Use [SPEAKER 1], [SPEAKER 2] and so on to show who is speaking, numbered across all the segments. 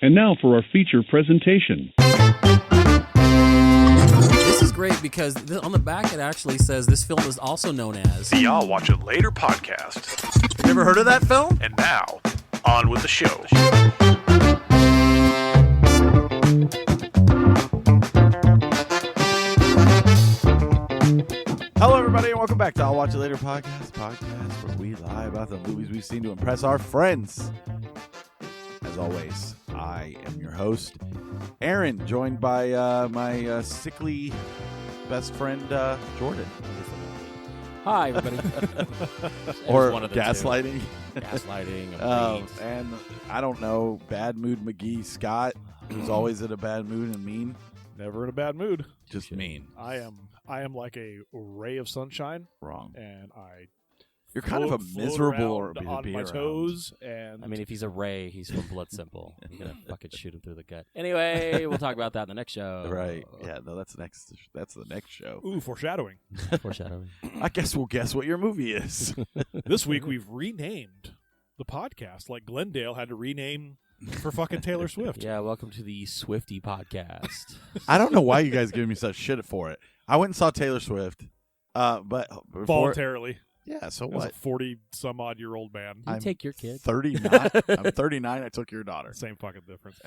[SPEAKER 1] And now for our feature presentation.
[SPEAKER 2] This is great because on the back it actually says this film is also known as
[SPEAKER 3] the I'll Watch It Later podcast.
[SPEAKER 4] You ever heard of that film?
[SPEAKER 3] And now, on with the show.
[SPEAKER 4] Hello, everybody, and welcome back to I'll Watch It Later podcast where we lie about the movies we've seen to impress our friends. As always, I am your host, Aaron, joined by my sickly best friend, Jordan.
[SPEAKER 2] Hi, everybody.
[SPEAKER 4] Or
[SPEAKER 2] one of the
[SPEAKER 4] gaslighting.
[SPEAKER 2] Gaslighting.
[SPEAKER 4] And I don't know, Bad Mood McGee Scott, who's always in a bad mood and mean.
[SPEAKER 5] Never in a bad mood.
[SPEAKER 4] Just mean.
[SPEAKER 5] I am like a ray of sunshine.
[SPEAKER 4] Wrong.
[SPEAKER 5] And
[SPEAKER 4] You're kind of a miserable or
[SPEAKER 5] on
[SPEAKER 4] be
[SPEAKER 5] my
[SPEAKER 4] around.
[SPEAKER 5] Toes. And
[SPEAKER 2] I mean, if he's a Ray, he's from Blood Simple. You're going to fucking shoot him through the gut. Anyway, we'll talk about that in the next show.
[SPEAKER 4] Right. Yeah, no, that's the next show.
[SPEAKER 5] ooh, foreshadowing.
[SPEAKER 2] Foreshadowing.
[SPEAKER 4] I guess we'll guess what your movie is.
[SPEAKER 5] This week we've renamed the podcast like Glendale had to rename for fucking Taylor Swift.
[SPEAKER 2] Yeah, welcome to the Swifty podcast.
[SPEAKER 4] I don't know why you guys give me such shit for it. I went and saw Taylor Swift, but before,
[SPEAKER 5] Voluntarily.
[SPEAKER 4] yeah. So
[SPEAKER 5] As a
[SPEAKER 4] what?
[SPEAKER 5] 40-some-odd-year-old man.
[SPEAKER 2] You take your kid.
[SPEAKER 4] 39. I'm 39. I took your daughter.
[SPEAKER 5] Same fucking difference.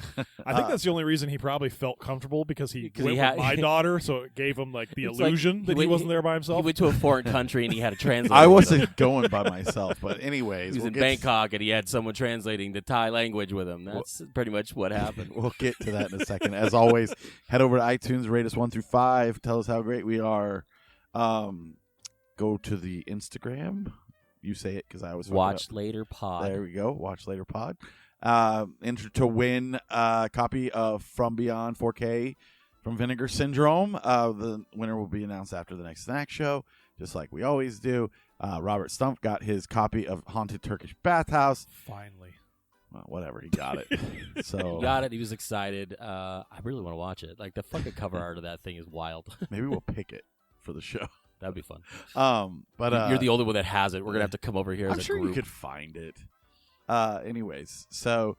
[SPEAKER 5] I think that's the only reason he probably felt comfortable because he went
[SPEAKER 2] had-
[SPEAKER 5] with my daughter, so it gave him like the
[SPEAKER 2] It's
[SPEAKER 5] illusion
[SPEAKER 2] like
[SPEAKER 5] that he wasn't there by
[SPEAKER 2] He
[SPEAKER 5] himself.
[SPEAKER 2] went to a foreign country and he had a translator.
[SPEAKER 4] I
[SPEAKER 2] with him.
[SPEAKER 4] wasn't going by myself, but anyways,
[SPEAKER 2] He was
[SPEAKER 4] we'll
[SPEAKER 2] in
[SPEAKER 4] get
[SPEAKER 2] Bangkok and he had someone translating the Thai language with him. That's pretty much what happened.
[SPEAKER 4] We'll get to that in a second. As always, head over to iTunes, rate us 1 through 5. Tell us how great we are. Go to the Instagram. You say it because I always fuck it
[SPEAKER 2] Watch
[SPEAKER 4] up.
[SPEAKER 2] Later Pod.
[SPEAKER 4] There we go. Watch Later Pod. Enter to win a copy of From Beyond 4K from Vinegar Syndrome. The winner will be announced after the next snack show, just like we always do. Robert Stump got his copy of Haunted Turkish Bathhouse.
[SPEAKER 5] Finally.
[SPEAKER 4] Well, whatever, he got it. So
[SPEAKER 2] He got it. He was excited. I really want to watch it. Like the fucking cover art of that thing is wild.
[SPEAKER 4] maybe we'll pick it for the show.
[SPEAKER 2] That'd be fun.
[SPEAKER 4] But
[SPEAKER 2] You're the only one that has it. We're gonna have to come over here.
[SPEAKER 4] I'm
[SPEAKER 2] as
[SPEAKER 4] sure
[SPEAKER 2] a group.
[SPEAKER 4] you could find it. Anyways, so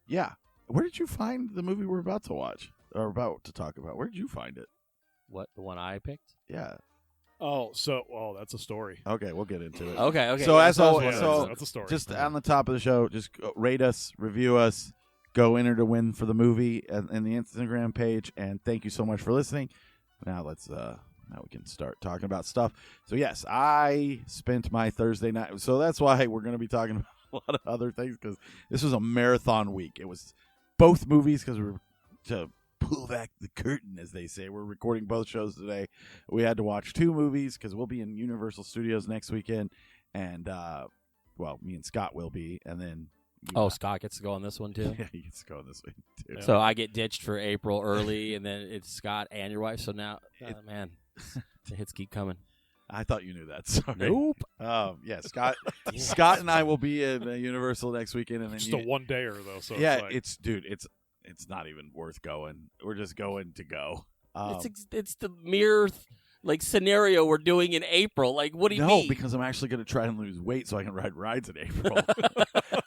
[SPEAKER 4] yeah, where did you find the movie we're about to watch or about to talk about? Where did you find it?
[SPEAKER 2] What, the one I picked?
[SPEAKER 4] Yeah.
[SPEAKER 5] That's a story.
[SPEAKER 4] Okay, we'll get into it.
[SPEAKER 2] Okay.
[SPEAKER 4] So as always,
[SPEAKER 5] Yeah, that's a story.
[SPEAKER 4] just on the top of the show, just rate us, review us, go enter to win for the movie and the Instagram page. And thank you so much for listening. Now now we can start talking about stuff. So yes, I spent my Thursday night. So that's why we're going to be talking about a lot of other things because this was a marathon week. It was both movies because we were to pull back the curtain, as they say. We're recording both shows today. We had to watch 2 movies because we'll be in Universal Studios next weekend. And, me and Scott will be. And then...
[SPEAKER 2] Scott gets to go on this one too.
[SPEAKER 4] Yeah, he gets to go this week too.
[SPEAKER 2] So I get ditched for April early, and then it's Scott and your wife. So now, man, the hits keep coming.
[SPEAKER 4] I thought you knew that. Sorry.
[SPEAKER 2] Nope.
[SPEAKER 4] Yeah, Scott. Scott and I will be in Universal next weekend, and then
[SPEAKER 5] Just a one-dayer, though. So
[SPEAKER 4] yeah,
[SPEAKER 5] it's
[SPEAKER 4] it's not even worth going. We're just going to go.
[SPEAKER 2] It's the mere scenario we're doing in April. Like, what do you mean?
[SPEAKER 4] No, because I'm actually going to try and lose weight so I can ride rides in April.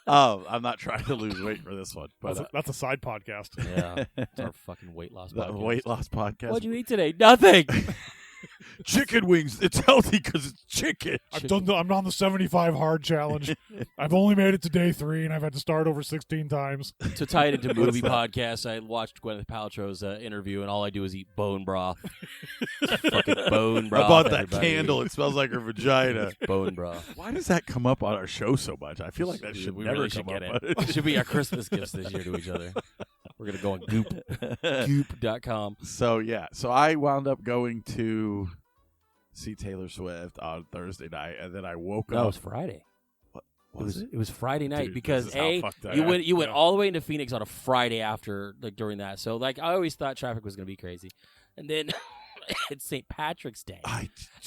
[SPEAKER 4] I'm not trying to lose weight for this one, but
[SPEAKER 5] that's a side podcast.
[SPEAKER 2] Yeah, it's our fucking weight loss
[SPEAKER 4] the
[SPEAKER 2] podcast.
[SPEAKER 4] weight loss podcast.
[SPEAKER 2] What'd you eat today? Nothing.
[SPEAKER 4] Chicken wings. It's healthy because it's chicken.
[SPEAKER 5] I'm on the 75 hard challenge. I've only made it to day 3, and I've had to start over 16 times.
[SPEAKER 2] To tie it into movie podcasts, I watched Gwyneth Paltrow's interview, and all I do is eat bone broth. Fucking bone broth.
[SPEAKER 4] I bought that
[SPEAKER 2] everybody.
[SPEAKER 4] candle. It smells like her vagina.
[SPEAKER 2] Bone broth.
[SPEAKER 4] Why does that come up on our show so much? I feel like that should
[SPEAKER 2] we
[SPEAKER 4] never
[SPEAKER 2] really
[SPEAKER 4] come
[SPEAKER 2] should get
[SPEAKER 4] up.
[SPEAKER 2] it. It should be our Christmas gifts this year to each other. We're going to go on Goop.com.
[SPEAKER 4] So I wound up going to see Taylor Swift on Thursday night, and then I woke
[SPEAKER 2] No, it
[SPEAKER 4] up.
[SPEAKER 2] was Friday.
[SPEAKER 4] What was it?
[SPEAKER 2] It was Friday night
[SPEAKER 4] Dude,
[SPEAKER 2] because
[SPEAKER 4] this is how fucked I
[SPEAKER 2] you
[SPEAKER 4] am.
[SPEAKER 2] went all the way into Phoenix on a Friday after during that. So I always thought traffic was going to be crazy, and then it's St. Patrick's Day,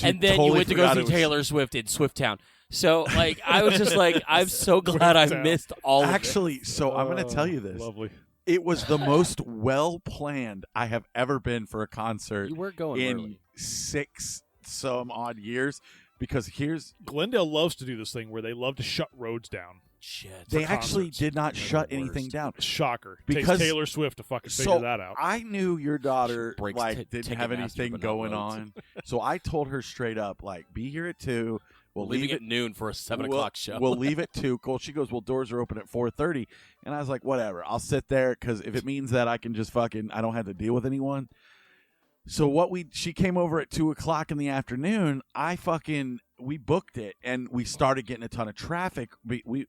[SPEAKER 2] and then you went to go see Taylor Swift in Swifttown. So I was just like, I'm so glad I missed all of it.
[SPEAKER 4] Actually, so I'm going to tell you this.
[SPEAKER 5] Lovely.
[SPEAKER 4] It was the most well-planned I have ever been for a concert
[SPEAKER 2] You were going
[SPEAKER 4] in
[SPEAKER 2] early.
[SPEAKER 4] 6 some odd years. Because here's
[SPEAKER 5] Glendale loves to do this thing where they love to shut roads down.
[SPEAKER 2] Shit.
[SPEAKER 4] They
[SPEAKER 5] For
[SPEAKER 4] actually
[SPEAKER 5] concerts.
[SPEAKER 4] did not
[SPEAKER 2] They're
[SPEAKER 4] shut
[SPEAKER 2] the
[SPEAKER 4] anything
[SPEAKER 2] worst.
[SPEAKER 4] down.
[SPEAKER 5] Shocker.
[SPEAKER 4] Because-
[SPEAKER 5] Takes Taylor Swift to fucking
[SPEAKER 4] So
[SPEAKER 5] figure that out.
[SPEAKER 4] I knew your daughter
[SPEAKER 2] She breaks
[SPEAKER 4] didn't have
[SPEAKER 2] Ticketmaster,
[SPEAKER 4] anything
[SPEAKER 2] but not
[SPEAKER 4] going
[SPEAKER 2] loads.
[SPEAKER 4] on. So I told her straight up, like, be here at 2. We'll
[SPEAKER 2] We're leaving
[SPEAKER 4] leave
[SPEAKER 2] at noon for a 7
[SPEAKER 4] we'll-
[SPEAKER 2] o'clock show.
[SPEAKER 4] We'll leave at 2. Well, she goes, well, doors are open at 4:30. And I was like, whatever. I'll sit there because if it means that I can just I don't have to deal with anyone. So she came over at 2 o'clock in the afternoon. We booked it and we started getting a ton of traffic.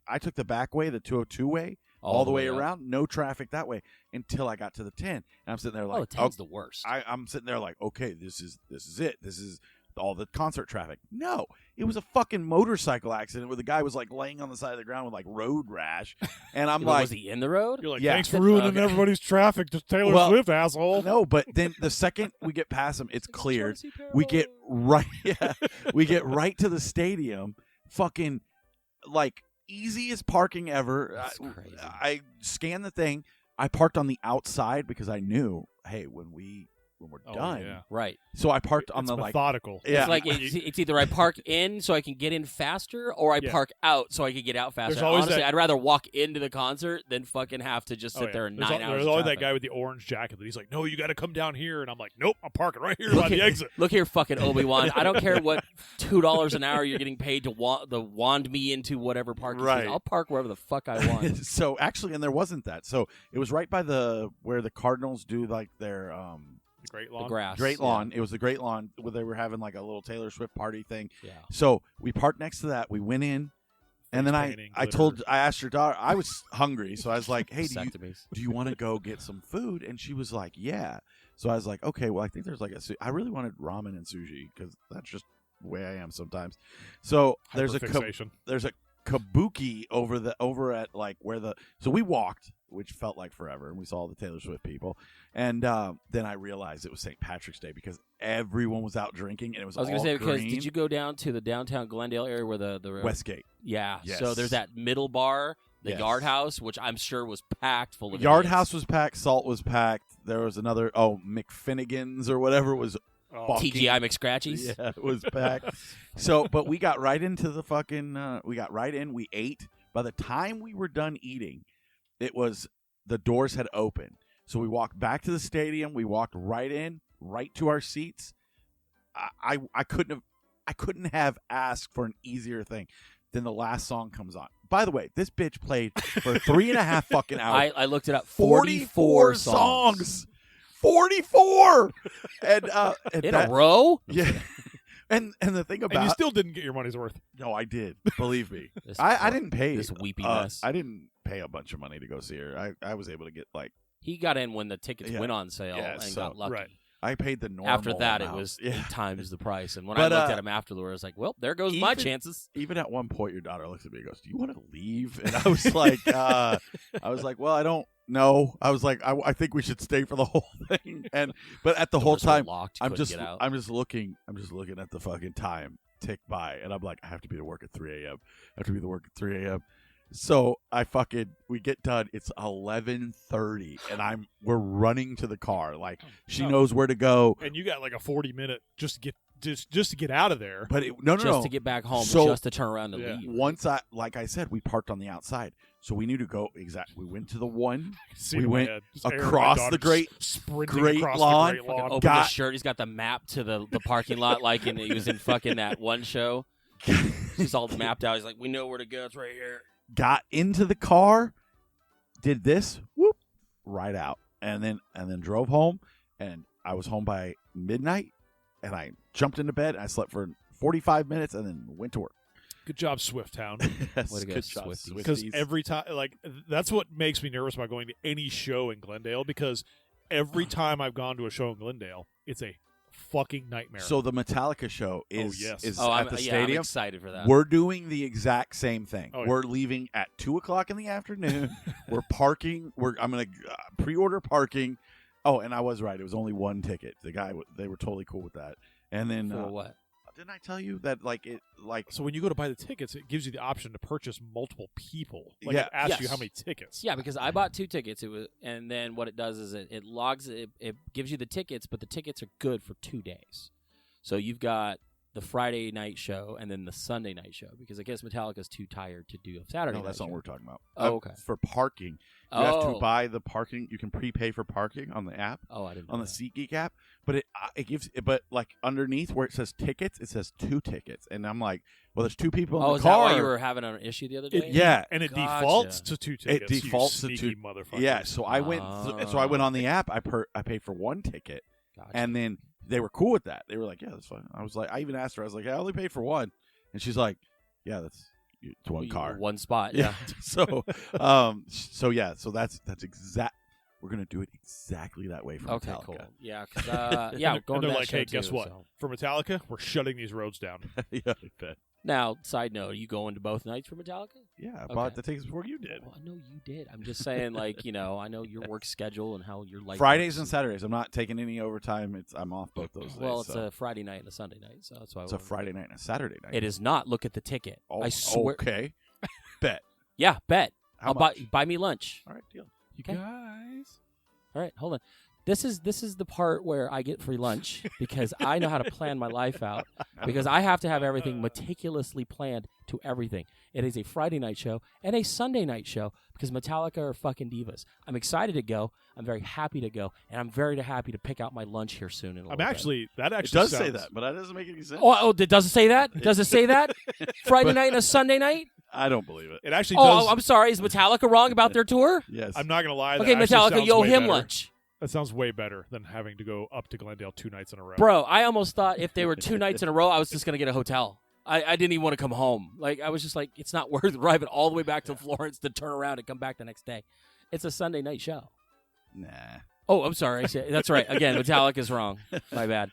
[SPEAKER 4] I took the back way, the 202 way, all the way
[SPEAKER 2] up.
[SPEAKER 4] around. No traffic that way until I got to the 10. And I'm sitting there like,
[SPEAKER 2] the 10's the worst.
[SPEAKER 4] I'm sitting there like, okay, this is it. This is all the concert traffic. No, it was a fucking motorcycle accident where the guy was like laying on the side of the ground with like road rash, and I'm like,
[SPEAKER 2] was he in the road?
[SPEAKER 5] You're like,
[SPEAKER 4] Yeah.
[SPEAKER 5] thanks for ruining
[SPEAKER 2] Okay.
[SPEAKER 5] everybody's traffic to Taylor
[SPEAKER 4] Well,
[SPEAKER 5] Swift, asshole.
[SPEAKER 4] no. But then the second we get past him, it's cleared. We get right, we get right to the stadium. Fucking like easiest parking ever.
[SPEAKER 2] That's crazy.
[SPEAKER 4] I scanned the thing. I parked on the outside because I knew, hey, when we're
[SPEAKER 5] Oh,
[SPEAKER 4] done.
[SPEAKER 5] yeah.
[SPEAKER 2] Right.
[SPEAKER 4] So I parked on
[SPEAKER 5] It's
[SPEAKER 4] the like.
[SPEAKER 5] methodical.
[SPEAKER 4] Yeah.
[SPEAKER 2] It's like it's either I park in so I can get in faster, or I
[SPEAKER 5] Yeah.
[SPEAKER 2] park out so I can get out faster.
[SPEAKER 5] There's always
[SPEAKER 2] Honestly,
[SPEAKER 5] that-
[SPEAKER 2] I'd rather walk into the concert than fucking have to just sit
[SPEAKER 5] Oh, yeah.
[SPEAKER 2] there in
[SPEAKER 5] There's
[SPEAKER 2] 9 hours.
[SPEAKER 5] There's
[SPEAKER 2] of
[SPEAKER 5] always that
[SPEAKER 2] traffic.
[SPEAKER 5] guy with the orange jacket that he's like, no, you got to come down here. And I'm like, nope, I'm parking right here
[SPEAKER 2] Look
[SPEAKER 5] by the
[SPEAKER 2] here-
[SPEAKER 5] exit.
[SPEAKER 2] Look here, fucking Obi-Wan. I don't care what $2 an hour you're getting paid to wand me into whatever parking
[SPEAKER 4] Right.
[SPEAKER 2] space. I'll park wherever the fuck I want.
[SPEAKER 4] So actually, and there wasn't that. So it was right by where the Cardinals do like their
[SPEAKER 5] The Great
[SPEAKER 2] The
[SPEAKER 5] Lawn.
[SPEAKER 2] grass.
[SPEAKER 4] Great Lawn. It was the Great Lawn where they were having like a little Taylor Swift party thing.
[SPEAKER 2] Yeah.
[SPEAKER 4] So we parked next to that. We went in, and then
[SPEAKER 5] painting,
[SPEAKER 4] I asked your daughter. I was hungry, so I was like, "Hey,
[SPEAKER 2] Vasectomies.
[SPEAKER 4] do you want to go get some food?" And she was like, "Yeah." So I was like, "Okay, well, I think there's like I really wanted ramen and sushi because that's just the way I am sometimes." So there's a
[SPEAKER 5] Hyperfixation.
[SPEAKER 4] kabuki over at like so we walked, which felt like forever, and we saw the Taylor Swift people, and then I realized it was St. Patrick's Day because everyone was out drinking and it was
[SPEAKER 2] I was
[SPEAKER 4] all
[SPEAKER 2] gonna say because
[SPEAKER 4] green.
[SPEAKER 2] did you go down to the downtown Glendale area where the
[SPEAKER 4] Westgate
[SPEAKER 2] Yeah.
[SPEAKER 4] Yes.
[SPEAKER 2] So there's that middle bar, the
[SPEAKER 4] Yes.
[SPEAKER 2] Yard House, which I'm sure was packed full of
[SPEAKER 4] Yard
[SPEAKER 2] idiots.
[SPEAKER 4] House was packed, Salt was packed, there was another McFinnigan's or whatever was
[SPEAKER 5] Oh,
[SPEAKER 4] fucking-
[SPEAKER 2] TGI McScratchies.
[SPEAKER 4] Yeah, it was packed. So, but we got right into the fucking. We got right in. We ate. By the time we were done eating, it was the doors had opened. So we walked back to the stadium. We walked right in, right to our seats. I couldn't have asked for an easier thing. Then the last song comes on. By the way, this bitch played for 3.5 fucking hours.
[SPEAKER 2] I looked it up.
[SPEAKER 4] 44 songs. 44 and
[SPEAKER 2] In
[SPEAKER 4] that-
[SPEAKER 2] a row?
[SPEAKER 4] Yeah. And the thing
[SPEAKER 5] and you
[SPEAKER 4] about
[SPEAKER 5] still didn't get your money's worth.
[SPEAKER 4] no, I did. Believe me.
[SPEAKER 2] This
[SPEAKER 4] I didn't pay
[SPEAKER 2] this weepy mess.
[SPEAKER 4] I didn't pay a bunch of money to go see her. I was able to get like
[SPEAKER 2] He got in when the tickets
[SPEAKER 4] Yeah.
[SPEAKER 2] went on sale
[SPEAKER 4] Yeah,
[SPEAKER 2] and
[SPEAKER 4] so-
[SPEAKER 2] got lucky.
[SPEAKER 5] Right.
[SPEAKER 4] I paid the normal.
[SPEAKER 2] After that,
[SPEAKER 4] amount.
[SPEAKER 2] it was
[SPEAKER 4] Yeah.
[SPEAKER 2] 8 times the price. And when
[SPEAKER 4] But,
[SPEAKER 2] I looked at him afterwards, I was like, well, there goes my
[SPEAKER 4] even-
[SPEAKER 2] chances.
[SPEAKER 4] Even at one point, your daughter looks at me and goes, "Do you want to leave?" And I was like, "Well, I don't know." I was like, "I think we should stay for the whole thing." But at the whole
[SPEAKER 2] Doors were
[SPEAKER 4] time,
[SPEAKER 2] locked. You
[SPEAKER 4] I'm
[SPEAKER 2] couldn't
[SPEAKER 4] just
[SPEAKER 2] get out.
[SPEAKER 4] I'm just looking at the fucking time tick by, and I'm like, I have to be to work at 3 a.m. I have to be to work at 3 a.m. So we get done. It's 11:30, and we're running to the car. Like she
[SPEAKER 5] Oh.
[SPEAKER 4] knows where to go.
[SPEAKER 5] And you got like a 40-minute just to get out of there.
[SPEAKER 4] But no,
[SPEAKER 2] just to get back home,
[SPEAKER 4] So-
[SPEAKER 2] just to turn around and
[SPEAKER 5] Yeah.
[SPEAKER 2] leave.
[SPEAKER 4] Once like I said, we parked on the outside, so we knew to go We went to the one.
[SPEAKER 5] See
[SPEAKER 4] we
[SPEAKER 5] in my
[SPEAKER 4] went
[SPEAKER 5] head, just Aaron, my
[SPEAKER 4] across
[SPEAKER 5] daughter,
[SPEAKER 4] the great-
[SPEAKER 5] sprinting
[SPEAKER 4] great
[SPEAKER 5] across
[SPEAKER 4] lawn.
[SPEAKER 5] The great lawn.
[SPEAKER 2] Opened
[SPEAKER 4] got-
[SPEAKER 2] his shirt. He's got the map to the parking lot, like he was in fucking that one show. He's all mapped out. He's like, we know where to go. It's right here.
[SPEAKER 4] Got into the car, did this, whoop, right out, and then drove home. And I was home by midnight, and I jumped into bed. And I slept for 45 minutes, and then went to work.
[SPEAKER 5] Good job, Swift Town.
[SPEAKER 4] Yes,
[SPEAKER 2] Way to go,
[SPEAKER 4] good job,
[SPEAKER 2] Swifties.
[SPEAKER 5] Because
[SPEAKER 4] Swifties.
[SPEAKER 5] every time, that's what makes me nervous about going to any show in Glendale. Because every time I've gone to a show in Glendale, it's a fucking nightmare.
[SPEAKER 4] So the Metallica show is
[SPEAKER 5] yes.
[SPEAKER 4] is
[SPEAKER 2] Oh,
[SPEAKER 4] at the
[SPEAKER 2] I'm
[SPEAKER 4] stadium.
[SPEAKER 2] excited for that.
[SPEAKER 4] We're doing the exact same thing.
[SPEAKER 5] Oh, yeah.
[SPEAKER 4] We're leaving at 2:00 in the afternoon. We're parking. I'm gonna pre-order parking. Oh, and I was right. It was only one ticket. They were totally cool with that. And then
[SPEAKER 2] For what?
[SPEAKER 4] didn't I tell you that
[SPEAKER 5] So when you go to buy the tickets, it gives you the option to purchase multiple people. Like
[SPEAKER 4] Yeah.
[SPEAKER 5] it asks you
[SPEAKER 2] Yes.
[SPEAKER 5] how many tickets.
[SPEAKER 2] Yeah, because I bought 2 tickets. And then what it does is it logs it gives you the tickets, but the tickets are good for 2 days. So you've got the Friday night show and then the Sunday night show because I guess Metallica's too tired to do a Saturday night
[SPEAKER 4] No, that's
[SPEAKER 2] show.
[SPEAKER 4] not what we're talking about.
[SPEAKER 2] Oh, okay.
[SPEAKER 4] For parking. You have to buy the parking. You can prepay for parking on the app.
[SPEAKER 2] Oh, I didn't know
[SPEAKER 4] on the
[SPEAKER 2] that.
[SPEAKER 4] SeatGeek app, but it gives. But like underneath where it says tickets, it says 2 tickets, and I'm like, well, there's 2 people in the
[SPEAKER 2] is
[SPEAKER 4] car.
[SPEAKER 2] that why you were having an issue the other day?
[SPEAKER 4] Yeah,
[SPEAKER 5] And it
[SPEAKER 2] Gotcha.
[SPEAKER 5] defaults to 2 tickets.
[SPEAKER 4] it defaults
[SPEAKER 5] you
[SPEAKER 4] to
[SPEAKER 5] sneaky
[SPEAKER 4] 2.
[SPEAKER 5] motherfuckers.
[SPEAKER 4] Yeah, so I went. So I went on the app. I paid for 1 ticket,
[SPEAKER 2] Gotcha.
[SPEAKER 4] and then they were cool with that. They were like, yeah, that's fine. I was like, I even asked her. I was like, I only paid for 1, and she's like, yeah, it's 1 car,
[SPEAKER 2] 1 spot.
[SPEAKER 4] Yeah.
[SPEAKER 2] Yeah.
[SPEAKER 4] So yeah. So that's exact. We're gonna do it exactly that way for
[SPEAKER 2] Okay,
[SPEAKER 4] Metallica.
[SPEAKER 2] cool. Yeah, 'cause, yeah,
[SPEAKER 5] And
[SPEAKER 2] going
[SPEAKER 5] they're
[SPEAKER 2] to that
[SPEAKER 5] like,
[SPEAKER 2] show
[SPEAKER 5] hey, guess
[SPEAKER 2] too,
[SPEAKER 5] what?
[SPEAKER 2] so.
[SPEAKER 5] For Metallica, we're shutting these roads down.
[SPEAKER 4] Yeah, I bet.
[SPEAKER 2] Now, side note, are you going to both nights for Metallica?
[SPEAKER 4] Yeah, I
[SPEAKER 2] Okay.
[SPEAKER 4] bought the tickets before you did.
[SPEAKER 2] Well, I know you did. I'm just saying, like, I know your work schedule and how your life
[SPEAKER 4] Fridays
[SPEAKER 2] works.
[SPEAKER 4] and Saturdays. I'm not taking any overtime. I'm off both those days.
[SPEAKER 2] Well, it's
[SPEAKER 4] so.
[SPEAKER 2] a Friday night and a Sunday night, so that's why
[SPEAKER 4] It's a Friday night and a Saturday night.
[SPEAKER 2] It is not. Look at the ticket.
[SPEAKER 4] Oh,
[SPEAKER 2] I swear.
[SPEAKER 4] Okay. Bet.
[SPEAKER 2] Yeah, bet.
[SPEAKER 4] How
[SPEAKER 2] I'll
[SPEAKER 4] much?
[SPEAKER 2] buy me lunch.
[SPEAKER 4] All right, deal.
[SPEAKER 5] You
[SPEAKER 2] Okay.
[SPEAKER 5] guys.
[SPEAKER 2] All right, hold on. This is the part where I get free lunch because I know how to plan my life out because I have to have everything meticulously planned to everything. It is a Friday night show and a Sunday night show because Metallica are fucking divas. I'm excited to go. I'm very happy to go, and I'm very happy to pick out my lunch here soon. In a little bit.
[SPEAKER 5] That
[SPEAKER 4] It
[SPEAKER 5] actually
[SPEAKER 4] does say
[SPEAKER 5] sounds-
[SPEAKER 4] that, but that doesn't make any sense.
[SPEAKER 2] Oh, does it say that? Does it say that? Friday night and a Sunday night?
[SPEAKER 4] I don't believe it.
[SPEAKER 5] It actually does.
[SPEAKER 2] Oh, I'm sorry. Is Metallica wrong about their tour?
[SPEAKER 4] Yes.
[SPEAKER 5] I'm not gonna lie.
[SPEAKER 2] Okay,
[SPEAKER 5] that actually
[SPEAKER 2] Metallica,
[SPEAKER 5] sounds
[SPEAKER 2] yo
[SPEAKER 5] way
[SPEAKER 2] him
[SPEAKER 5] better.
[SPEAKER 2] lunch.
[SPEAKER 5] That sounds way better than having to go up to Glendale 2 nights in a row.
[SPEAKER 2] Bro, I almost thought if they were 2 nights in a row, I was just going to get a hotel. I didn't even want to come home. Like, I was just like, it's not worth driving all the way back to Florence to turn around and come back the next day. It's a Sunday night show.
[SPEAKER 4] Nah.
[SPEAKER 2] Oh, I'm sorry. That's right. Again, Metallica's wrong. My bad.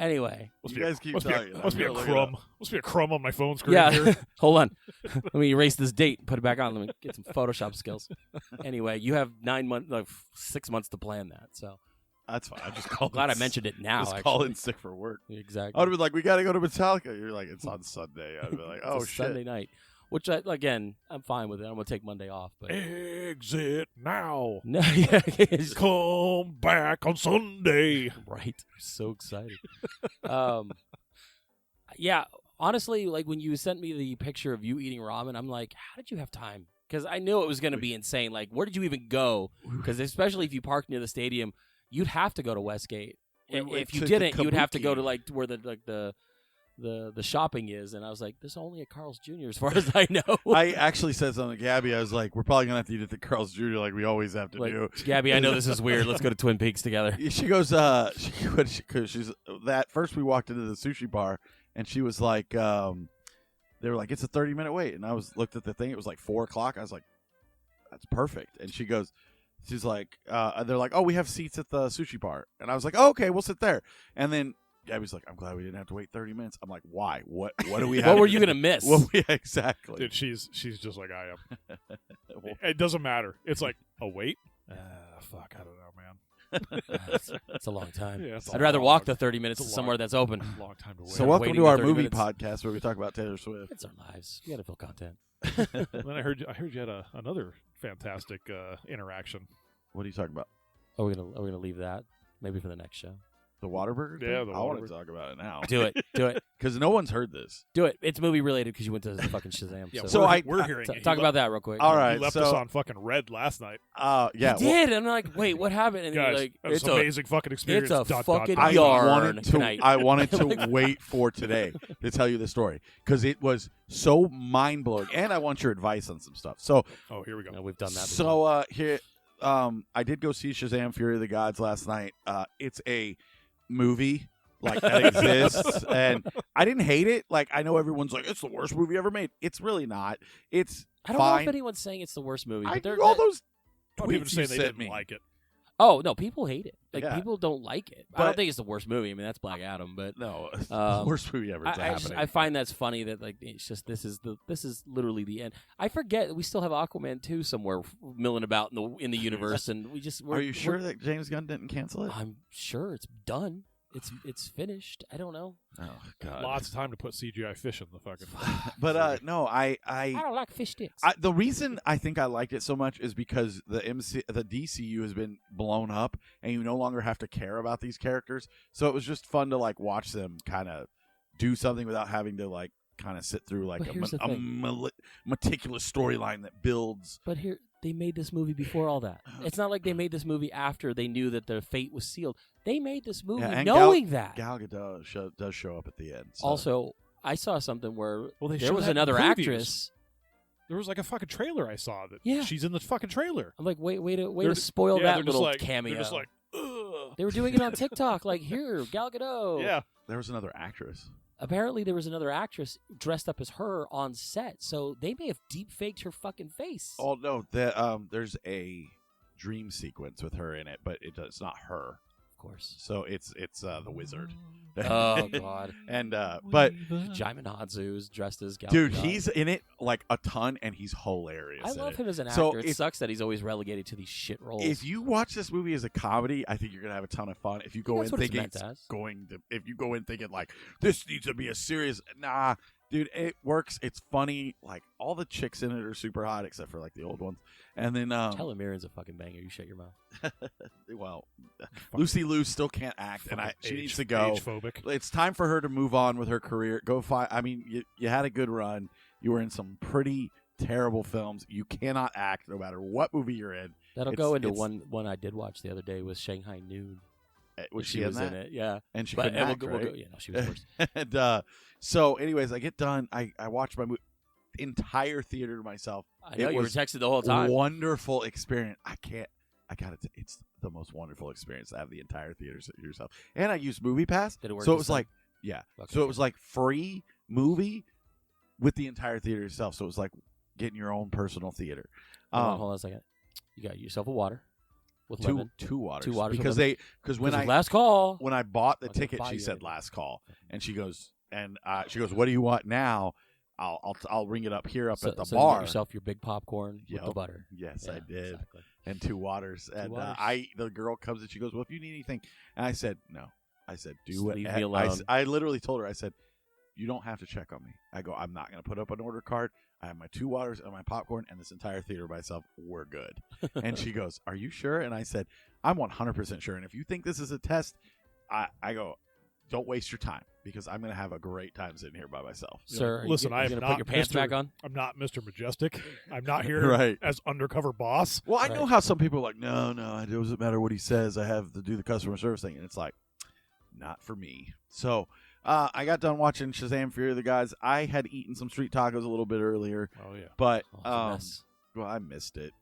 [SPEAKER 2] Anyway.
[SPEAKER 4] You guys keep
[SPEAKER 5] must be
[SPEAKER 4] talking.
[SPEAKER 5] must be a
[SPEAKER 4] I'm gonna look it
[SPEAKER 5] crumb.
[SPEAKER 4] up.
[SPEAKER 5] Must be a crumb on my phone screen
[SPEAKER 2] Yeah.
[SPEAKER 5] here.
[SPEAKER 2] Hold on. Let me erase this date and put it back on. Let me get some Photoshop skills. Anyway, you have 6 months to plan that. So
[SPEAKER 4] That's fine. I just called.
[SPEAKER 2] glad I mentioned it now,
[SPEAKER 4] Just
[SPEAKER 2] actually.
[SPEAKER 4] call in sick for work. I
[SPEAKER 2] Exactly.
[SPEAKER 4] would have been like, we got to go to Metallica. You're like, it's on Sunday. I'd be like,
[SPEAKER 2] It's
[SPEAKER 4] oh
[SPEAKER 2] a
[SPEAKER 4] shit.
[SPEAKER 2] Sunday night. Which, again, I'm fine with it. I'm going to take Monday off. But
[SPEAKER 5] Exit now.
[SPEAKER 2] no, yeah, it's-
[SPEAKER 5] Come back on Sunday.
[SPEAKER 2] right. I'm so excited. Yeah, honestly, like when you sent me the picture of you eating ramen, I'm like, how did you have time? Because I knew it was going to be insane. Like, where did you even go? Because especially if you parked near the stadium, you'd have to go to Westgate.
[SPEAKER 4] We went
[SPEAKER 2] If you
[SPEAKER 4] to
[SPEAKER 2] didn't, you would have to
[SPEAKER 4] Kabuki.
[SPEAKER 2] go to like where the shopping is. And I was like, there's only a Carl's Jr. as far as I know.
[SPEAKER 4] I actually said something to Gabby. I was like, we're probably going to have to eat at the Carl's Jr. like we always have to
[SPEAKER 2] like,
[SPEAKER 4] do.
[SPEAKER 2] Gabby, I know this is weird. Let's go to Twin Peaks together.
[SPEAKER 4] She goes, cause she's that first we walked into the sushi bar and she was like, they were like, it's a 30-minute wait. And I looked at the thing. It was like 4:00. I was like, that's perfect. And she's like, they're like, oh, we have seats at the sushi bar. And I was like, oh, okay, we'll sit there. And then Gabby's like, I'm glad we didn't have to wait 30 minutes. I'm like, why? What do we have?
[SPEAKER 2] What were you going to miss?
[SPEAKER 4] Well, yeah, exactly.
[SPEAKER 5] Dude, she's just like I am. It doesn't matter. It's like, oh, wait? Fuck, I don't know, man.
[SPEAKER 2] It's a long time.
[SPEAKER 5] Yeah, it's a
[SPEAKER 2] I'd rather
[SPEAKER 5] long-
[SPEAKER 2] walk the 30 minutes
[SPEAKER 5] it's
[SPEAKER 2] to
[SPEAKER 5] a
[SPEAKER 2] somewhere
[SPEAKER 5] long-
[SPEAKER 2] that's open.
[SPEAKER 5] Long time to wait.
[SPEAKER 4] So welcome
[SPEAKER 2] waiting
[SPEAKER 4] to our
[SPEAKER 2] 30
[SPEAKER 4] movie
[SPEAKER 2] minutes.
[SPEAKER 4] podcast where we talk about Taylor Swift.
[SPEAKER 2] It's our lives. We got to fill content.
[SPEAKER 5] And then I heard you had another fantastic interaction.
[SPEAKER 4] What are you talking about?
[SPEAKER 2] Are we gonna leave that maybe for the next show?
[SPEAKER 4] The Whataburger?
[SPEAKER 5] Yeah,
[SPEAKER 4] thing?
[SPEAKER 5] the
[SPEAKER 4] I want to
[SPEAKER 5] Whataburger.
[SPEAKER 4] talk about it now.
[SPEAKER 2] Do it.
[SPEAKER 4] Because no one's heard this.
[SPEAKER 2] Do it. It's movie related because you went to fucking Shazam.
[SPEAKER 5] Yeah,
[SPEAKER 2] so
[SPEAKER 5] we're hearing
[SPEAKER 2] T-
[SPEAKER 5] it.
[SPEAKER 2] talk about that real quick.
[SPEAKER 4] All
[SPEAKER 5] He
[SPEAKER 4] right,
[SPEAKER 5] left
[SPEAKER 4] so
[SPEAKER 5] us on fucking red last night.
[SPEAKER 4] yeah,
[SPEAKER 2] He did. I'm like, wait, what happened? And
[SPEAKER 5] Guys,
[SPEAKER 2] you're like,
[SPEAKER 5] that was
[SPEAKER 2] it's
[SPEAKER 5] an
[SPEAKER 2] a
[SPEAKER 5] amazing fucking experience.
[SPEAKER 2] a
[SPEAKER 5] dot,
[SPEAKER 2] fucking
[SPEAKER 5] dot,
[SPEAKER 4] I
[SPEAKER 5] dot.
[SPEAKER 2] yarn
[SPEAKER 4] wanted to.
[SPEAKER 2] tonight.
[SPEAKER 4] I wanted to wait for today to tell you the story because it was so mind blowing, and I want your advice on some stuff. So,
[SPEAKER 5] Oh, here we go.
[SPEAKER 2] no, we've done that.
[SPEAKER 4] so here, I did go see Shazam: Fury of the Gods last night. It's a movie like that exists, and I didn't hate it. Like I know everyone's like, it's the worst movie ever made. It's really not. It's
[SPEAKER 2] I don't know
[SPEAKER 4] fine.
[SPEAKER 2] if anyone's saying it's the worst movie.
[SPEAKER 4] I
[SPEAKER 2] But they're,
[SPEAKER 4] all those
[SPEAKER 5] Oh, people
[SPEAKER 4] tweets
[SPEAKER 5] saying
[SPEAKER 4] you
[SPEAKER 5] they
[SPEAKER 4] sent
[SPEAKER 5] didn't
[SPEAKER 4] me.
[SPEAKER 5] like it.
[SPEAKER 2] oh no, people hate it. Like
[SPEAKER 4] Yeah.
[SPEAKER 2] people don't like it. I
[SPEAKER 4] But-
[SPEAKER 2] don't think it's the worst movie. I mean, that's Black Adam, but
[SPEAKER 4] No, it's the
[SPEAKER 2] Um,
[SPEAKER 4] worst movie ever. It's happening.
[SPEAKER 2] I find that's funny that like it's just this is literally the end. I forget that we still have Aquaman 2 somewhere milling about in the universe, and
[SPEAKER 4] Are you sure that James Gunn didn't cancel it?
[SPEAKER 2] I'm sure it's done. It's finished. I don't know.
[SPEAKER 4] Oh God!
[SPEAKER 5] Lots of time to put CGI fish in the fucking.
[SPEAKER 4] But no,
[SPEAKER 2] I don't like fish sticks.
[SPEAKER 4] the reason I think I liked it so much is because the DCU has been blown up, and you no longer have to care about these characters. So it was just fun to like watch them kind of do something without having to like kind of sit through like a meticulous storyline that builds.
[SPEAKER 2] But here, they made this movie before all that. It's not like they made this movie after they knew that their fate was sealed. They made this movie knowing that.
[SPEAKER 4] Gal Gadot does show up at the end. So.
[SPEAKER 2] Also, I saw something where there was
[SPEAKER 5] that
[SPEAKER 2] another actress.
[SPEAKER 5] There was like a fucking trailer I saw that she's in the fucking trailer.
[SPEAKER 2] I'm like, way to spoil that little cameo.
[SPEAKER 5] They're just like, ugh.
[SPEAKER 2] They were doing it on TikTok. Like, here, Gal Gadot.
[SPEAKER 5] Yeah.
[SPEAKER 4] There was another actress.
[SPEAKER 2] Apparently, there was another actress dressed up as her on set, so they may have deep faked her fucking face.
[SPEAKER 4] Oh no, there's a dream sequence with her in it, but it's not her.
[SPEAKER 2] Of course.
[SPEAKER 4] So it's the wizard.
[SPEAKER 2] Oh god.
[SPEAKER 4] And but
[SPEAKER 2] Jaimin Hansu is dressed as Gal
[SPEAKER 4] dude,
[SPEAKER 2] Gadot.
[SPEAKER 4] he's in it like a ton, and he's hilarious.
[SPEAKER 2] I love him as an actor.
[SPEAKER 4] So
[SPEAKER 2] it sucks that he's always relegated to these shit roles.
[SPEAKER 4] If you watch this movie as a comedy, I think you're gonna have a ton of fun. If you go in thinking if you go in thinking like this needs to be a serious, nah, dude, it works. It's funny. Like all the chicks in it are super hot, except for like the old ones. And then
[SPEAKER 2] Helen Mirren's a fucking banger. You shut your mouth.
[SPEAKER 4] Well, Lucy Liu still can't act, and she needs to go.
[SPEAKER 5] Age-phobic.
[SPEAKER 4] It's time for her to move on with her career. Go find. I mean, you had a good run. You were in some pretty terrible films. You cannot act no matter what movie you're in.
[SPEAKER 2] That'll go into one I did watch the other day was Shanghai Noon.
[SPEAKER 4] Was she
[SPEAKER 2] was
[SPEAKER 4] in
[SPEAKER 2] it? Yeah,
[SPEAKER 4] and she couldn't act, right?
[SPEAKER 2] Yeah, no, she was worse.
[SPEAKER 4] And so, anyways, I get done. I watched my entire theater to myself.
[SPEAKER 2] I know you were texting the whole time.
[SPEAKER 4] Wonderful experience. I got it. It's the most wonderful experience to have the entire theater to yourself. And I used MoviePass.
[SPEAKER 2] Did it work?
[SPEAKER 4] So it was like,
[SPEAKER 2] Okay.
[SPEAKER 4] So it was like free movie with the entire theater yourself. So it was like getting your own personal theater.
[SPEAKER 2] Hold on a second. You got yourself a water with lemon.
[SPEAKER 4] Two waters.
[SPEAKER 2] 2 waters
[SPEAKER 4] because when I
[SPEAKER 2] last call.
[SPEAKER 4] When I bought the ticket, she said last call, and she goes, what do you want now? I'll ring it up here at the bar.
[SPEAKER 2] You got yourself your big popcorn with the butter.
[SPEAKER 4] Yes,
[SPEAKER 2] yeah,
[SPEAKER 4] I did.
[SPEAKER 2] Exactly.
[SPEAKER 4] And 2 waters. And the girl comes and she goes, well, if you need anything. And I said, no. I said, do it.
[SPEAKER 2] Leave me alone.
[SPEAKER 4] I literally told her, I said, you don't have to check on me. I go, I'm not going to put up an order card. I have my 2 waters and my popcorn and this entire theater by myself. We're good. And she goes, are you sure? And I said, I'm 100% sure. And if you think this is a test, I go, don't waste your time because I'm going to have a great time sitting here by myself.
[SPEAKER 5] Sir, listen, I'm not
[SPEAKER 2] put your pants back on.
[SPEAKER 5] I'm not Mr. Majestic. I'm not here as undercover boss.
[SPEAKER 4] Well, I know how some people are like, no, it doesn't matter what he says. I have to do the customer service thing. And it's like, not for me. So I got done watching Shazam! Fury of the Gods. I had eaten some street tacos a little bit earlier.
[SPEAKER 5] Oh, yeah.
[SPEAKER 4] But, well, I missed it.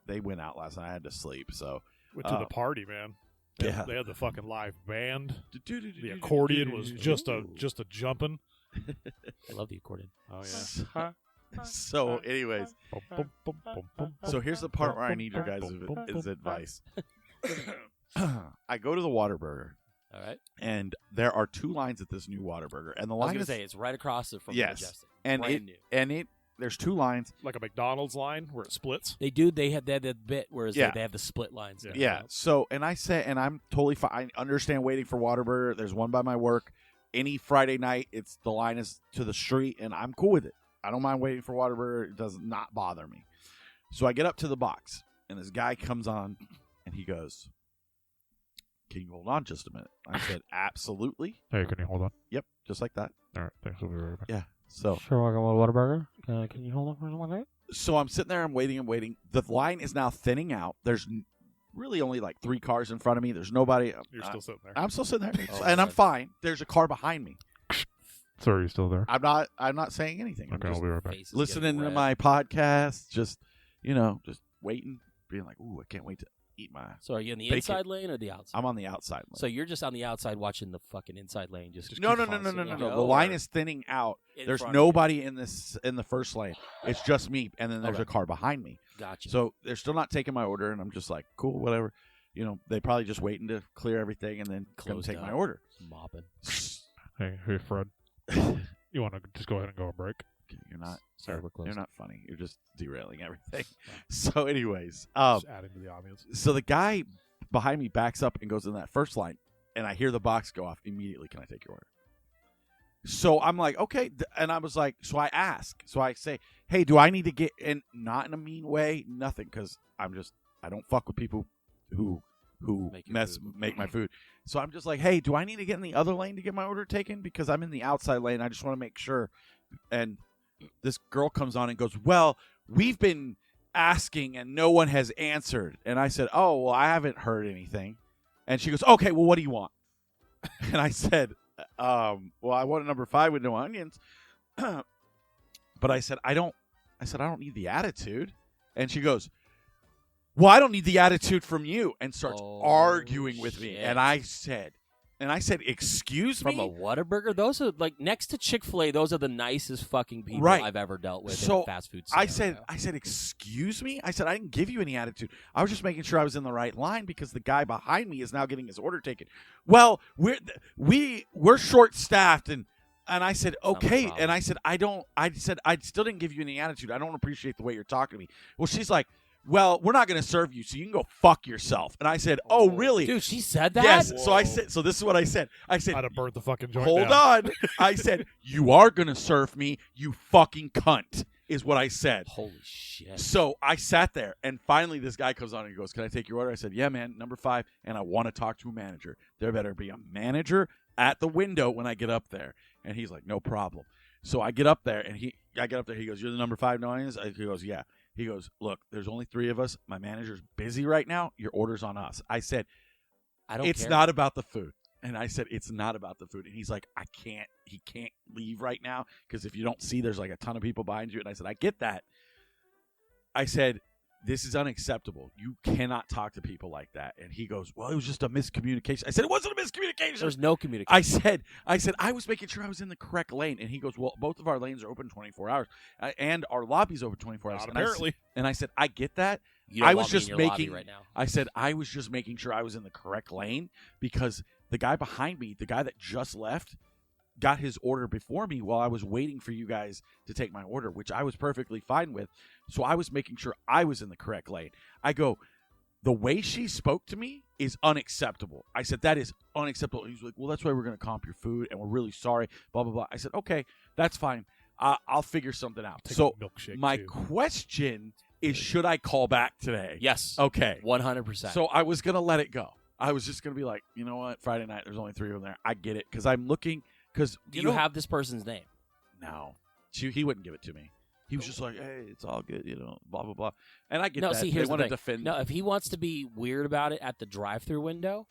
[SPEAKER 4] They went out last night. I had to sleep. So
[SPEAKER 5] went to the party, man. They had the fucking live band. The
[SPEAKER 4] The
[SPEAKER 5] accordion was just a jumping.
[SPEAKER 2] I love the accordion.
[SPEAKER 5] Oh yeah.
[SPEAKER 4] So, anyways, so here's the part where I need your guys' advice. I go to the Whataburger.
[SPEAKER 2] All right.
[SPEAKER 4] And there are 2 lines at this new Whataburger, and the line
[SPEAKER 2] I was going to say it's right across it from Majestic.
[SPEAKER 4] And
[SPEAKER 2] brand new.
[SPEAKER 4] And there's 2 lines,
[SPEAKER 5] like a McDonald's line where it splits.
[SPEAKER 2] They have that bit where they have the split lines. Now.
[SPEAKER 4] Yeah. So, and I said, and I'm totally fine. I understand waiting for Whataburger. There's one by my work. Any Friday night, the line is to the street, and I'm cool with it. I don't mind waiting for Whataburger. It does not bother me. So I get up to the box, and this guy comes on, and he goes, can you hold on just a minute? I said, absolutely.
[SPEAKER 5] Hey, can you hold on?
[SPEAKER 4] Yep, just like that.
[SPEAKER 5] All right, thanks. We'll be right back.
[SPEAKER 4] Yeah. So
[SPEAKER 2] sure, I got a Whataburger. Can you hold on for one minute?
[SPEAKER 4] So I'm sitting there, I'm waiting. The line is now thinning out. There's really only like 3 cars in front of me. There's nobody.
[SPEAKER 5] You're still sitting there.
[SPEAKER 4] I'm still sitting there, and I'm fine. There's a car behind me.
[SPEAKER 5] Sir, are you still there?
[SPEAKER 4] I'm not saying anything.
[SPEAKER 5] Okay, I'll be right back.
[SPEAKER 4] Listening to my podcast, just waiting, being like, ooh, I can't wait to eat my.
[SPEAKER 2] So are you in the inside lane or the outside?
[SPEAKER 4] I'm on the outside lane.
[SPEAKER 2] So you're just on the outside watching the fucking inside lane.
[SPEAKER 4] No. The line is thinning out. There's nobody in the first lane. It's just me, and then there's a car behind me.
[SPEAKER 2] Gotcha.
[SPEAKER 4] So they're still not taking my order, and I'm just like, cool, whatever. They probably just waiting to clear everything and then come take my order.
[SPEAKER 2] Mopping.
[SPEAKER 5] Hey, Fred. You want to just go ahead and go on break?
[SPEAKER 4] You're not.
[SPEAKER 2] Sorry, we're close.
[SPEAKER 4] You're not funny. You're just derailing everything. So, anyways,
[SPEAKER 5] just adding to the audience.
[SPEAKER 4] So the guy behind me backs up and goes in that first line, and I hear the box go off immediately. Can I take your order? So I'm like, okay, and I was like, so I ask, so I say, hey, do I need to get in? Not in a mean way, nothing, because I don't fuck with people who who make my food. So I'm just like, hey, do I need to get in the other lane to get my order taken? Because I'm in the outside lane. I just want to make sure. And this girl comes on and goes, well, we've been asking and no one has answered. And I said, oh, well, I haven't heard anything. And she goes, okay, well, what do you want? And I said, well, I want a number 5 with no onions. But I said, I don't need the attitude. And she goes, well, I don't need the attitude from you, and starts arguing with me. And I said, excuse me?
[SPEAKER 2] From a Whataburger? Those are, like, next to Chick-fil-A, those are the nicest fucking people I've ever dealt with in a fast food scenario.
[SPEAKER 4] I said, excuse me? I said, I didn't give you any attitude. I was just making sure I was in the right line because the guy behind me is now getting his order taken. Well, we're short-staffed, and I said, okay. And I said, I still didn't give you any attitude. I don't appreciate the way you're talking to me. Well, she's like, well, we're not going to serve you, so you can go fuck yourself. And I said, oh, really?
[SPEAKER 2] Dude, she said that?
[SPEAKER 4] Yes.
[SPEAKER 5] Whoa.
[SPEAKER 4] So this is what I said. I said,
[SPEAKER 5] I'd have burnt the fucking joint
[SPEAKER 4] hold
[SPEAKER 5] down.
[SPEAKER 4] on. I said, you are going to serve me, you fucking cunt, is what I said.
[SPEAKER 2] Holy shit.
[SPEAKER 4] So I sat there, and finally this guy comes on and he goes, can I take your order? I said, yeah, man, number 5, and I want to talk to a manager. There better be a manager at the window when I get up there. And he's like, no problem. So I get up there, and he goes, you're the number 5, no onions? He goes, yeah. He goes, look, there's only 3 of us. My manager's busy right now. Your order's on us. I said, it's
[SPEAKER 2] care.
[SPEAKER 4] not about the food. And I said, it's not about the food. And he's like, he can't leave right now because if you don't see, there's like a ton of people behind you. And I said, I get that. I said, this is unacceptable. You cannot talk to people like that. And he goes, well, it was just a miscommunication. I said, it wasn't a miscommunication.
[SPEAKER 2] There's no communication.
[SPEAKER 4] I said, I was making sure I was in the correct lane. And he goes, well, both of our lanes are open 24 hours. And our lobby's open 24 hours.
[SPEAKER 5] Not apparently.
[SPEAKER 4] And I said, I get that.
[SPEAKER 2] I was just making right now.
[SPEAKER 4] I said, I was just making sure I was in the correct lane because the guy behind me, the guy that just left, got his order before me while I was waiting for you guys to take my order, which I was perfectly fine with. So I was making sure I was in the correct lane. I go, the way she spoke to me is unacceptable. I said, that is unacceptable. He's like, well, that's why we're going to comp your food, and we're really sorry, blah, blah, blah. I said, okay, that's fine. I'll figure something out. So my question is, should I call back today?
[SPEAKER 2] Yes.
[SPEAKER 4] Okay.
[SPEAKER 2] 100%.
[SPEAKER 4] So I was going to let it go. I was just going to be like, you know what? Friday night, there's only 3 of them there. I get it because I'm looking.
[SPEAKER 2] Do you have this person's name?
[SPEAKER 4] No. He wouldn't give it to me. He was just like, hey, it's all good, blah, blah, blah. And I get
[SPEAKER 2] that.
[SPEAKER 4] See,
[SPEAKER 2] here's
[SPEAKER 4] they want
[SPEAKER 2] the
[SPEAKER 4] to
[SPEAKER 2] thing.
[SPEAKER 4] defend.
[SPEAKER 2] No, if he wants to be weird about it at the drive-thru window,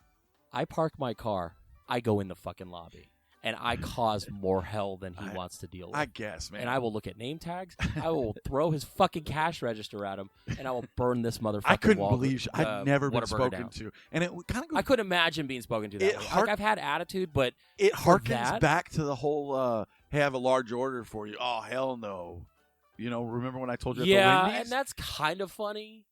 [SPEAKER 2] I park my car, I go in the fucking lobby, and I cause more hell than he wants to deal with.
[SPEAKER 4] I guess, man.
[SPEAKER 2] And I will look at name tags. I will throw his fucking cash register at him, and I will burn this motherfucking
[SPEAKER 4] I couldn't believe I'd never been spoken
[SPEAKER 2] down.
[SPEAKER 4] to. And it kind of
[SPEAKER 2] I couldn't imagine being spoken to that way. I've had attitude, but
[SPEAKER 4] it harkens back to the whole, hey, I have a large order for you. Oh, hell no. Remember when I told you at the Wendy's?
[SPEAKER 2] Yeah, and that's kind of funny.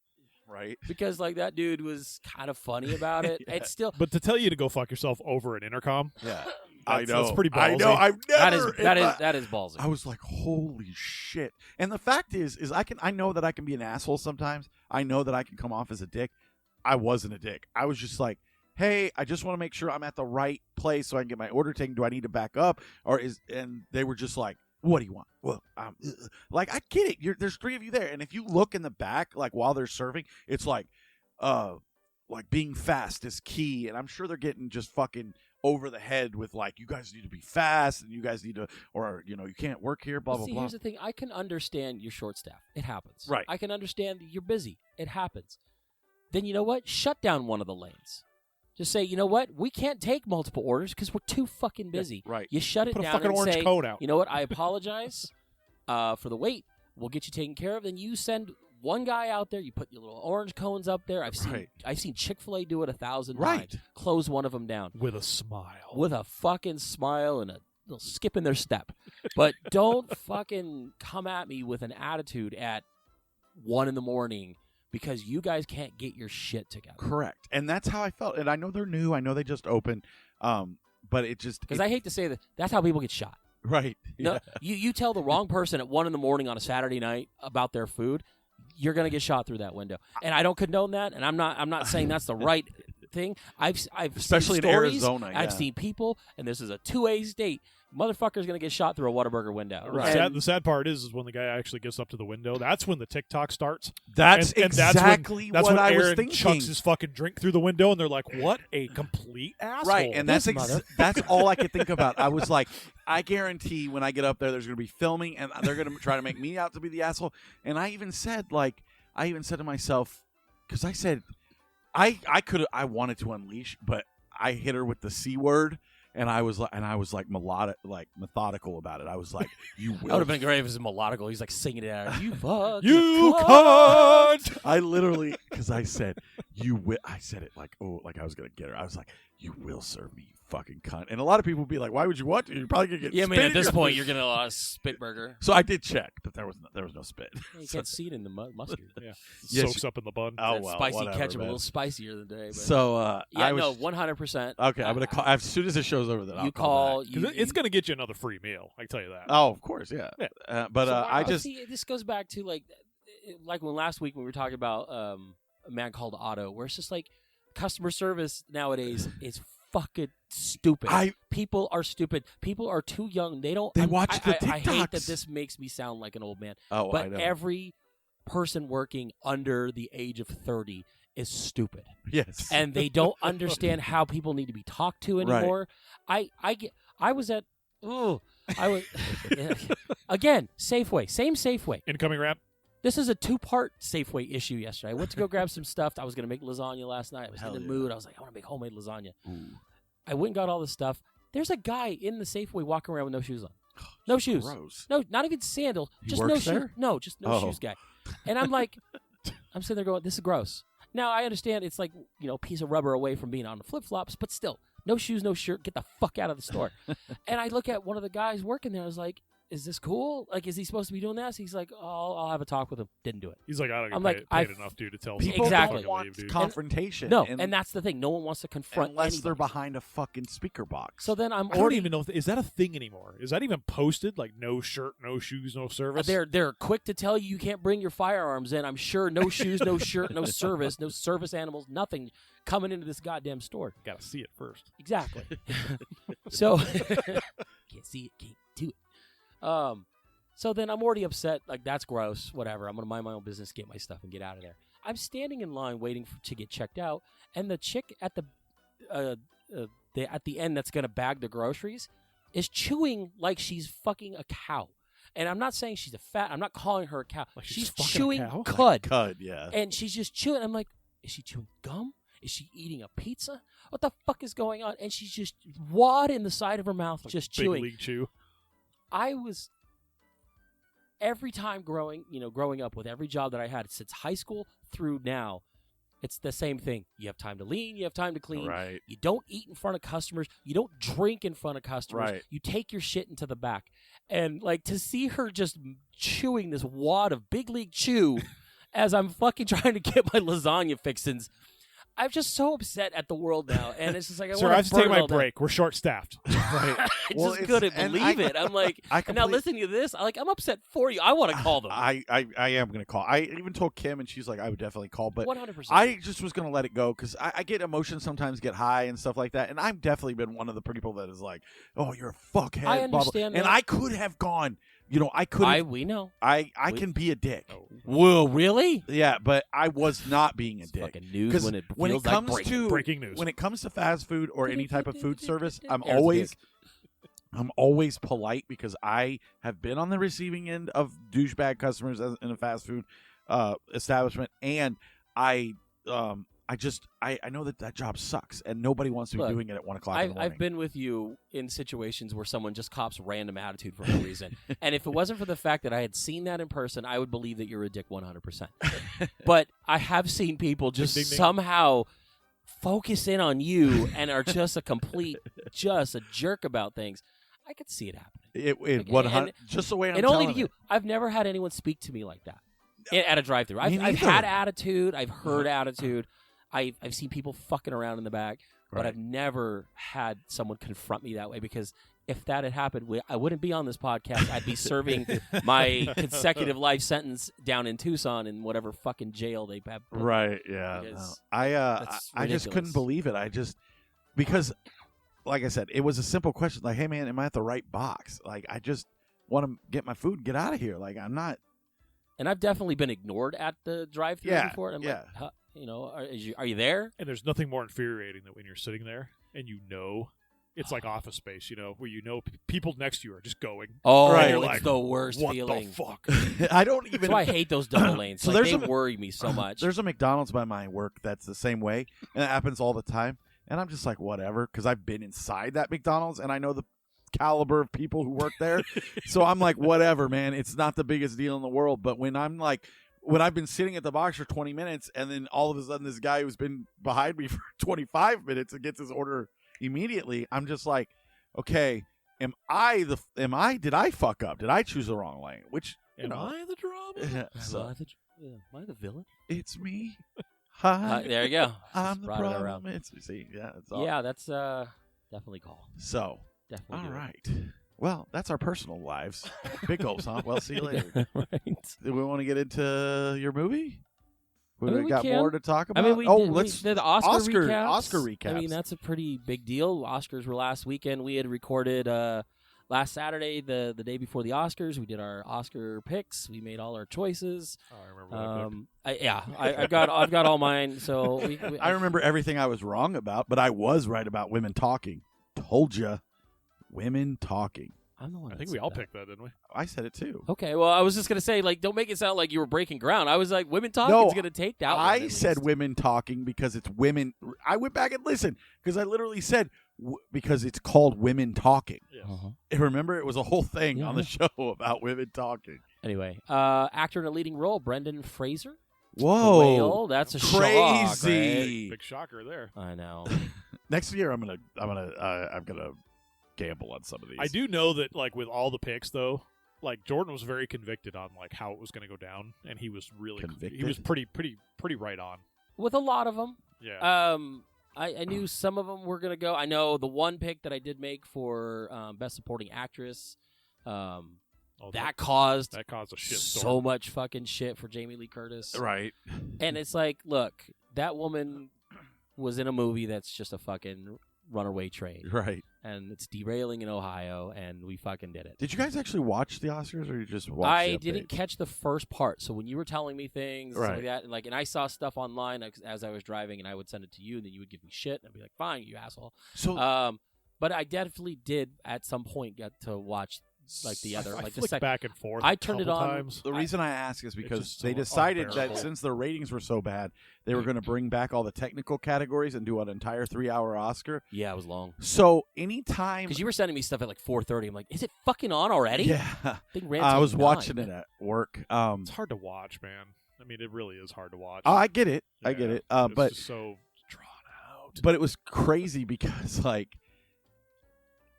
[SPEAKER 4] Right.
[SPEAKER 2] Because, that dude was kind of funny about it.
[SPEAKER 4] Yeah.
[SPEAKER 2] It's still...
[SPEAKER 5] But to tell you to go fuck yourself over an intercom...
[SPEAKER 4] Yeah.
[SPEAKER 5] I know. That's pretty ballsy.
[SPEAKER 4] I know. I've never...
[SPEAKER 2] That is ballsy.
[SPEAKER 4] I was like, holy shit. And the fact is I know that I can be an asshole sometimes. I know that I can come off as a dick. I wasn't a dick. I was just like, hey, I just want to make sure I'm at the right place so I can get my order taken. Do I need to back up? And they were just like, what do you want? Well, I get it. There's 3 of you there. And if you look in the back, while they're serving, it's like being fast is key. And I'm sure they're getting just fucking over the head with you guys need to be fast and you guys need to, or, you can't work here, blah, blah, blah.
[SPEAKER 2] Here's the thing. I can understand you're short staffed. It happens.
[SPEAKER 4] Right.
[SPEAKER 2] I can understand you're busy. It happens. Then you know what? Shut down one of the lanes. Just say, you know what? We can't take multiple orders because we're too fucking busy.
[SPEAKER 4] Yeah, right.
[SPEAKER 2] You shut it
[SPEAKER 5] Put
[SPEAKER 2] down
[SPEAKER 5] a fucking
[SPEAKER 2] and
[SPEAKER 5] orange
[SPEAKER 2] say,
[SPEAKER 5] cone out.
[SPEAKER 2] You know what? I apologize for the wait. We'll get you taken care of. Then you send one guy out there. You put your little orange cones up there. I've seen Chick-fil-A do it 1,000 times. Close one of them down
[SPEAKER 5] with a smile.
[SPEAKER 2] With a fucking smile and a little skip in their step. But don't fucking come at me with an attitude at 1 a.m. because you guys can't get your shit together.
[SPEAKER 4] Correct. And that's how I felt. And I know they're new. I know they just opened. But it just...
[SPEAKER 2] Because I hate to say that, that's how people get shot.
[SPEAKER 4] Right.
[SPEAKER 2] No, you tell the wrong person at 1 a.m. on a Saturday night about their food, you're going to get shot through that window. And I don't condone that, and I'm not saying that's the right thing. I've
[SPEAKER 4] especially
[SPEAKER 2] seen
[SPEAKER 4] in
[SPEAKER 2] stories,
[SPEAKER 4] Arizona. Yeah.
[SPEAKER 2] I've seen people, and this is a 2A state. motherfucker's going to get shot through a Whataburger window.
[SPEAKER 5] The sad part is when the guy actually gets up to the window. That's when the TikTok starts.
[SPEAKER 4] That's
[SPEAKER 5] and
[SPEAKER 4] exactly
[SPEAKER 5] that's
[SPEAKER 4] what
[SPEAKER 5] when
[SPEAKER 4] I was
[SPEAKER 5] Aaron
[SPEAKER 4] thinking.
[SPEAKER 5] chucks his fucking drink through the window, and they're like, "What a complete asshole!"
[SPEAKER 4] Right, and that's all I could think about. I was like, I guarantee when I get up there, there's going to be filming, and they're going to try to make me out to be the asshole. And I even said to myself, because I said, I wanted to unleash, but I hit her with the C word. And I was like methodical about it. I was like, "You will."
[SPEAKER 2] That would have been great if it was melodical. He's like singing it out. You fuck.
[SPEAKER 5] You cunt.
[SPEAKER 4] I literally, because I said, "You will." I said it like I was gonna get her. I was like, "You will serve me, you fucking cunt." And a lot of people would be like, "Why would you want to? You're probably gonna get."
[SPEAKER 2] Yeah, I mean,
[SPEAKER 4] spit
[SPEAKER 2] at
[SPEAKER 4] in
[SPEAKER 2] this
[SPEAKER 4] your
[SPEAKER 2] point,
[SPEAKER 4] food."
[SPEAKER 2] you're gonna spit burger.
[SPEAKER 4] So I did check, but there was no spit.
[SPEAKER 2] You can't see it in the mustard.
[SPEAKER 5] Yeah,
[SPEAKER 4] Yes,
[SPEAKER 5] soaks up in the bun.
[SPEAKER 4] Oh,
[SPEAKER 2] That
[SPEAKER 4] well,
[SPEAKER 2] spicy
[SPEAKER 4] whatever,
[SPEAKER 2] ketchup,
[SPEAKER 4] man.
[SPEAKER 2] a little spicier than today. But
[SPEAKER 4] So
[SPEAKER 2] yeah,
[SPEAKER 4] I was,
[SPEAKER 2] no, 100%.
[SPEAKER 4] Okay, I'm gonna call as soon as the show's over. Then I'll
[SPEAKER 2] You
[SPEAKER 4] call
[SPEAKER 2] call.
[SPEAKER 4] back.
[SPEAKER 2] You,
[SPEAKER 5] It's going to get you another free meal. I can tell you that.
[SPEAKER 4] Oh, of course, yeah.
[SPEAKER 5] Yeah.
[SPEAKER 4] But
[SPEAKER 2] So
[SPEAKER 4] I just
[SPEAKER 2] see, this goes back to like when last week when we were talking about a man called Otto, where it's just like customer service nowadays is fucking stupid. People are stupid. People are too young. They don't.
[SPEAKER 4] They watch the
[SPEAKER 2] I hate that
[SPEAKER 4] TikToks.
[SPEAKER 2] this makes me sound like an old man.
[SPEAKER 4] I
[SPEAKER 2] But
[SPEAKER 4] know.
[SPEAKER 2] every person working under the age of 30 is stupid,
[SPEAKER 4] yes,
[SPEAKER 2] and they don't understand how people need to be talked to anymore. I was at. I was again Safeway, same Safeway.
[SPEAKER 5] Incoming rap.
[SPEAKER 2] This is a 2-part Safeway issue yesterday. I went to go grab some stuff. I was going to make lasagna last night. I was in the mood. I was like, I want to make homemade lasagna.
[SPEAKER 4] Ooh.
[SPEAKER 2] I went and got all this stuff. There's a guy in the Safeway walking around with no shoes on. No shoes.
[SPEAKER 4] Gross.
[SPEAKER 2] No, not even sandals.
[SPEAKER 4] He
[SPEAKER 2] Just
[SPEAKER 4] works
[SPEAKER 2] no shoes.
[SPEAKER 4] there?
[SPEAKER 2] No, just no
[SPEAKER 4] Oh.
[SPEAKER 2] shoes guy. And I'm like, I'm sitting there going, this is gross. Now, I understand it's like, a piece of rubber away from being on the flip-flops, but still, no shoes, no shirt, get the fuck out of the store. And I look at one of the guys working there. I was like, is this cool? Like, is he supposed to be doing this? He's like, oh, I'll have a talk with him. Didn't do it.
[SPEAKER 5] He's like, I don't
[SPEAKER 2] I'm
[SPEAKER 5] get
[SPEAKER 2] like,
[SPEAKER 5] paid
[SPEAKER 2] I-
[SPEAKER 5] enough, dude, to tell
[SPEAKER 4] People
[SPEAKER 5] someone to
[SPEAKER 2] Exactly.
[SPEAKER 5] fucking
[SPEAKER 4] don't want
[SPEAKER 5] leave, dude.
[SPEAKER 4] confrontation.
[SPEAKER 2] No, and that's the thing. No one wants to confront
[SPEAKER 4] unless
[SPEAKER 2] anybody.
[SPEAKER 4] they're behind a fucking speaker box.
[SPEAKER 2] So then I'm
[SPEAKER 5] I don't
[SPEAKER 2] already
[SPEAKER 5] even know. Is that a thing anymore? Is that even posted? Like, no shirt, no shoes, no service?
[SPEAKER 2] they're quick to tell you can't bring your firearms in. I'm sure no shoes, no shirt, no service animals, nothing coming into this goddamn store.
[SPEAKER 5] Got to see it first.
[SPEAKER 2] Exactly. So can't see it, can't do it. So then I'm already upset. Like, that's gross. Whatever. I'm gonna mind my own business, get my stuff, and get out of there. I'm standing in line waiting to get checked out, and the chick at the end that's gonna bag the groceries is chewing like she's fucking a cow. And I'm not saying she's a fat. I'm not calling her a cow.
[SPEAKER 5] Like
[SPEAKER 2] she's
[SPEAKER 5] fucking a
[SPEAKER 2] chewing
[SPEAKER 5] cow?
[SPEAKER 2] cud.
[SPEAKER 4] Cud, yeah.
[SPEAKER 2] And she's just chewing. I'm like, is she chewing gum? Is she eating a pizza? What the fuck is going on? And she's just wad in the side of her mouth,
[SPEAKER 5] Like
[SPEAKER 2] just
[SPEAKER 5] big
[SPEAKER 2] chewing.
[SPEAKER 5] league chew.
[SPEAKER 2] I was every time growing up with every job that I had since high school through now, it's the same thing. You have time to lean, you have time to clean.
[SPEAKER 4] Right.
[SPEAKER 2] You don't eat in front of customers. You don't drink in front of customers.
[SPEAKER 4] Right.
[SPEAKER 2] You take your shit into the back. And like to see her just chewing this wad of big league chew as I'm fucking trying to get my lasagna fixins. I'm just so upset at the world now, and it's just like I
[SPEAKER 5] Sir,
[SPEAKER 2] want
[SPEAKER 5] I have to take
[SPEAKER 2] burn it
[SPEAKER 5] my
[SPEAKER 2] all down.
[SPEAKER 5] break. We're short-staffed.
[SPEAKER 4] Right.
[SPEAKER 2] I
[SPEAKER 4] Well,
[SPEAKER 2] just
[SPEAKER 4] it's-
[SPEAKER 2] couldn't
[SPEAKER 4] and
[SPEAKER 2] believe it. I'm like,
[SPEAKER 4] I
[SPEAKER 2] and now listening to this, I'm upset for you. I want to call them.
[SPEAKER 4] I am going to call. I even told Kim, and she's like, I would definitely call. But
[SPEAKER 2] 100%.
[SPEAKER 4] I just was going to let it go because I get emotions sometimes, get high and stuff like that. And I've definitely been one of the people that is like, oh, you're a fuckhead.
[SPEAKER 2] I
[SPEAKER 4] blah, blah.
[SPEAKER 2] understand
[SPEAKER 4] And
[SPEAKER 2] that.
[SPEAKER 4] I could have gone. I could.
[SPEAKER 2] we know.
[SPEAKER 4] I can be a dick.
[SPEAKER 2] Whoa, really?
[SPEAKER 4] Yeah, but I was not being a
[SPEAKER 2] It's
[SPEAKER 4] dick.
[SPEAKER 2] fucking news
[SPEAKER 4] 'Cause
[SPEAKER 2] when it
[SPEAKER 4] when
[SPEAKER 2] feels
[SPEAKER 4] it comes
[SPEAKER 2] like
[SPEAKER 4] to
[SPEAKER 5] breaking news.
[SPEAKER 4] when it comes to fast food or any type of food service, I'm
[SPEAKER 2] Aaron's
[SPEAKER 4] always polite because I have been on the receiving end of douchebag customers in a fast food establishment, and I know that job sucks, and nobody wants to be doing it at 1 o'clock in the morning.
[SPEAKER 2] I've been with you in situations where someone just cops random attitude for no reason. And if it wasn't for the fact that I had seen that in person, I would believe that you're a dick 100%. But I have seen people just
[SPEAKER 5] Ding, ding, ding.
[SPEAKER 2] somehow focus in on you and are just just a jerk about things. I could see it happening.
[SPEAKER 4] It 100 just the way I'm
[SPEAKER 2] And only
[SPEAKER 4] telling
[SPEAKER 2] to you.
[SPEAKER 4] it.
[SPEAKER 2] I've never had anyone speak to me like that at a drive-thru. I've
[SPEAKER 4] neither.
[SPEAKER 2] had attitude. I've heard attitude. I've seen people fucking around in the back, but
[SPEAKER 4] Right.
[SPEAKER 2] I've never had someone confront me that way because if that had happened, I wouldn't be on this podcast. I'd be serving my consecutive life sentence down in Tucson in whatever fucking jail they have.
[SPEAKER 4] Right? Yeah.
[SPEAKER 2] Because
[SPEAKER 4] No. I
[SPEAKER 2] that's
[SPEAKER 4] just couldn't
[SPEAKER 2] ridiculous.
[SPEAKER 4] believe it. I just because like I said, it was a simple question. Like, hey, man, am I at the right box? Like, I just want to get my food and get out of here. Like, I'm not.
[SPEAKER 2] And I've definitely been ignored at the drive-thru before. And I'm like, huh, are you there?
[SPEAKER 5] And there's nothing more infuriating than when you're sitting there and it's like Office Space, where people next to you are just going.
[SPEAKER 2] Oh,
[SPEAKER 4] right.
[SPEAKER 2] It's
[SPEAKER 5] like,
[SPEAKER 2] the worst
[SPEAKER 5] what
[SPEAKER 2] feeling.
[SPEAKER 5] The fuck?
[SPEAKER 4] I don't even.
[SPEAKER 2] That's why I hate those double lanes.
[SPEAKER 4] So
[SPEAKER 2] They worry me so much.
[SPEAKER 4] There's a McDonald's by my work that's the same way, and it happens all the time. And I'm just like, whatever, because I've been inside that McDonald's, and I know the caliber of people who work there. So I'm like, whatever, man. It's not the biggest deal in the world. But when I've been sitting at the box for 20 minutes, and then all of a sudden this guy who's been behind me for 25 minutes and gets his order immediately, I'm just like, okay, did I fuck up? Did I choose the wrong lane? Which,
[SPEAKER 5] Am I the drama?
[SPEAKER 2] Am I the villain?
[SPEAKER 4] It's me. Hi.
[SPEAKER 2] There you go.
[SPEAKER 4] I'm the
[SPEAKER 2] Brought it
[SPEAKER 4] problem.
[SPEAKER 2] around. That's definitely call.
[SPEAKER 4] So,
[SPEAKER 2] Definitely.
[SPEAKER 4] all right. Well, that's our personal lives. Big goals, huh? Well, see you later.
[SPEAKER 2] Right.
[SPEAKER 4] Do we want to get into your movie? We
[SPEAKER 2] we
[SPEAKER 4] got
[SPEAKER 2] can.
[SPEAKER 4] more to talk about.
[SPEAKER 2] We
[SPEAKER 4] let's
[SPEAKER 2] did the Oscar recaps.
[SPEAKER 4] Oscar recaps.
[SPEAKER 2] I mean, that's a pretty big deal. Oscars were last weekend. We had recorded last Saturday, the day before the Oscars. We did our Oscar picks. We made all our choices.
[SPEAKER 5] Oh, I remember that.
[SPEAKER 2] I've got all mine. So
[SPEAKER 4] I remember everything I was wrong about, but I was right about women talking. Told you, women talking.
[SPEAKER 2] I'm the one.
[SPEAKER 5] I think we all picked that, didn't we?
[SPEAKER 4] I said it too.
[SPEAKER 2] Okay, well, I was just gonna say, don't make it sound like you were breaking ground. I was like, women talking is gonna take that.
[SPEAKER 4] I said women talking because it's women. I went back and listened because I literally said because it's called women talking.
[SPEAKER 5] Yeah.
[SPEAKER 2] Uh-huh.
[SPEAKER 4] Remember, it was a whole thing on the show about women talking.
[SPEAKER 2] Anyway, actor in a leading role, Brendan Fraser.
[SPEAKER 4] Whoa,
[SPEAKER 2] Whale, that's a
[SPEAKER 4] crazy,
[SPEAKER 2] shock, right?
[SPEAKER 5] Big shocker there.
[SPEAKER 2] I know.
[SPEAKER 4] Next year, I'm gonna gamble on some of these.
[SPEAKER 5] I do know that, with all the picks, though, Jordan was very convicted on how it was going to go down, and he was really
[SPEAKER 4] Convicted?
[SPEAKER 5] He was pretty right on.
[SPEAKER 2] With a lot of them.
[SPEAKER 5] Yeah.
[SPEAKER 2] I knew some of them were going to go. I know the one pick that I did make for Best Supporting Actress, that caused
[SPEAKER 5] a shit
[SPEAKER 2] so
[SPEAKER 5] storm.
[SPEAKER 2] much fucking shit for Jamie Lee Curtis.
[SPEAKER 4] right.
[SPEAKER 2] And it's like, look, that woman was in a movie that's just a fucking runaway train.
[SPEAKER 4] Right.
[SPEAKER 2] And it's derailing in Ohio, and we fucking did it.
[SPEAKER 4] Did you guys actually watch the Oscars, or you just watched
[SPEAKER 2] I
[SPEAKER 4] the
[SPEAKER 2] didn't
[SPEAKER 4] update?
[SPEAKER 2] catch the first part. So when you were telling me things and stuff
[SPEAKER 4] Right.
[SPEAKER 2] like that, and I saw stuff online as I was driving, and I would send it to you, and then you would give me shit, and I'd be like, "Fine, you asshole."
[SPEAKER 4] So,
[SPEAKER 2] but I definitely did at some point get to watch the other,
[SPEAKER 5] I
[SPEAKER 2] the
[SPEAKER 5] flicked
[SPEAKER 2] second.
[SPEAKER 5] back and forth.
[SPEAKER 2] I turned it
[SPEAKER 5] couple
[SPEAKER 2] on.
[SPEAKER 5] Times.
[SPEAKER 4] the reason I ask is because
[SPEAKER 5] just
[SPEAKER 4] they
[SPEAKER 5] so
[SPEAKER 4] decided
[SPEAKER 5] unbearable.
[SPEAKER 4] that since the ratings were so bad, they were going to bring back all the technical categories and do an entire 3-hour Oscar.
[SPEAKER 2] Yeah, it was long.
[SPEAKER 4] So anytime,
[SPEAKER 2] Because you were sending me stuff at 4:30. I'm like, is it fucking on already?
[SPEAKER 4] yeah,
[SPEAKER 2] Thing ran
[SPEAKER 4] I
[SPEAKER 2] till
[SPEAKER 4] was
[SPEAKER 2] 9.
[SPEAKER 4] watching it at work.
[SPEAKER 5] It's hard to watch, man. I mean, it really is hard to watch.
[SPEAKER 4] I get it, I get
[SPEAKER 5] Yeah,
[SPEAKER 4] it.
[SPEAKER 5] it's
[SPEAKER 4] But
[SPEAKER 5] just so drawn out.
[SPEAKER 4] But it was crazy because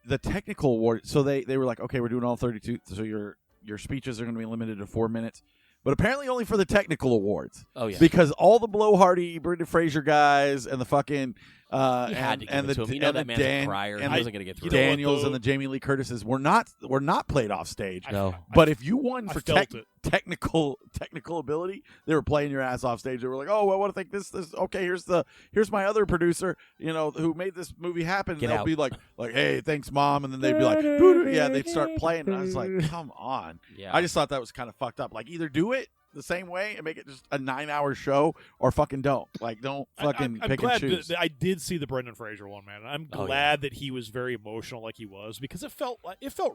[SPEAKER 4] the technical award. So they were like, okay, we're doing all 32. So your speeches are going to be limited to 4 minutes. But apparently only for the technical awards.
[SPEAKER 2] Oh yeah.
[SPEAKER 4] Because all the blowhardy Brendan Fraser guys and the fucking
[SPEAKER 2] You had to give it to him. You know that man's a crier. He wasn't going to get through it.
[SPEAKER 4] Daniels and the Jamie Lee Curtises were not played off stage.
[SPEAKER 2] No.
[SPEAKER 4] But if you won for
[SPEAKER 5] felt it.
[SPEAKER 4] technical ability, they were playing your ass off stage. They were like, "Oh, well, I want to think this. Okay, here's my other producer, who made this movie happen."
[SPEAKER 2] Get
[SPEAKER 4] They'll
[SPEAKER 2] out.
[SPEAKER 4] be like, "Hey, thanks, mom," and then they'd be like, "Doo-doo." "Yeah." They'd start playing, and I was like, "Come on!"
[SPEAKER 2] Yeah.
[SPEAKER 4] I just thought that was kind of fucked up. Either do it the same way and make it just a 9-hour show, or fucking don't. Don't fucking
[SPEAKER 5] I'm
[SPEAKER 4] pick
[SPEAKER 5] glad
[SPEAKER 4] and choose.
[SPEAKER 5] that I did see the Brendan Fraser one, man. I'm
[SPEAKER 2] Oh,
[SPEAKER 5] glad that he was very emotional, like he was, because it felt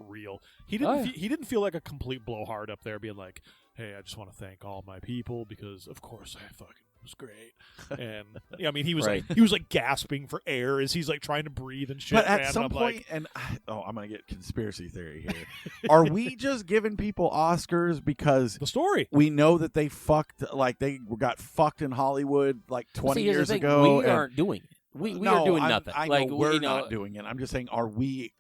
[SPEAKER 5] real. He didn't
[SPEAKER 2] Oh, yeah.
[SPEAKER 5] he didn't feel like a complete blowhard up there, being like, "Hey, I just want to thank all my people because, of course, I fucking was great." And I mean, he was
[SPEAKER 2] Right.
[SPEAKER 5] like gasping for air as he's trying to breathe and shit.
[SPEAKER 4] But at
[SPEAKER 5] man.
[SPEAKER 4] some
[SPEAKER 5] I'm
[SPEAKER 4] point,
[SPEAKER 5] like,
[SPEAKER 4] I'm gonna get conspiracy theory here. Are we just giving people Oscars because
[SPEAKER 5] the story.
[SPEAKER 4] we know that they fucked, they got fucked in Hollywood 20
[SPEAKER 2] See, here's
[SPEAKER 4] years
[SPEAKER 2] the thing.
[SPEAKER 4] ago?
[SPEAKER 2] We aren't doing it. We are doing nothing.
[SPEAKER 4] I know we're not doing it. I'm just saying, are we,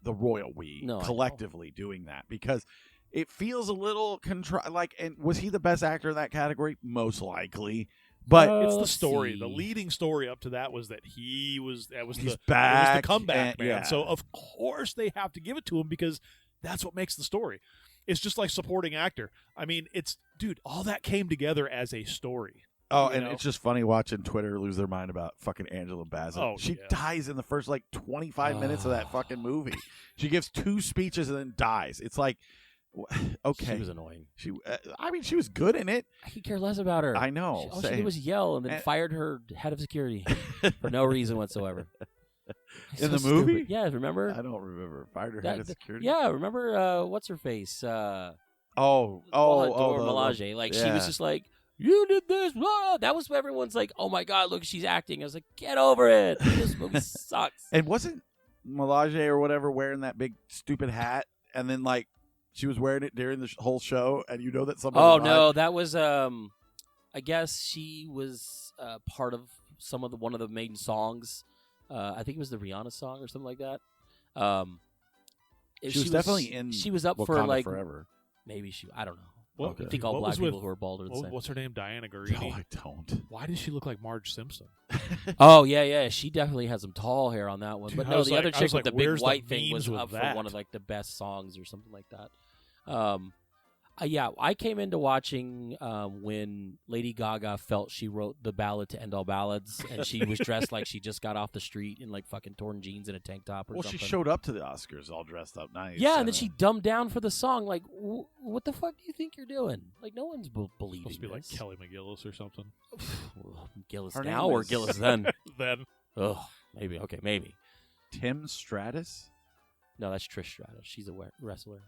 [SPEAKER 4] the royal we,
[SPEAKER 2] No, I know.
[SPEAKER 4] collectively doing that? Because it feels a little and was he the best actor in that category? Most likely. But
[SPEAKER 5] It's the
[SPEAKER 2] let's
[SPEAKER 5] story.
[SPEAKER 2] see.
[SPEAKER 5] The leading story up to that was that he's
[SPEAKER 4] he's
[SPEAKER 5] it was the
[SPEAKER 4] back.
[SPEAKER 5] comeback, man.
[SPEAKER 4] Yeah.
[SPEAKER 5] So of course they have to give it to him because that's what makes the story. It's just like supporting actor. I mean, dude, all that came together as a story.
[SPEAKER 4] Oh, and it's just funny watching Twitter lose their mind about fucking Angela Bassett.
[SPEAKER 5] Oh,
[SPEAKER 4] she
[SPEAKER 5] yeah.
[SPEAKER 4] dies in the first 25 minutes of that fucking movie. She gives 2 speeches and then dies. It's like, okay,
[SPEAKER 2] She was annoying.
[SPEAKER 4] She was good in it.
[SPEAKER 2] I could care less about her.
[SPEAKER 4] I know.
[SPEAKER 2] All she did was yell and then fired her head of security for no reason whatsoever.
[SPEAKER 4] In the movie?
[SPEAKER 2] Stupid. Yeah, remember?
[SPEAKER 4] I don't remember. Fired her head of security.
[SPEAKER 2] Yeah, remember what's her face?
[SPEAKER 4] Dora
[SPEAKER 2] Milaje. She was
[SPEAKER 4] yeah.
[SPEAKER 2] just like, you did this. Blah. That was what everyone's like, oh my God, look, she's acting. I was like, get over it. This movie sucks.
[SPEAKER 4] And wasn't Milaje or whatever wearing that big stupid hat? And then she was wearing it during the whole show, and you know that somebody.
[SPEAKER 2] Oh no, that was I guess she was part of one of the main songs. I think it was the Rihanna song or something like that.
[SPEAKER 4] She was definitely in.
[SPEAKER 2] She was up
[SPEAKER 4] Wakanda
[SPEAKER 2] for
[SPEAKER 4] forever.
[SPEAKER 2] Maybe I don't know.
[SPEAKER 5] What,
[SPEAKER 2] I think all black people who are bald are the same.
[SPEAKER 5] What's her name? Diana Guarini.
[SPEAKER 4] No, I don't.
[SPEAKER 5] Why does she look like Marge Simpson?
[SPEAKER 2] Oh yeah. She definitely has some tall hair on that one.
[SPEAKER 5] Dude,
[SPEAKER 2] but
[SPEAKER 5] I
[SPEAKER 2] no,
[SPEAKER 5] was
[SPEAKER 2] the
[SPEAKER 5] like-
[SPEAKER 2] other
[SPEAKER 5] I
[SPEAKER 2] chick
[SPEAKER 5] was
[SPEAKER 2] with
[SPEAKER 5] like,
[SPEAKER 2] the big
[SPEAKER 5] where's the
[SPEAKER 2] white thing was
[SPEAKER 5] memes
[SPEAKER 2] up
[SPEAKER 5] with
[SPEAKER 2] for
[SPEAKER 5] that?
[SPEAKER 2] one of the best songs or something like that. Yeah, I came into watching when Lady Gaga felt she wrote the ballad to end all ballads, and she was dressed like she just got off the street in fucking torn jeans and a tank top or something.
[SPEAKER 4] She showed up to the Oscars all dressed up nice.
[SPEAKER 2] Yeah, and then she dumbed down for the song. What the fuck do you think you're doing? No one's believing
[SPEAKER 5] Supposed to be like
[SPEAKER 2] this.
[SPEAKER 5] Kelly McGillis or something.
[SPEAKER 2] Gillis
[SPEAKER 4] Her
[SPEAKER 2] now
[SPEAKER 4] name
[SPEAKER 2] or
[SPEAKER 4] is-
[SPEAKER 2] Gillis then?
[SPEAKER 5] Then
[SPEAKER 2] Oh, maybe. Okay, maybe.
[SPEAKER 4] Tim Stratus.
[SPEAKER 2] No, that's Trish Stratus. She's a wrestler.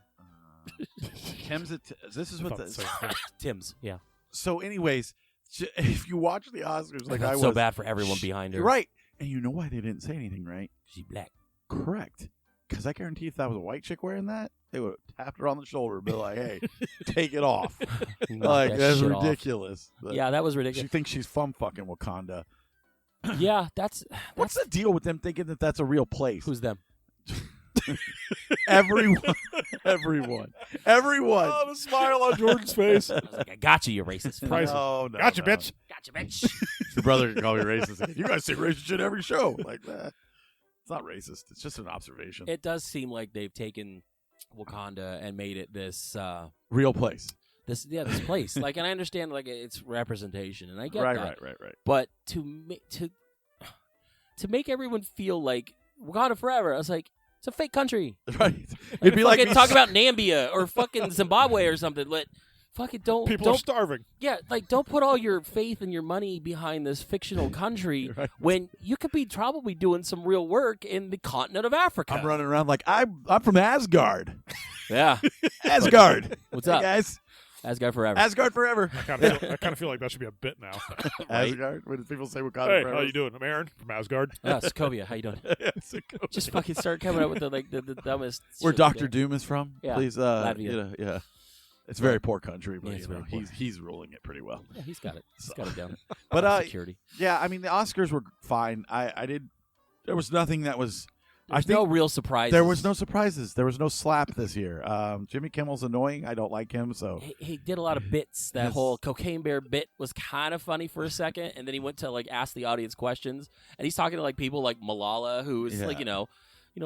[SPEAKER 4] Tim's. This is what
[SPEAKER 5] thought the same thing.
[SPEAKER 2] Tim's, yeah.
[SPEAKER 4] So, anyways, if you watch the Oscars
[SPEAKER 2] I felt so bad for everyone behind her.
[SPEAKER 4] You're right, and you know why they didn't say anything, right?
[SPEAKER 2] She's black.
[SPEAKER 4] Correct. Because I guarantee if that was a white chick wearing that, they would have tapped her on the shoulder and be like, "Hey, take it off."
[SPEAKER 2] Knock that
[SPEAKER 4] That's
[SPEAKER 2] shit off.
[SPEAKER 4] ridiculous. But
[SPEAKER 2] Yeah, that was
[SPEAKER 4] she
[SPEAKER 2] ridiculous.
[SPEAKER 4] thinks she's from fucking Wakanda.
[SPEAKER 2] Yeah, that's
[SPEAKER 4] What's the deal with them thinking that that's a real place?
[SPEAKER 2] who's them?
[SPEAKER 4] Everyone.
[SPEAKER 5] oh, the smile on Jordan's face.
[SPEAKER 2] I was like, I got you, you racist.
[SPEAKER 5] Price-
[SPEAKER 4] No,
[SPEAKER 5] Gotcha, bitch.
[SPEAKER 2] Gotcha, bitch.
[SPEAKER 4] Your brother can call me racist. You guys say racist shit every show. It's not racist. It's just an observation.
[SPEAKER 2] It does seem like they've taken Wakanda and made it this
[SPEAKER 4] Real place.
[SPEAKER 2] this place. And I understand it's representation, and I get
[SPEAKER 4] Right.
[SPEAKER 2] that. But to make everyone feel like Wakanda forever, I was like, it's a fake country.
[SPEAKER 4] Right. It'd be like
[SPEAKER 2] fucking talk about Nambia or fucking Zimbabwe or something. But fucking don't
[SPEAKER 5] People are
[SPEAKER 2] don't
[SPEAKER 5] starving.
[SPEAKER 2] yeah, don't put all your faith and your money behind this fictional country
[SPEAKER 4] Right.
[SPEAKER 2] when you could be probably doing some real work in the continent of Africa.
[SPEAKER 4] I'm running around like I'm from Asgard.
[SPEAKER 2] Yeah.
[SPEAKER 4] Asgard.
[SPEAKER 2] What's
[SPEAKER 4] Hey,
[SPEAKER 2] up?
[SPEAKER 4] guys?
[SPEAKER 2] Asgard forever.
[SPEAKER 4] Asgard forever.
[SPEAKER 5] I kind of feel like that should be a bit now.
[SPEAKER 4] Asgard. When people say Wakanda
[SPEAKER 5] Hey,
[SPEAKER 4] forever.
[SPEAKER 5] how you doing? I'm Aaron from Asgard.
[SPEAKER 2] Yeah, Sokovia, how you doing? Just fucking start coming up with the dumbest.
[SPEAKER 4] Where
[SPEAKER 2] shit
[SPEAKER 4] Dr.
[SPEAKER 2] like
[SPEAKER 4] Doom is from?
[SPEAKER 2] Yeah,
[SPEAKER 4] Please,
[SPEAKER 2] Latvia.
[SPEAKER 4] yeah. It's a very poor country, but
[SPEAKER 2] Yeah, it's very poor.
[SPEAKER 4] he's ruling it pretty well.
[SPEAKER 2] that. Yeah, he's got it. He's got it down.
[SPEAKER 4] But
[SPEAKER 2] Security.
[SPEAKER 4] yeah, I mean the Oscars were fine. I did. There was nothing that was.
[SPEAKER 2] There's
[SPEAKER 4] I think
[SPEAKER 2] no real surprises.
[SPEAKER 4] there was no surprises. There was no slap this year. Jimmy Kimmel's annoying. I don't like him. So
[SPEAKER 2] He did a lot of bits. That
[SPEAKER 4] Yes.
[SPEAKER 2] whole cocaine bear bit was kind of funny for a second, and then he went to ask the audience questions, and he's talking to people like Malala, who is
[SPEAKER 4] Yeah.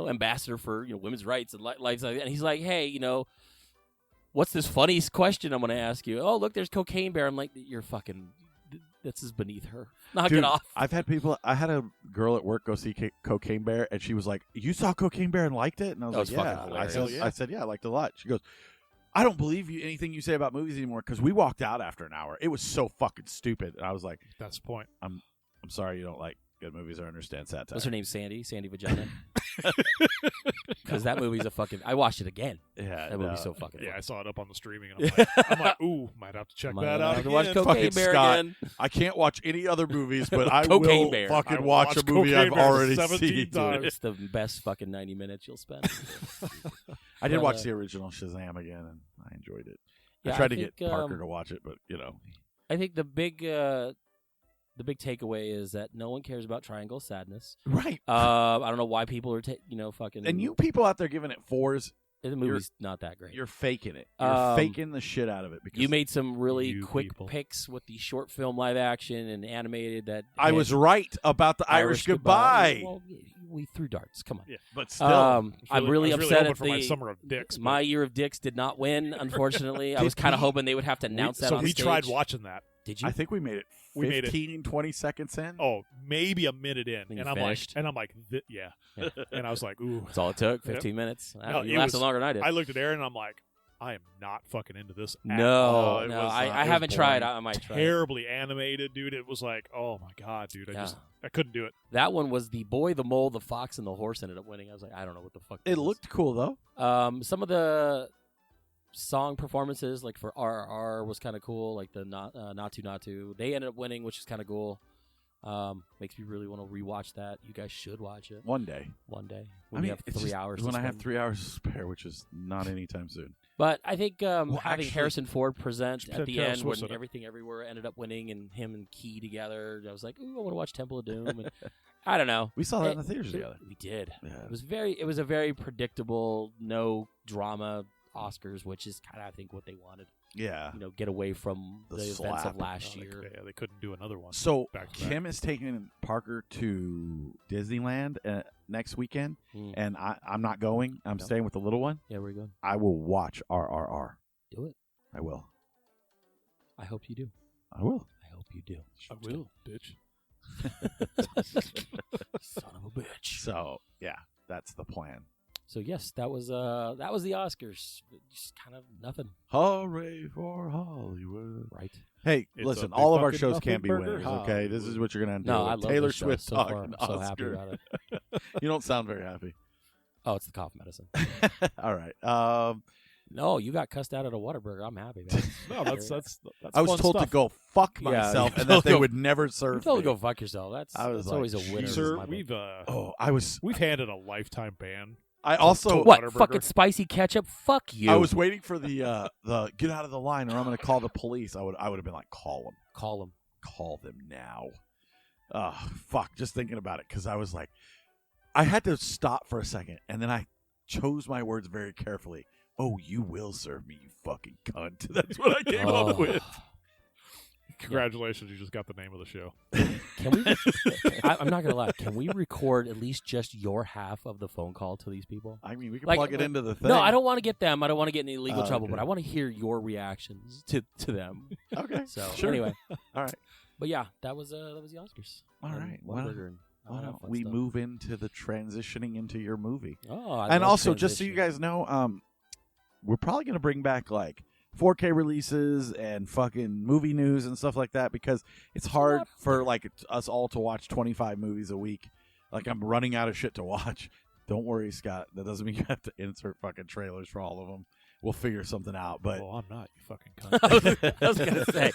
[SPEAKER 2] ambassador for women's rights and lives like that. And he's like, hey, what's this funniest question I'm going to ask you? Oh, look, there's cocaine bear. I'm like, you're fucking. This is beneath her. Knock
[SPEAKER 4] Dude,
[SPEAKER 2] it off.
[SPEAKER 4] I've had people. I had a girl at work go see Cocaine Bear, and she was like, "You saw Cocaine Bear and liked it?" And I was
[SPEAKER 2] That was
[SPEAKER 4] like,
[SPEAKER 2] fucking
[SPEAKER 4] "Yeah."
[SPEAKER 2] hilarious.
[SPEAKER 5] Hell yeah.
[SPEAKER 4] I said, "Yeah, I liked it a lot." She goes, "I don't believe anything you say about movies anymore because we walked out after an hour. It was so fucking stupid." And I was like,
[SPEAKER 5] That's the point.
[SPEAKER 4] "I'm sorry you don't like good movies or understand satire."
[SPEAKER 2] What's her name? Sandy Vagina. Because that movie's a fucking. I watched it again.
[SPEAKER 4] Yeah,
[SPEAKER 2] That movie's so fucking.
[SPEAKER 5] Yeah, I
[SPEAKER 2] funny.
[SPEAKER 5] saw it up on the streaming, and I'm like, ooh, might have to check
[SPEAKER 2] Might
[SPEAKER 5] that
[SPEAKER 2] have
[SPEAKER 5] out
[SPEAKER 2] to watch
[SPEAKER 5] again.
[SPEAKER 2] Cocaine
[SPEAKER 4] Fucking
[SPEAKER 2] Bear
[SPEAKER 4] Scott.
[SPEAKER 2] again.
[SPEAKER 4] I can't watch any other movies, but I
[SPEAKER 2] Cocaine
[SPEAKER 4] will
[SPEAKER 2] Bear.
[SPEAKER 4] fucking
[SPEAKER 5] I
[SPEAKER 4] watch a
[SPEAKER 5] watched
[SPEAKER 4] movie
[SPEAKER 5] Cocaine
[SPEAKER 4] I've
[SPEAKER 5] Bear
[SPEAKER 4] already
[SPEAKER 5] 17
[SPEAKER 4] seen.
[SPEAKER 5] times.
[SPEAKER 2] It's the best fucking 90 minutes you'll spend.
[SPEAKER 4] I did
[SPEAKER 2] But,
[SPEAKER 4] watch the original Shazam again, and I enjoyed it.
[SPEAKER 2] Yeah,
[SPEAKER 4] I tried to
[SPEAKER 2] think,
[SPEAKER 4] get Parker to watch it, but
[SPEAKER 2] I think the big takeaway is that no one cares about Triangle Sadness.
[SPEAKER 4] right.
[SPEAKER 2] I don't know why people are fucking.
[SPEAKER 4] And you people out there giving it 4s,
[SPEAKER 2] the movie's not that great.
[SPEAKER 4] you're faking it. You're faking the shit out of it because
[SPEAKER 2] You made some really
[SPEAKER 5] You
[SPEAKER 2] quick
[SPEAKER 5] people.
[SPEAKER 2] picks with the short film live action and animated that.
[SPEAKER 4] I
[SPEAKER 2] had
[SPEAKER 4] was right about the Irish goodbye.
[SPEAKER 2] Well, we threw darts. Come on.
[SPEAKER 5] Yeah.
[SPEAKER 4] But still,
[SPEAKER 2] I'm really
[SPEAKER 5] I was
[SPEAKER 2] upset
[SPEAKER 5] hoping
[SPEAKER 2] at
[SPEAKER 5] for my
[SPEAKER 2] the
[SPEAKER 5] summer of dicks.
[SPEAKER 2] My Year of Dicks did not win. Unfortunately, I was kind of hoping they would have to announce that
[SPEAKER 5] so
[SPEAKER 2] on
[SPEAKER 5] we
[SPEAKER 2] stage.
[SPEAKER 5] tried watching that.
[SPEAKER 2] Did you?
[SPEAKER 4] I think we made it 15, 20 seconds in.
[SPEAKER 5] Oh, maybe a minute in,
[SPEAKER 2] And
[SPEAKER 5] and
[SPEAKER 2] you
[SPEAKER 5] I'm
[SPEAKER 2] finished?
[SPEAKER 5] like, yeah. And I was like, ooh.
[SPEAKER 2] That's all it took. 15 minutes.
[SPEAKER 5] No,
[SPEAKER 2] You
[SPEAKER 5] it
[SPEAKER 2] lasted
[SPEAKER 5] was-
[SPEAKER 2] longer than I did.
[SPEAKER 5] I looked at Aaron, and I'm like, I am not fucking into this. At
[SPEAKER 2] no,
[SPEAKER 5] all.
[SPEAKER 2] no,
[SPEAKER 5] It was,
[SPEAKER 2] I
[SPEAKER 5] it was
[SPEAKER 2] haven't tried.
[SPEAKER 5] boring.
[SPEAKER 2] I might try.
[SPEAKER 5] Terribly animated, dude. It was like, oh my god, dude. I couldn't do it.
[SPEAKER 2] That one was the boy, the mole, the fox, and the horse ended up winning. I was like, I don't know what the fuck.
[SPEAKER 4] It looked cool though.
[SPEAKER 2] Some of the song performances, like for RRR, was kind of cool. Like the Not To, they ended up winning, which is kind of cool. Makes me really want to rewatch that. You guys should watch it
[SPEAKER 4] One day.
[SPEAKER 2] one day. When you have
[SPEAKER 4] it's
[SPEAKER 2] 3
[SPEAKER 4] just
[SPEAKER 2] hours.
[SPEAKER 4] when
[SPEAKER 2] to
[SPEAKER 4] I have
[SPEAKER 2] spend.
[SPEAKER 4] 3 hours to spare, which is not anytime soon.
[SPEAKER 2] But I think
[SPEAKER 4] Well,
[SPEAKER 2] having
[SPEAKER 4] actually-
[SPEAKER 2] Harrison Ford present at the
[SPEAKER 5] Taylor
[SPEAKER 2] end
[SPEAKER 5] Swift's
[SPEAKER 2] when
[SPEAKER 5] in it.
[SPEAKER 2] Everything Everywhere ended up winning and him and Key together, I was like, ooh, I want to watch Temple of Doom. And I don't know.
[SPEAKER 4] We saw that in the theaters together.
[SPEAKER 2] We did.
[SPEAKER 4] Yeah.
[SPEAKER 2] It was a very predictable, no drama Oscars, which is kind of I think what they wanted.
[SPEAKER 4] Yeah.
[SPEAKER 2] You know, get away from
[SPEAKER 4] The
[SPEAKER 2] the events
[SPEAKER 4] slap.
[SPEAKER 2] of last
[SPEAKER 5] Oh,
[SPEAKER 2] year.
[SPEAKER 5] they couldn't do another one.
[SPEAKER 4] So
[SPEAKER 5] Back to back.
[SPEAKER 4] Kim is taking Parker to Disneyland next weekend,
[SPEAKER 2] Mm.
[SPEAKER 4] and I'm not going. I'm
[SPEAKER 2] No.
[SPEAKER 4] staying with the little one.
[SPEAKER 2] Yeah, where you going?
[SPEAKER 4] I will watch RRR.
[SPEAKER 2] Do it.
[SPEAKER 4] I will.
[SPEAKER 2] I hope you do.
[SPEAKER 4] I will.
[SPEAKER 2] I hope you do.
[SPEAKER 5] I will, bitch.
[SPEAKER 2] Son of a bitch.
[SPEAKER 4] So yeah, that's the plan.
[SPEAKER 2] So yes, that was the Oscars. Just kind of nothing,
[SPEAKER 4] Hooray for Hollywood!
[SPEAKER 2] right?
[SPEAKER 4] Hey,
[SPEAKER 5] It's
[SPEAKER 4] listen,
[SPEAKER 5] a big
[SPEAKER 4] all of our
[SPEAKER 5] fucking
[SPEAKER 4] shows
[SPEAKER 5] nothing
[SPEAKER 4] can't be
[SPEAKER 5] burger,
[SPEAKER 4] winners. Okay, this is what you're gonna do.
[SPEAKER 2] No, I love
[SPEAKER 4] Taylor
[SPEAKER 2] this show
[SPEAKER 4] Swift
[SPEAKER 2] so far.
[SPEAKER 4] talking
[SPEAKER 2] I'm so happy
[SPEAKER 4] Oscar.
[SPEAKER 2] about it.
[SPEAKER 4] You don't sound very happy.
[SPEAKER 2] Oh, it's the cough medicine.
[SPEAKER 4] All right.
[SPEAKER 2] No, you got cussed out at a Whataburger. I'm happy, man.
[SPEAKER 5] No, that's
[SPEAKER 4] I was
[SPEAKER 5] fun
[SPEAKER 4] told
[SPEAKER 5] stuff.
[SPEAKER 4] to go fuck
[SPEAKER 2] Yeah,
[SPEAKER 4] myself,
[SPEAKER 2] you
[SPEAKER 4] and that
[SPEAKER 2] told
[SPEAKER 4] they
[SPEAKER 2] go-
[SPEAKER 4] would never
[SPEAKER 2] You
[SPEAKER 4] serve
[SPEAKER 2] totally
[SPEAKER 4] me.
[SPEAKER 2] go fuck yourself. That's
[SPEAKER 4] I was
[SPEAKER 2] always a
[SPEAKER 4] like,
[SPEAKER 2] winner.
[SPEAKER 5] Sir,
[SPEAKER 2] in my book.
[SPEAKER 5] we've handed a lifetime ban.
[SPEAKER 4] I also
[SPEAKER 2] What
[SPEAKER 5] Whataburger.
[SPEAKER 2] fucking spicy ketchup? Fuck you.
[SPEAKER 4] I was waiting for the get out of the line, or I'm going to call the police. I would have been like, call them now. Fuck, just thinking about it, because I was like, I had to stop for a second, and then I chose my words very carefully. Oh, you will serve me, you fucking cunt. That's what I came up with.
[SPEAKER 5] Congratulations, you just got the name of the show.
[SPEAKER 2] Can we? I'm not gonna lie. Can we record at least just your half of the phone call to these people?
[SPEAKER 4] I mean, we can
[SPEAKER 2] Like,
[SPEAKER 4] plug it into the thing.
[SPEAKER 2] No, I don't want to get them. I don't want to get in any legal
[SPEAKER 4] Oh,
[SPEAKER 2] trouble.
[SPEAKER 4] okay.
[SPEAKER 2] But I want to hear your reactions to them.
[SPEAKER 4] Okay.
[SPEAKER 2] So
[SPEAKER 4] Sure.
[SPEAKER 2] anyway,
[SPEAKER 4] All right.
[SPEAKER 2] but yeah, that was the Oscars.
[SPEAKER 4] All
[SPEAKER 2] And
[SPEAKER 4] right.
[SPEAKER 2] Whataburger and all
[SPEAKER 4] Why
[SPEAKER 2] that
[SPEAKER 4] don't
[SPEAKER 2] fun
[SPEAKER 4] we
[SPEAKER 2] stuff.
[SPEAKER 4] move into the transitioning into your movie?
[SPEAKER 2] Oh, I
[SPEAKER 4] And
[SPEAKER 2] love
[SPEAKER 4] also, just so you
[SPEAKER 2] transition.
[SPEAKER 4] guys know, we're probably going to bring back like 4K releases and fucking movie news and stuff like that, because it's hard for like us all to watch 25 movies a week. Like, I'm running out of shit to watch. Don't worry, Scott. That doesn't mean you have to insert fucking trailers for all of them. We'll figure something out. But
[SPEAKER 5] Well, I'm not, you fucking cunt.
[SPEAKER 2] I was gonna say,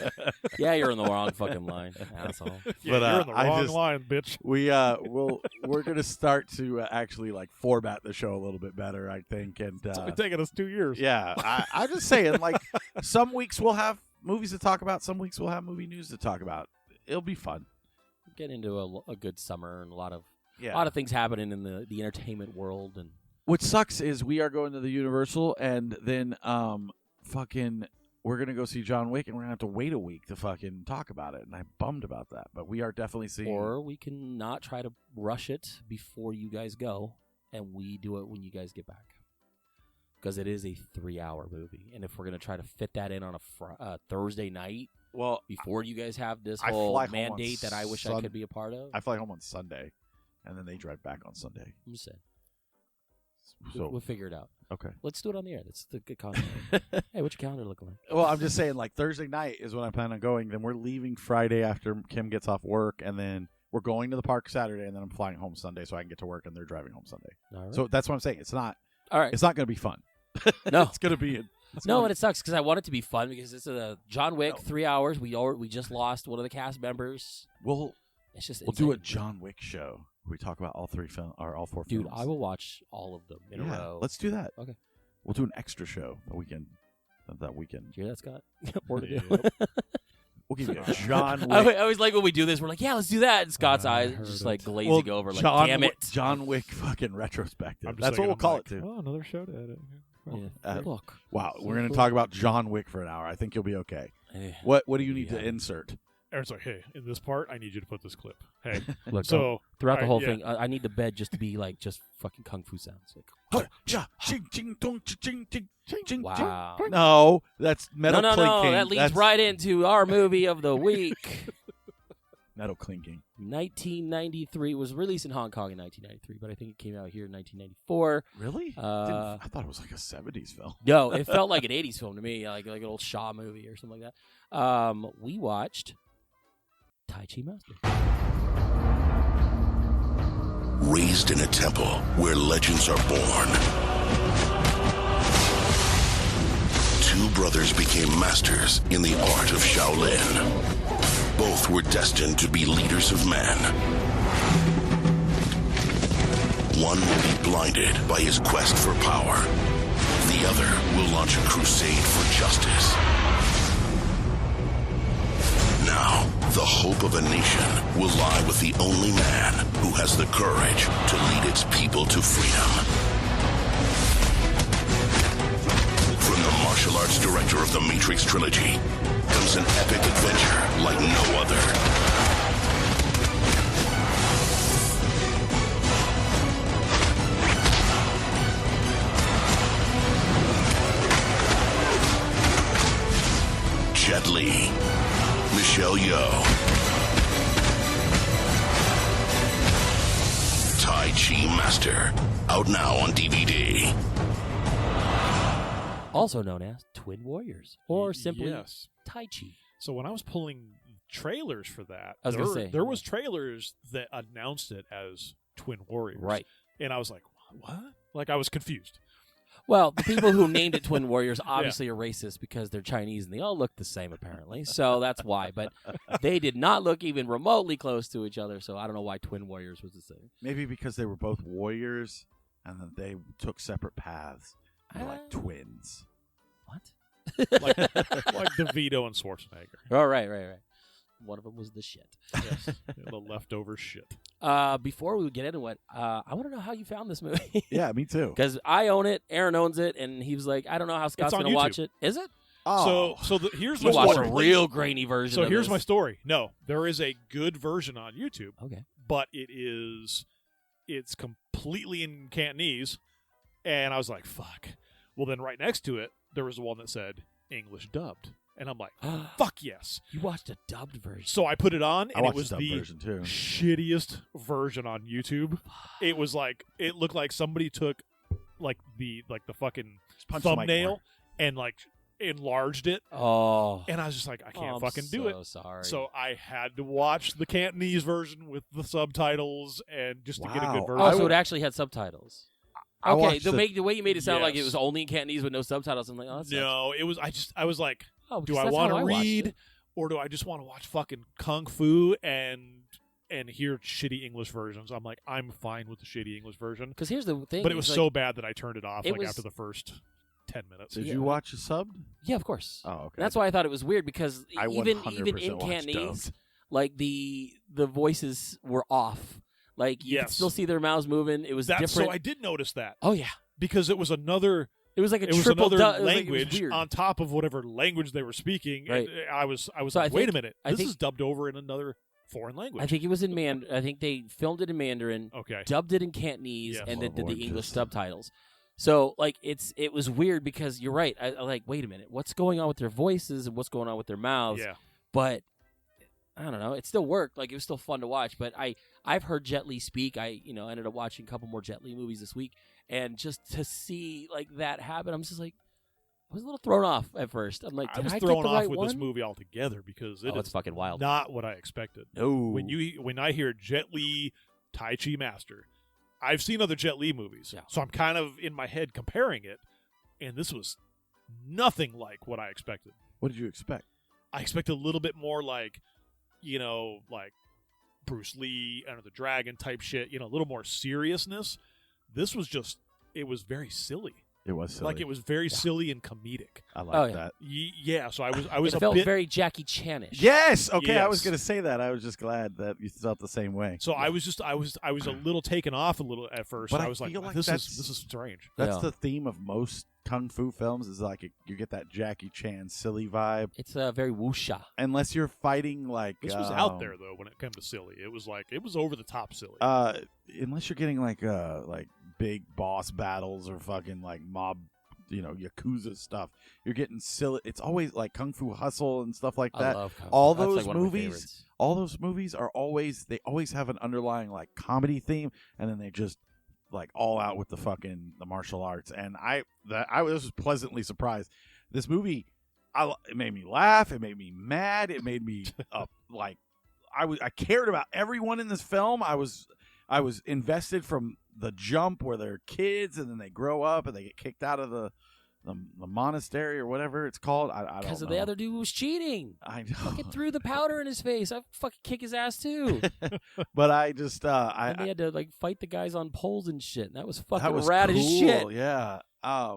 [SPEAKER 2] yeah, you're in the wrong fucking line, asshole.
[SPEAKER 5] Yeah,
[SPEAKER 4] But,
[SPEAKER 5] you're in the
[SPEAKER 4] I
[SPEAKER 5] wrong
[SPEAKER 4] just-
[SPEAKER 5] line, bitch.
[SPEAKER 4] we're gonna start to actually like format the show a little bit better, I think. And
[SPEAKER 5] It's only taken us 2 years.
[SPEAKER 4] yeah, I'm just saying, like, some weeks we'll have movies to talk about, some weeks we'll have movie news to talk about. It'll be fun.
[SPEAKER 2] Get into a good summer and a lot of
[SPEAKER 4] Yeah.
[SPEAKER 2] things happening in the entertainment world. And
[SPEAKER 4] What sucks is we are going to the Universal, and then we're gonna go see John Wick, and we're gonna have to wait a week to fucking talk about it, and I'm bummed about that. But we are definitely seeing.
[SPEAKER 2] or we can not try to rush it before you guys go, and we do it when you guys get back. Because it is a 3-hour movie, and if we're gonna try to fit that in on a Thursday night
[SPEAKER 4] well,
[SPEAKER 2] before you guys have this
[SPEAKER 4] I
[SPEAKER 2] whole
[SPEAKER 4] fly home on
[SPEAKER 2] mandate that I wish I could be a part of,
[SPEAKER 4] I fly home on Sunday, and then they drive back on Sunday.
[SPEAKER 2] I'm just saying,
[SPEAKER 4] So
[SPEAKER 2] we'll figure it out.
[SPEAKER 4] okay.
[SPEAKER 2] Let's do it on the air. That's the good content. Hey, what's your calendar looking like?
[SPEAKER 4] Well, I'm just saying, like, Thursday night is when I plan on going. Then we're leaving Friday after Kim gets off work, and then we're going to the park Saturday, and then I'm flying home Sunday so I can get to work, and they're driving home Sunday.
[SPEAKER 2] All right.
[SPEAKER 4] So that's what I'm saying. It's not.
[SPEAKER 2] all right.
[SPEAKER 4] It's not going to be fun.
[SPEAKER 2] No.
[SPEAKER 4] It's going to be.
[SPEAKER 2] No, and it sucks because I want it to be fun because it's a John Wick 3 hours. We just lost one of the cast members.
[SPEAKER 4] We'll
[SPEAKER 2] It's just
[SPEAKER 4] do a
[SPEAKER 2] insane.
[SPEAKER 4] John Wick show where we talk about all 3 films or all 4
[SPEAKER 2] Dude,
[SPEAKER 4] films.
[SPEAKER 2] I will watch all of them in a row.
[SPEAKER 4] Let's do that.
[SPEAKER 2] Okay.
[SPEAKER 4] We'll do an extra show that weekend. That weekend.
[SPEAKER 2] Did you hear that, Scott? More to do.
[SPEAKER 5] Yep.
[SPEAKER 4] We'll give you a John
[SPEAKER 2] I
[SPEAKER 4] Wick.
[SPEAKER 2] always like when we do this. We're like, yeah, let's do that. And Scott's
[SPEAKER 5] I
[SPEAKER 2] eyes
[SPEAKER 5] heard
[SPEAKER 2] just
[SPEAKER 5] it.
[SPEAKER 2] like glazing over. Like,
[SPEAKER 4] John
[SPEAKER 2] damn
[SPEAKER 4] Wick,
[SPEAKER 2] it.
[SPEAKER 4] John Wick fucking retrospective.
[SPEAKER 5] I'm just
[SPEAKER 4] That's what
[SPEAKER 5] thinking,
[SPEAKER 4] we'll
[SPEAKER 5] I'm
[SPEAKER 4] call
[SPEAKER 5] like,
[SPEAKER 4] it too.
[SPEAKER 5] Oh, another show to edit. Well,
[SPEAKER 2] Yeah.
[SPEAKER 4] Uh,
[SPEAKER 2] Look.
[SPEAKER 4] Wow, we're going to talk about John Wick for an hour. I think you'll be okay. What do you need to insert?
[SPEAKER 5] Aaron's like, hey, in this part, I need you to put this clip. Hey,
[SPEAKER 2] Look,
[SPEAKER 5] so
[SPEAKER 2] throughout the whole
[SPEAKER 5] yeah.
[SPEAKER 2] thing, I need the bed just to be like just fucking kung fu sounds. Like, wow.
[SPEAKER 4] No, that's metal
[SPEAKER 2] no,
[SPEAKER 4] clinking.
[SPEAKER 2] that leads
[SPEAKER 4] That's
[SPEAKER 2] right into our movie of the week.
[SPEAKER 4] metal clinking.
[SPEAKER 2] 1993 was released in Hong Kong in 1993, but I think it came out here in 1994.
[SPEAKER 4] Really? I thought it was like a 70s film.
[SPEAKER 2] No, it felt like an 80s film to me, like an old Shaw movie or something like that. We watched Tai Chi Master.
[SPEAKER 6] Raised in a temple where legends are born, two brothers became masters in the art of Shaolin. Both were destined to be leaders of men. One will be blinded by his quest for power. The other will launch a crusade for justice. Now, the hope of a nation will lie with the only man who has the courage to lead its people to freedom. From the martial arts director of the Matrix trilogy comes an epic adventure like no other. Jet Li, Michelle Yeoh, Tai Chi Master, out now on DVD.
[SPEAKER 2] Also known as Twin Warriors, or simply
[SPEAKER 5] Yes.
[SPEAKER 2] Tai Chi.
[SPEAKER 5] So when I was pulling trailers for that,
[SPEAKER 2] I was gonna say,
[SPEAKER 5] there was trailers that announced it as Twin Warriors.
[SPEAKER 2] Right.
[SPEAKER 5] And I was like, what? Like, I was confused.
[SPEAKER 2] Well, the people who named it Twin Warriors obviously are racist because they're Chinese and they all look the same, apparently. So that's why. But they did not look even remotely close to each other, so I don't know why Twin Warriors was the same.
[SPEAKER 4] Maybe because they were both warriors and then they took separate paths. They're like twins.
[SPEAKER 2] What?
[SPEAKER 5] Like DeVito and Schwarzenegger.
[SPEAKER 2] Oh, right. One of them was the shit.
[SPEAKER 5] Yes. The leftover shit.
[SPEAKER 2] Before we get into it, I want to know how you found this movie.
[SPEAKER 4] Yeah, me too.
[SPEAKER 2] Because I own it, Aaron owns it, and he was like, I don't know how Scott's going to watch it. Is it?
[SPEAKER 4] Oh.
[SPEAKER 5] Here's
[SPEAKER 2] You
[SPEAKER 5] my
[SPEAKER 2] watch
[SPEAKER 5] story.
[SPEAKER 2] a real grainy version
[SPEAKER 5] So
[SPEAKER 2] of
[SPEAKER 5] here's
[SPEAKER 2] this.
[SPEAKER 5] my story. No, there is a good version on YouTube.
[SPEAKER 2] Okay.
[SPEAKER 5] But it's completely in Cantonese, and I was like, fuck. Well, then right next to it, there was one that said English dubbed. And I'm like, fuck yes.
[SPEAKER 2] You watched a dubbed version.
[SPEAKER 5] So I put it on,
[SPEAKER 4] I
[SPEAKER 5] and it
[SPEAKER 4] watched
[SPEAKER 5] was
[SPEAKER 4] the
[SPEAKER 5] the
[SPEAKER 4] dubbed version too.
[SPEAKER 5] shittiest version on YouTube. It was like, it looked like somebody took like the fucking
[SPEAKER 4] punch the mic
[SPEAKER 5] thumbnail
[SPEAKER 4] more.
[SPEAKER 5] and like enlarged it.
[SPEAKER 2] Oh.
[SPEAKER 5] And I was just like, I can't
[SPEAKER 2] I'm
[SPEAKER 5] fucking do it.
[SPEAKER 2] Sorry.
[SPEAKER 5] So I had to watch the Cantonese version with the subtitles and just to get a
[SPEAKER 4] Wow.
[SPEAKER 5] good version.
[SPEAKER 2] Oh, so it actually had subtitles.
[SPEAKER 4] I
[SPEAKER 2] Okay,
[SPEAKER 4] watched
[SPEAKER 2] the way you made it sound like it
[SPEAKER 5] Yes.
[SPEAKER 2] was only in Cantonese with no subtitles. I'm like, oh, that sucks.
[SPEAKER 5] No, it was. I was like,
[SPEAKER 2] Oh,
[SPEAKER 5] do
[SPEAKER 2] because
[SPEAKER 5] I
[SPEAKER 2] that's
[SPEAKER 5] want
[SPEAKER 2] how
[SPEAKER 5] to
[SPEAKER 2] I watched
[SPEAKER 5] read
[SPEAKER 2] it.
[SPEAKER 5] or do I just want to watch fucking kung fu and hear shitty English versions? I'm like, I'm fine with the shitty English version.
[SPEAKER 2] Because here's the thing.
[SPEAKER 5] But it was
[SPEAKER 2] like,
[SPEAKER 5] so bad that I turned it off
[SPEAKER 2] it
[SPEAKER 5] like
[SPEAKER 2] was-
[SPEAKER 5] after the first 10 minutes.
[SPEAKER 4] Did
[SPEAKER 2] Yeah.
[SPEAKER 4] you watch a subbed?
[SPEAKER 2] Yeah, of course.
[SPEAKER 4] Oh, okay.
[SPEAKER 2] That's why I thought it was weird because
[SPEAKER 4] I
[SPEAKER 2] even
[SPEAKER 4] 100%
[SPEAKER 2] in
[SPEAKER 4] watched
[SPEAKER 2] Cantonese,
[SPEAKER 4] dubbed.
[SPEAKER 2] like the voices were off. Like you could
[SPEAKER 5] Yes.
[SPEAKER 2] still see their mouths moving. It was
[SPEAKER 5] That's
[SPEAKER 2] different.
[SPEAKER 5] so I did notice that
[SPEAKER 2] Oh yeah,
[SPEAKER 5] because it was another.
[SPEAKER 2] it was like a
[SPEAKER 5] It was
[SPEAKER 2] triple
[SPEAKER 5] another
[SPEAKER 2] it was
[SPEAKER 5] language
[SPEAKER 2] weird.
[SPEAKER 5] on top of whatever language they were speaking.
[SPEAKER 2] Right.
[SPEAKER 5] And I was
[SPEAKER 2] So
[SPEAKER 5] like,
[SPEAKER 2] I
[SPEAKER 5] wait a
[SPEAKER 2] think-
[SPEAKER 5] minute,
[SPEAKER 2] I
[SPEAKER 5] this
[SPEAKER 2] think-
[SPEAKER 5] is dubbed over in another foreign language.
[SPEAKER 2] I think it was in I think they filmed it in Mandarin,
[SPEAKER 5] Okay.
[SPEAKER 2] dubbed it in Cantonese,
[SPEAKER 5] Yes.
[SPEAKER 2] and then did
[SPEAKER 4] Lord,
[SPEAKER 2] the English
[SPEAKER 4] just-
[SPEAKER 2] subtitles. So like it was weird because you're right. I like, wait a minute, what's going on with their voices and what's going on with their mouths?
[SPEAKER 5] Yeah.
[SPEAKER 2] But I don't know. It still worked. Like it was still fun to watch. But I've heard Jet Li speak. I ended up watching a couple more Jet Li movies this week, and just to see like that happen, I'm just like, I was a little thrown off at first. I'm like,
[SPEAKER 5] I
[SPEAKER 2] did
[SPEAKER 5] was
[SPEAKER 2] I
[SPEAKER 5] thrown
[SPEAKER 2] get the
[SPEAKER 5] off
[SPEAKER 2] right
[SPEAKER 5] with
[SPEAKER 2] one?
[SPEAKER 5] this movie altogether because
[SPEAKER 2] Oh, it's fucking wild.
[SPEAKER 5] not what I expected.
[SPEAKER 4] No.
[SPEAKER 5] When I hear Jet Li, Tai Chi Master, I've seen other Jet Li movies,
[SPEAKER 2] Yeah.
[SPEAKER 5] so I'm kind of in my head comparing it, and this was nothing like what I expected.
[SPEAKER 4] What did you expect?
[SPEAKER 5] I expected a little bit more like Bruce Lee, Enter the Dragon type shit, a little more seriousness. This was just, it was very silly.
[SPEAKER 4] It was silly.
[SPEAKER 5] Like it was very silly and comedic.
[SPEAKER 4] I like
[SPEAKER 2] Oh, yeah.
[SPEAKER 4] that.
[SPEAKER 5] Yeah, so I was
[SPEAKER 2] It
[SPEAKER 5] a
[SPEAKER 2] felt
[SPEAKER 5] bit
[SPEAKER 2] very Jackie Chan-ish.
[SPEAKER 4] Yes. Okay, I was
[SPEAKER 5] Yes.
[SPEAKER 4] going to say that. I was just glad that you felt the same way.
[SPEAKER 5] So I was a little taken off a little at first.
[SPEAKER 4] But
[SPEAKER 5] I
[SPEAKER 4] I
[SPEAKER 5] was like,
[SPEAKER 4] feel like
[SPEAKER 5] this
[SPEAKER 4] that's-
[SPEAKER 5] is strange.
[SPEAKER 4] That's
[SPEAKER 2] Yeah.
[SPEAKER 4] the theme of most kung fu films is like you get that Jackie Chan silly vibe.
[SPEAKER 2] It's very wuxia.
[SPEAKER 4] Unless you're fighting like
[SPEAKER 5] This was out there though when it came to silly. It was over the top silly.
[SPEAKER 4] Unless you're getting like big boss battles or fucking like mob, Yakuza stuff. You're getting silly. It's always like Kung Fu Hustle and stuff like that.
[SPEAKER 2] I love Kung Fu.
[SPEAKER 4] All
[SPEAKER 2] That's
[SPEAKER 4] those
[SPEAKER 2] like one of my
[SPEAKER 4] movies,
[SPEAKER 2] favorites.
[SPEAKER 4] all those movies are always have an underlying like comedy theme, and then they just like all out with the martial arts. And I was pleasantly surprised. This movie, it made me laugh. It made me mad. It made me like I cared about everyone in this film. I was invested from the jump where they're kids and then they grow up and they get kicked out of the monastery or whatever it's called. I don't know.
[SPEAKER 2] Because the other dude was cheating.
[SPEAKER 4] I know.
[SPEAKER 2] Fucking threw the powder in his face. I fucking kick his ass too.
[SPEAKER 4] But I just
[SPEAKER 2] and they had to like fight the guys on poles and shit. And that was fucking
[SPEAKER 4] that was
[SPEAKER 2] rad
[SPEAKER 4] cool.
[SPEAKER 2] as shit.
[SPEAKER 4] Yeah. I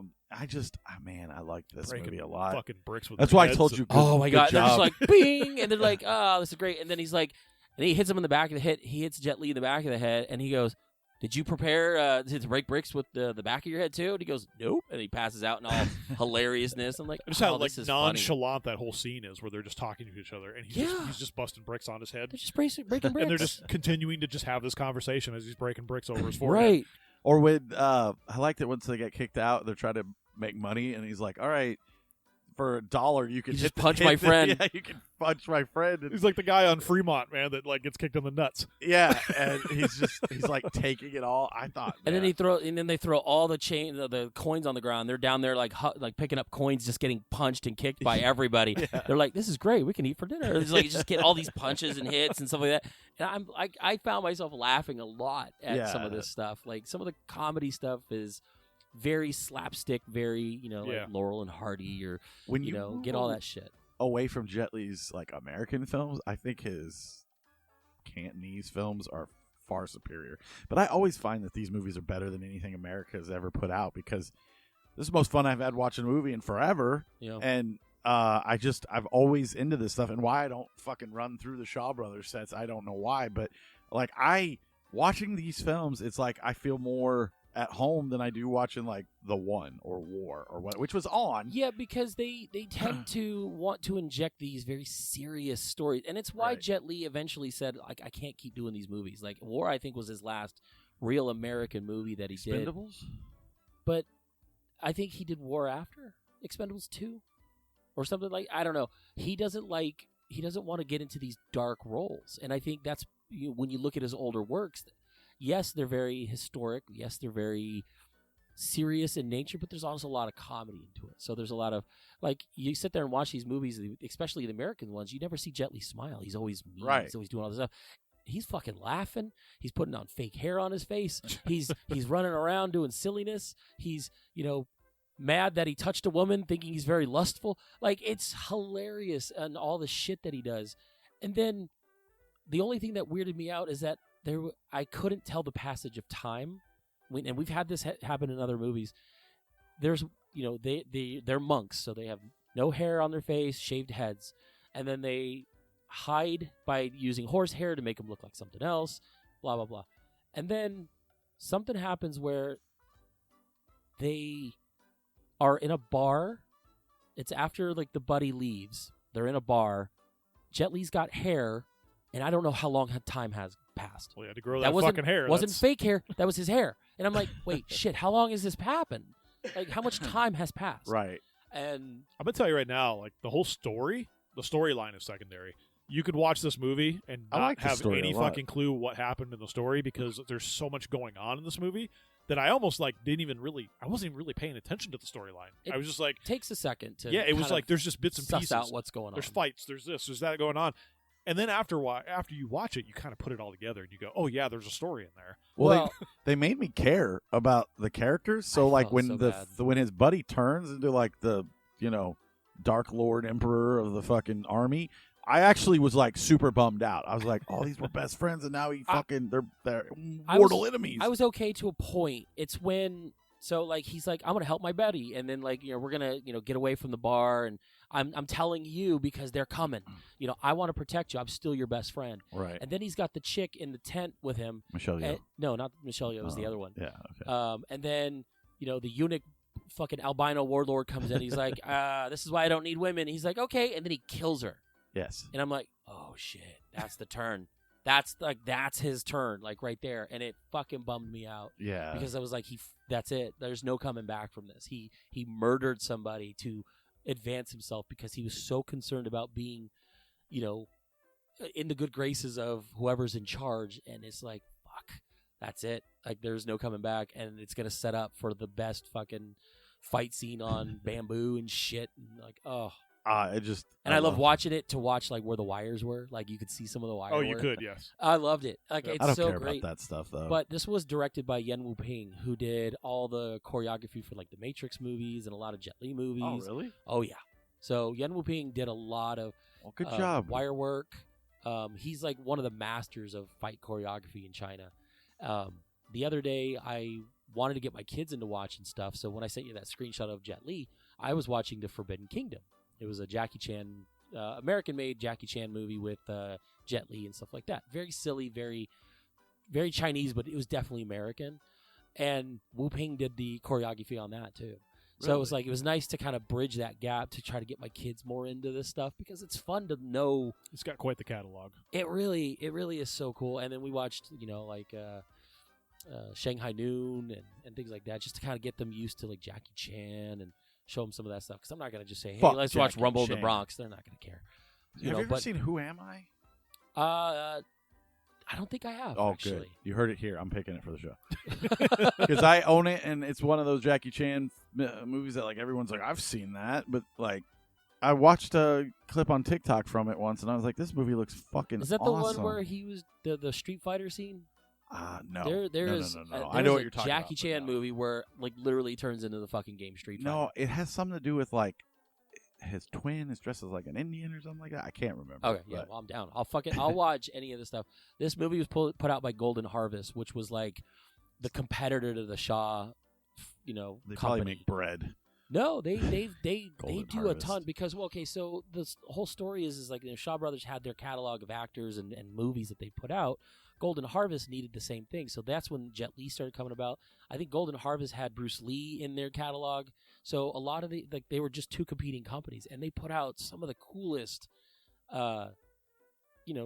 [SPEAKER 4] like this movie a lot.
[SPEAKER 5] Fucking bricks with
[SPEAKER 4] That's
[SPEAKER 5] their
[SPEAKER 4] why I
[SPEAKER 5] heads.
[SPEAKER 4] told you.
[SPEAKER 2] Oh my god!
[SPEAKER 4] Good
[SPEAKER 2] They're just
[SPEAKER 4] job.
[SPEAKER 2] like bing, and they're like, "Oh, this is great." And then he's like, and he hits him in the back of the head. He hits Jet Li in the back of the head, and he goes, "Did you prepare to break bricks with the back of your head too?" And he goes, "Nope." And he passes out in all hilariousness. I'm like,
[SPEAKER 5] Just how
[SPEAKER 2] this is
[SPEAKER 5] nonchalant that whole scene is, where they're just talking to each other, and he's just busting bricks on his head,
[SPEAKER 2] They're just breaking bricks,
[SPEAKER 5] and they're just continuing to just have this conversation as he's breaking bricks over his forehead.
[SPEAKER 2] right.
[SPEAKER 4] Or when I liked it once they get kicked out, they're trying to make money, and he's like, "All right, for $1, you can
[SPEAKER 2] You
[SPEAKER 4] hit
[SPEAKER 2] just punch my friend."
[SPEAKER 4] Yeah, you can punch my friend. And,
[SPEAKER 5] He's like the guy on Fremont, man, that like gets kicked in the nuts.
[SPEAKER 4] yeah, and he's like taking it all. I thought,
[SPEAKER 2] And
[SPEAKER 4] man,
[SPEAKER 2] then they throw all the coins on the ground. They're down there like picking up coins, just getting punched and kicked by everybody.
[SPEAKER 4] Yeah.
[SPEAKER 2] They're like, "This is great. We can eat for dinner." It's like just get all these punches and hits and stuff like that. And I found myself laughing a lot at some of this stuff. Like some of the comedy stuff is very slapstick, very like Laurel and Hardy, or
[SPEAKER 4] when
[SPEAKER 2] get all that shit
[SPEAKER 4] away from Jet Li's like American films, I think his Cantonese films are far superior. But I always find that these movies are better than anything America has ever put out, because this is the most fun I've had watching a movie in forever. And I've always into this stuff, and why I don't fucking run through the Shaw Brothers sets, I don't know why, but like watching these films, it's like I feel more at home than I do watching like The One or War or what, which was on.
[SPEAKER 2] Yeah, because they tend to want to inject these very serious stories, and it's why Jet Li eventually said, like, I can't keep doing these movies. Like War, I think, was his last real American movie that he did.
[SPEAKER 4] Expendables?
[SPEAKER 2] But I think he did War after Expendables 2 or something like. I don't know. He doesn't want to get into these dark roles, and I think that's when you look at his older works. Yes, they're very historic. Yes, they're very serious in nature, but there's also a lot of comedy into it. So there's a lot of, like, you sit there and watch these movies, especially the American ones, you never see Jet Li smile. He's always mean.
[SPEAKER 4] Right.
[SPEAKER 2] He's always doing all this stuff. He's fucking laughing. He's putting on fake hair on his face. He's running around doing silliness. He's, mad that he touched a woman, thinking he's very lustful. Like, it's hilarious, and all the shit that he does. And then the only thing that weirded me out is that I couldn't tell the passage of time, and we've had this happen in other movies. There's, they're monks, so they have no hair on their face, shaved heads, and then they hide by using horse hair to make them look like something else, blah blah blah. And then something happens where they are in a bar. It's after like the buddy leaves. They're in a bar. Jet Li's got hair, and I don't know how long time has passed.
[SPEAKER 5] Well, he had to grow that fucking hair.
[SPEAKER 2] Wasn't fake hair. That was his hair. And I'm like, wait, shit, how long has this happened? Like, how much time has passed?
[SPEAKER 4] Right.
[SPEAKER 2] And
[SPEAKER 5] I'm going to tell you right now, like, the whole story, the storyline is secondary. You could watch this movie and not have any fucking clue what happened in the story, because there's so much going on in this movie that I almost like I wasn't even really paying attention to the storyline. I was just like,
[SPEAKER 2] takes a second to
[SPEAKER 5] it was like there's just bits and pieces.
[SPEAKER 2] Out what's going on.
[SPEAKER 5] There's fights, there's this, there's that going on. And then after you watch it, you kind of put it all together and you go, oh yeah, there's a story in there.
[SPEAKER 4] Well, they made me care about the characters. So like when when his buddy turns into like the Dark Lord Emperor of the fucking army, I actually was like super bummed out. I was like, oh, these were best friends, and now they're mortal enemies.
[SPEAKER 2] I was okay to a point. It's when he's like, I'm gonna help my buddy, and then we're gonna get away from the bar, and I'm telling you because they're coming. I want to protect you. I'm still your best friend.
[SPEAKER 4] Right.
[SPEAKER 2] And then he's got the chick in the tent with him.
[SPEAKER 4] Michelle Yeoh.
[SPEAKER 2] No, not Michelle Yeoh. It was the other one.
[SPEAKER 4] Yeah. Okay.
[SPEAKER 2] And then the eunuch fucking albino warlord comes in. He's like, this is why I don't need women. He's like, okay, and then he kills her.
[SPEAKER 4] Yes.
[SPEAKER 2] And I'm like, oh shit, that's the turn. That's his turn, like right there, and it fucking bummed me out.
[SPEAKER 4] Yeah.
[SPEAKER 2] Because I was like, that's it. There's no coming back from this. He murdered somebody to advance himself because he was so concerned about being, in the good graces of whoever's in charge. And it's like, fuck, that's it. Like, there's no coming back, and it's gonna set up for the best fucking fight scene on bamboo and shit. And like, oh. I love watching it to watch like where the wires were. Like you could see some of the wires.
[SPEAKER 5] Oh, you could, yes.
[SPEAKER 2] I loved it. Like it's
[SPEAKER 4] I don't
[SPEAKER 2] so
[SPEAKER 4] care
[SPEAKER 2] great.
[SPEAKER 4] about that stuff though.
[SPEAKER 2] But this was directed by Yen Wu-ping, who did all the choreography for like the Matrix movies and a lot of Jet Li movies.
[SPEAKER 4] Oh, really?
[SPEAKER 2] Oh yeah. So Yen Wu-ping did a lot of
[SPEAKER 4] good job.
[SPEAKER 2] Wire work. He's like one of the masters of fight choreography in China. The other day I wanted to get my kids into watching stuff, so when I sent you that screenshot of Jet Li, I was watching The Forbidden Kingdom. It was a Jackie Chan, American-made Jackie Chan movie with Jet Li and stuff like that. Very silly, very, very Chinese, but it was definitely American. And Wu Ping did the choreography on that too. So
[SPEAKER 4] Really?
[SPEAKER 2] it was nice to kind of bridge that gap to try to get my kids more into this stuff because it's fun to know.
[SPEAKER 5] It's got quite the catalog.
[SPEAKER 2] It really is so cool. And then we watched, Shanghai Noon and things like that, just to kind of get them used to like Jackie Chan and show them some of that stuff. Because I'm not going to just say, hey, let's watch Rumble in the Bronx. They're not going to care.
[SPEAKER 4] Have you ever seen Who Am I?
[SPEAKER 2] I don't think I have.
[SPEAKER 4] Oh,
[SPEAKER 2] actually.
[SPEAKER 4] Good. You heard it here. I'm picking it for the show because I own it, and it's one of those Jackie Chan movies that like everyone's like, I've seen that, but like I watched a clip on TikTok from it once, and I was like, this movie looks fucking.
[SPEAKER 2] Is that
[SPEAKER 4] awesome.
[SPEAKER 2] the one where he was the Street Fighter scene?
[SPEAKER 4] No.
[SPEAKER 2] There's
[SPEAKER 4] no. I know what you're talking about.
[SPEAKER 2] Jackie Chan movie where like literally turns into the fucking game Street Fighter.
[SPEAKER 4] No, it has something to do with like his twin is dressed as like an Indian or something like that. I can't remember.
[SPEAKER 2] Okay, yeah, well, I'm down. I'll watch any of this stuff. This movie was put out by Golden Harvest, which was like the competitor to the Shaw,
[SPEAKER 4] they
[SPEAKER 2] company.
[SPEAKER 4] probably make bread.
[SPEAKER 2] No, they do
[SPEAKER 4] Harvest.
[SPEAKER 2] a ton because so this whole story is like Shaw Brothers had their catalog of actors and movies that they put out. Golden Harvest needed the same thing, so that's when Jet Li started coming about. I think Golden Harvest had Bruce Lee in their catalog, so a lot of they were just two competing companies, and they put out some of the coolest,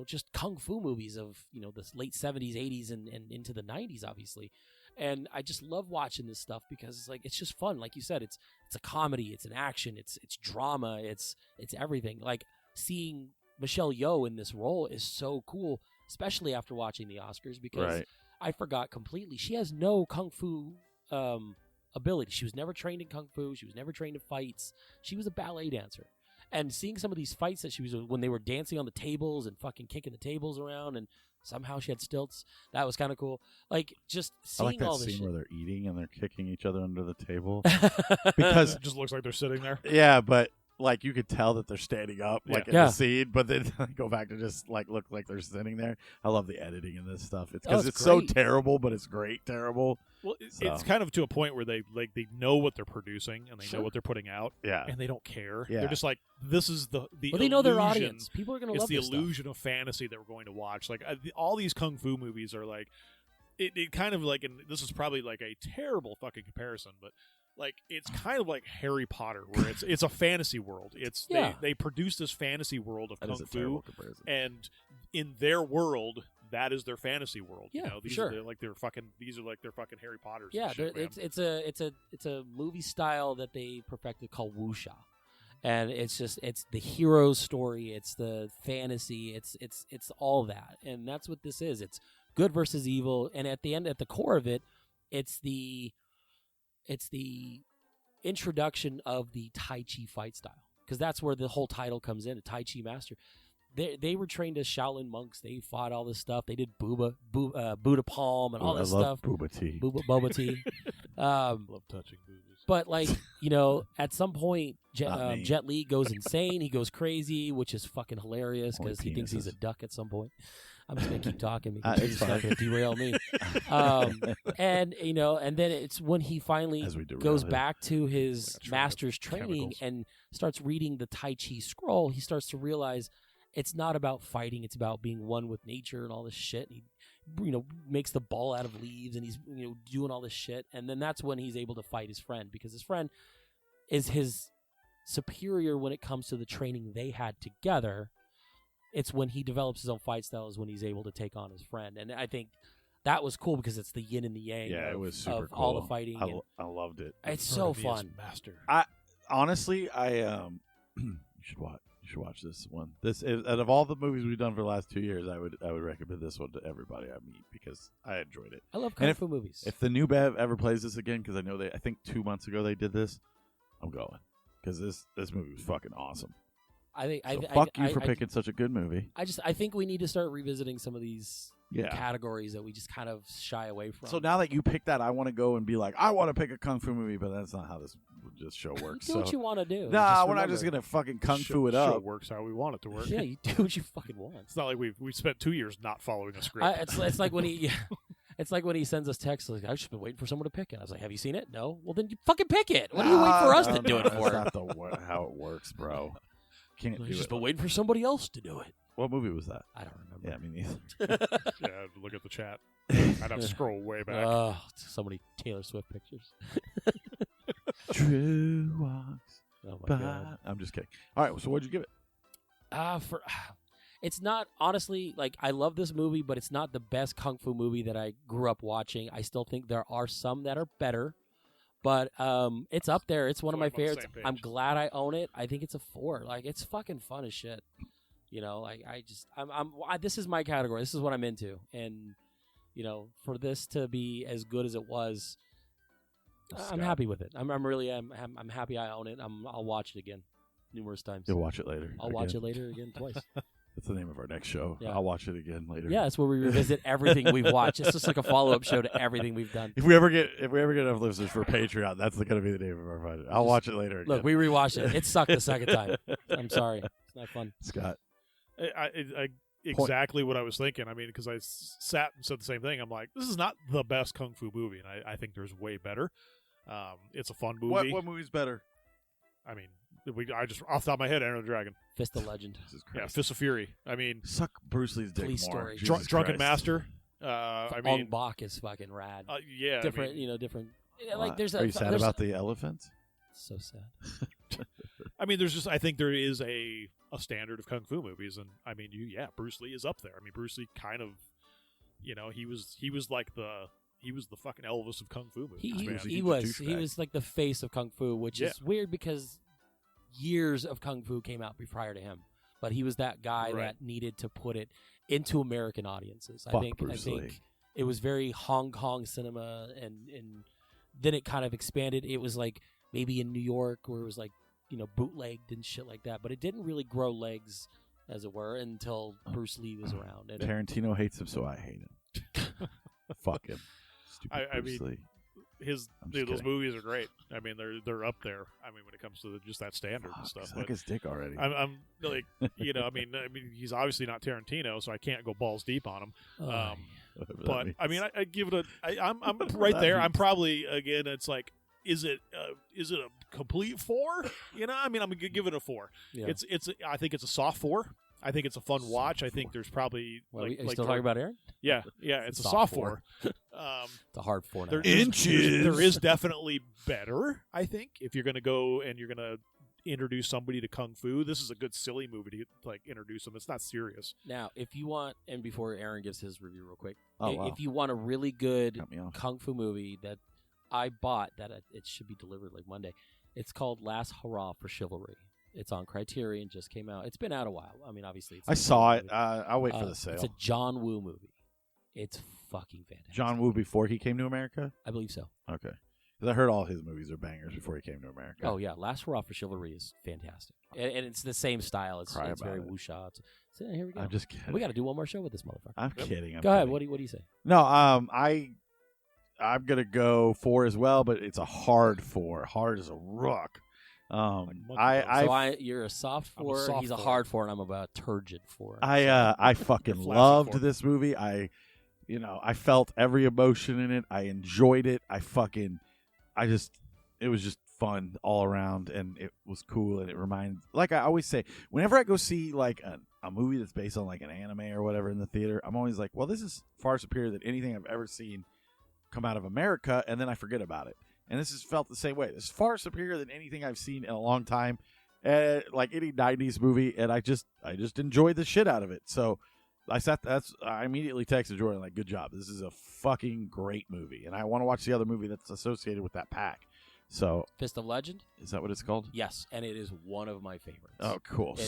[SPEAKER 2] just kung fu movies of the late 70s, 80s, and into the 90s, obviously. And I just love watching this stuff because it's just fun. Like you said, it's a comedy, it's an action, it's drama, it's everything. Like seeing Michelle Yeoh in this role is so cool, especially after watching the Oscars because I forgot completely she has no kung fu ability. She was never trained in kung fu. She was never trained in fights. She was a ballet dancer. And seeing some of these fights that she was when they were dancing on the tables and fucking kicking the tables around and somehow she had stilts. That was kind of cool. Like just seeing all this
[SPEAKER 4] scene
[SPEAKER 2] shit.
[SPEAKER 4] where they're eating and they're kicking each other under the table because
[SPEAKER 5] It just looks like they're sitting there.
[SPEAKER 4] Yeah, but like you could tell that they're standing up in the scene, but then go back to just like look like they're sitting there. I love the editing in this stuff. It's because it's so terrible, but it's great terrible.
[SPEAKER 5] Well, it's kind of to a point where they know what they're producing and they know what they're putting out.
[SPEAKER 4] Yeah,
[SPEAKER 5] and they don't care.
[SPEAKER 4] Yeah.
[SPEAKER 5] They're just like, this is the.
[SPEAKER 2] Well, they know their audience. People are going to love
[SPEAKER 5] this. It's the illusion of fantasy that we're going to watch. Like all these kung fu movies are like, it kind of like, and this is probably like a terrible fucking comparison, but. Like it's kind of like Harry Potter, where it's a fantasy world. They produce this fantasy world of kung fu, and in their world, that is their fantasy world.
[SPEAKER 2] Yeah,
[SPEAKER 5] these
[SPEAKER 2] sure.
[SPEAKER 5] are their fucking Harry Potters.
[SPEAKER 2] Yeah,
[SPEAKER 5] and shit,
[SPEAKER 2] it's a movie style that they perfected called wuxia, and it's the hero story. It's the fantasy. It's all that, and that's what this is. It's good versus evil, and at the core of it, it's the introduction of the Tai Chi fight style, because that's where the whole title comes in, a Tai Chi Master. They were trained as Shaolin monks. They fought all this stuff. They did Buddha Palm and all this stuff.
[SPEAKER 4] Boba tea.
[SPEAKER 2] Boba tea.
[SPEAKER 5] love touching boobies.
[SPEAKER 2] But at some point, Jet Li goes insane. He goes crazy, which is fucking hilarious because he thinks he's a duck at some point. I'm just gonna keep talking because he's not gonna derail me. And then it's when he finally goes back to his master's training and starts reading the Tai Chi scroll. He starts to realize it's not about fighting; it's about being one with nature and all this shit. And he makes the ball out of leaves, and he's doing all this shit, and then that's when he's able to fight his friend, because his friend is his superior when it comes to the training they had together. It's when he develops his own fight style is when he's able to take on his friend, and I think that was cool because it's the yin and the yang.
[SPEAKER 4] Yeah, it was super cool.
[SPEAKER 2] All the fighting.
[SPEAKER 4] I loved it.
[SPEAKER 2] It's so fun.
[SPEAKER 5] Master.
[SPEAKER 4] Honestly, you should watch this one. Out of all the movies we've done for the last 2 years, I would recommend this one to everybody I meet because I enjoyed it.
[SPEAKER 2] I love kung fu movies.
[SPEAKER 4] If the new Bev ever plays this again, because I think 2 months ago they did this, I'm going because this movie was fucking awesome. Fuck you for picking such a good movie.
[SPEAKER 2] I think we need to start revisiting some of these categories that we just kind of shy away from.
[SPEAKER 4] So now that you picked that, I want to go and be like, I want to pick a kung fu movie, but that's not how this show works.
[SPEAKER 2] Do what you want to do.
[SPEAKER 4] Nah, we're not just gonna fucking kung fu it up.
[SPEAKER 5] Show works how we want it to work.
[SPEAKER 2] Yeah, you do what you fucking want.
[SPEAKER 5] It's not like we spent 2 years not following a script.
[SPEAKER 2] It's like when he. It's like when he sends us texts like, I've just been waiting for someone to pick it. I was like, have you seen it? No? Well, then you fucking pick it. What do you wait for us to do it for?
[SPEAKER 4] That's not how it works, bro. Can't do it.
[SPEAKER 2] Just been waiting for somebody else to do it.
[SPEAKER 4] What movie was that?
[SPEAKER 2] I don't remember.
[SPEAKER 4] Yeah, me neither.
[SPEAKER 5] Yeah, look at the chat. I'd have to scroll way back.
[SPEAKER 2] Oh, so many Taylor Swift pictures.
[SPEAKER 4] True walks.
[SPEAKER 2] Oh my God.
[SPEAKER 4] I'm just kidding. All right, so what'd you give it?
[SPEAKER 2] It's not, honestly, like, I love this movie, but it's not the best kung fu movie that I grew up watching. I still think there are some that are better, but it's up there. It's one of my favorites. I'm glad I own it. I think it's a 4. Like, it's fucking fun as shit. This is my category. This is what I'm into. And, for this to be as good as it was, I'm happy with it. I'm happy I own it. I'll watch it again numerous times.
[SPEAKER 4] You'll watch it later.
[SPEAKER 2] I'll watch it later again twice.
[SPEAKER 4] That's the name of our next show.
[SPEAKER 2] Yeah.
[SPEAKER 4] I'll watch it again later.
[SPEAKER 2] Yeah, it's where we revisit everything we've watched. It's just like a follow-up show to everything we've done.
[SPEAKER 4] If we ever get enough listeners for Patreon, that's going to be the name of our fight. I'll watch it later again.
[SPEAKER 2] Look, we rewatched it. It sucked the second time. I'm sorry. It's not fun.
[SPEAKER 4] Scott.
[SPEAKER 5] Exactly what I was thinking. I mean, because I sat and said the same thing. I'm like, this is not the best kung fu movie, and I think there's way better. It's a fun movie.
[SPEAKER 4] What movie's better?
[SPEAKER 5] I mean, I just off the top of my head, Enter the Dragon.
[SPEAKER 2] Fist of Legend.
[SPEAKER 5] Yeah, Fist of Fury. I mean,
[SPEAKER 4] suck Bruce Lee's dick
[SPEAKER 2] Police
[SPEAKER 4] more.
[SPEAKER 2] Story.
[SPEAKER 5] Drunken Master. I mean,
[SPEAKER 2] Ong Bak is fucking rad.
[SPEAKER 5] Yeah,
[SPEAKER 2] different. Different. Like, there's
[SPEAKER 4] Are you sad about the elephants?
[SPEAKER 2] So sad.
[SPEAKER 5] I mean, I think there is a standard of kung fu movies, and I mean, Bruce Lee is up there. I mean, Bruce Lee kind of, he was like he was the fucking Elvis of kung fu movies.
[SPEAKER 2] He was like the face of kung fu, which is weird because years of kung fu came out prior to him, but he was that guy that needed to put it into American audiences. I think it was very Hong Kong cinema, and then it kind of expanded. It was like maybe in New York where it was like bootlegged and shit like that, but it didn't really grow legs, as it were, until Bruce Lee was around. And
[SPEAKER 4] Tarantino hates him, so I hate him. Fuck him. Stupid Bruce Lee.
[SPEAKER 5] Those movies are great. I mean, they're up there. I mean, when it comes to just that standard and stuff.
[SPEAKER 4] Suck his dick already.
[SPEAKER 5] I'm like, I mean, he's obviously not Tarantino, so I can't go balls deep on him. But I mean, I give it I'm right there. I'm probably again. It's like, is it a complete 4? I mean, I'm gonna give it a 4. Yeah. I think it's a soft 4. I think it's a fun watch. I think there's probably
[SPEAKER 2] are you still talking about Aaron?
[SPEAKER 5] Yeah, it's a soft 4.
[SPEAKER 2] It's a hard 4.
[SPEAKER 5] There is definitely better. I think if you're gonna go and you're gonna introduce somebody to kung fu, this is a good silly movie to like introduce them. It's not serious.
[SPEAKER 2] Now, if you want, and before Aaron gives his review real quick, if you want a really good kung fu movie that I bought, that it should be delivered like Monday, it's called Last Hurrah for Chivalry. It's on Criterion, just came out. It's been out a while. I mean, obviously.
[SPEAKER 4] I saw it. I'll wait for the sale.
[SPEAKER 2] It's a John Woo movie. It's fucking fantastic.
[SPEAKER 4] John Woo before he came to America?
[SPEAKER 2] I believe so.
[SPEAKER 4] Okay. Because I heard all his movies are bangers before he came to America.
[SPEAKER 2] Oh, yeah. Last Hurrah for Chivalry is fantastic. And it's the same style. It's very wuxia. So here we go.
[SPEAKER 4] I'm just kidding.
[SPEAKER 2] We got to do one more show with this motherfucker.
[SPEAKER 4] I'm kidding.
[SPEAKER 2] Go ahead. What do you say?
[SPEAKER 4] No, I'm going to go 4 as well, but it's a hard 4. Hard as a rock.
[SPEAKER 2] You're a soft 4. He's a hard 4, and I'm about a turgid 4.
[SPEAKER 4] I fucking loved this movie. I felt every emotion in it. I enjoyed it. It was just fun all around, and it was cool, and it reminded, like I always say, whenever I go see like a movie that's based on like an anime or whatever in the theater, I'm always like, well, this is far superior than anything I've ever seen come out of America, and then I forget about it. And this has felt the same way. This is far superior than anything I've seen in a long time, like any 90s movie, and I just enjoyed the shit out of it. So I immediately texted Jordan, like, good job. This is a fucking great movie, and I want to watch the other movie that's associated with that pack. So,
[SPEAKER 2] Fist of Legend?
[SPEAKER 4] Is that what it's called?
[SPEAKER 2] Yes, and it is one of my favorites.
[SPEAKER 4] Oh, cool.
[SPEAKER 2] That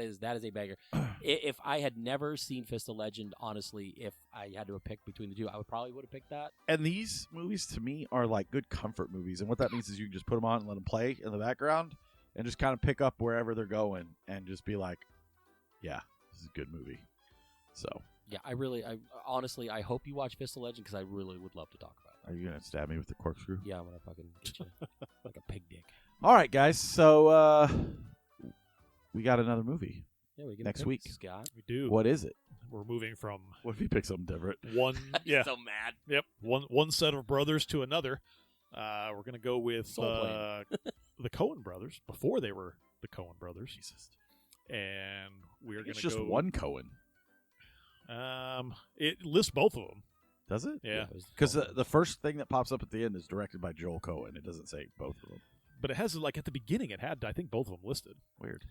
[SPEAKER 2] is a banger. If I had never seen Fist of Legend, honestly, if I had to have picked between the two, I would have picked that.
[SPEAKER 4] And these movies, to me, are like good comfort movies. And what that means is you can just put them on and let them play in the background and just kind of pick up wherever they're going and just be like, yeah, this is a good movie. So.
[SPEAKER 2] Yeah, I honestly, I hope you watch Fist of Legend because I really would love to talk about it.
[SPEAKER 4] Are you going to stab me with the corkscrew?
[SPEAKER 2] Yeah, I'm going to fucking get you like a pig dick.
[SPEAKER 4] All right, guys. So we got another movie.
[SPEAKER 2] Yeah, we get
[SPEAKER 4] next week.
[SPEAKER 2] Scott.
[SPEAKER 5] We do.
[SPEAKER 4] What is it?
[SPEAKER 5] We're moving from
[SPEAKER 4] what if you pick something different?
[SPEAKER 5] One, yeah,
[SPEAKER 2] so mad.
[SPEAKER 5] Yep, one set of brothers to another. We're gonna go with the Coen brothers before they were the Coen brothers.
[SPEAKER 4] Jesus.
[SPEAKER 5] And we're gonna
[SPEAKER 4] it's just
[SPEAKER 5] go,
[SPEAKER 4] one Coen.
[SPEAKER 5] It lists both of them.
[SPEAKER 4] Does it?
[SPEAKER 5] Yeah.
[SPEAKER 4] Because the first thing that pops up at the end is directed by Joel Coen. It doesn't say both of them.
[SPEAKER 5] But it has, like, at the beginning, it had, I think, both of them listed.
[SPEAKER 4] Weird.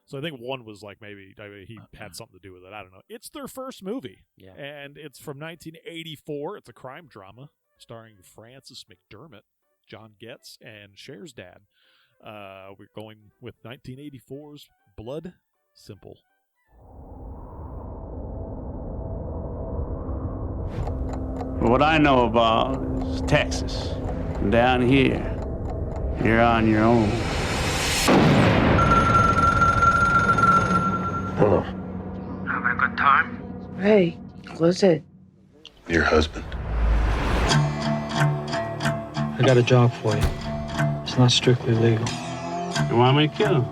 [SPEAKER 5] So I think one was, like, maybe he had something to do with it. I don't know. It's their first movie.
[SPEAKER 2] Yeah.
[SPEAKER 5] And it's from 1984. It's a crime drama starring Frances McDermott, John Getz, and Cher's dad. We're going with 1984's Blood Simple.
[SPEAKER 7] What I know about is Texas. Down here, you're on your own.
[SPEAKER 8] Hello.
[SPEAKER 9] Having a good time?
[SPEAKER 10] Hey, what's it?
[SPEAKER 8] Your husband.
[SPEAKER 11] I got a job for you. It's not strictly legal.
[SPEAKER 7] You want me to kill him?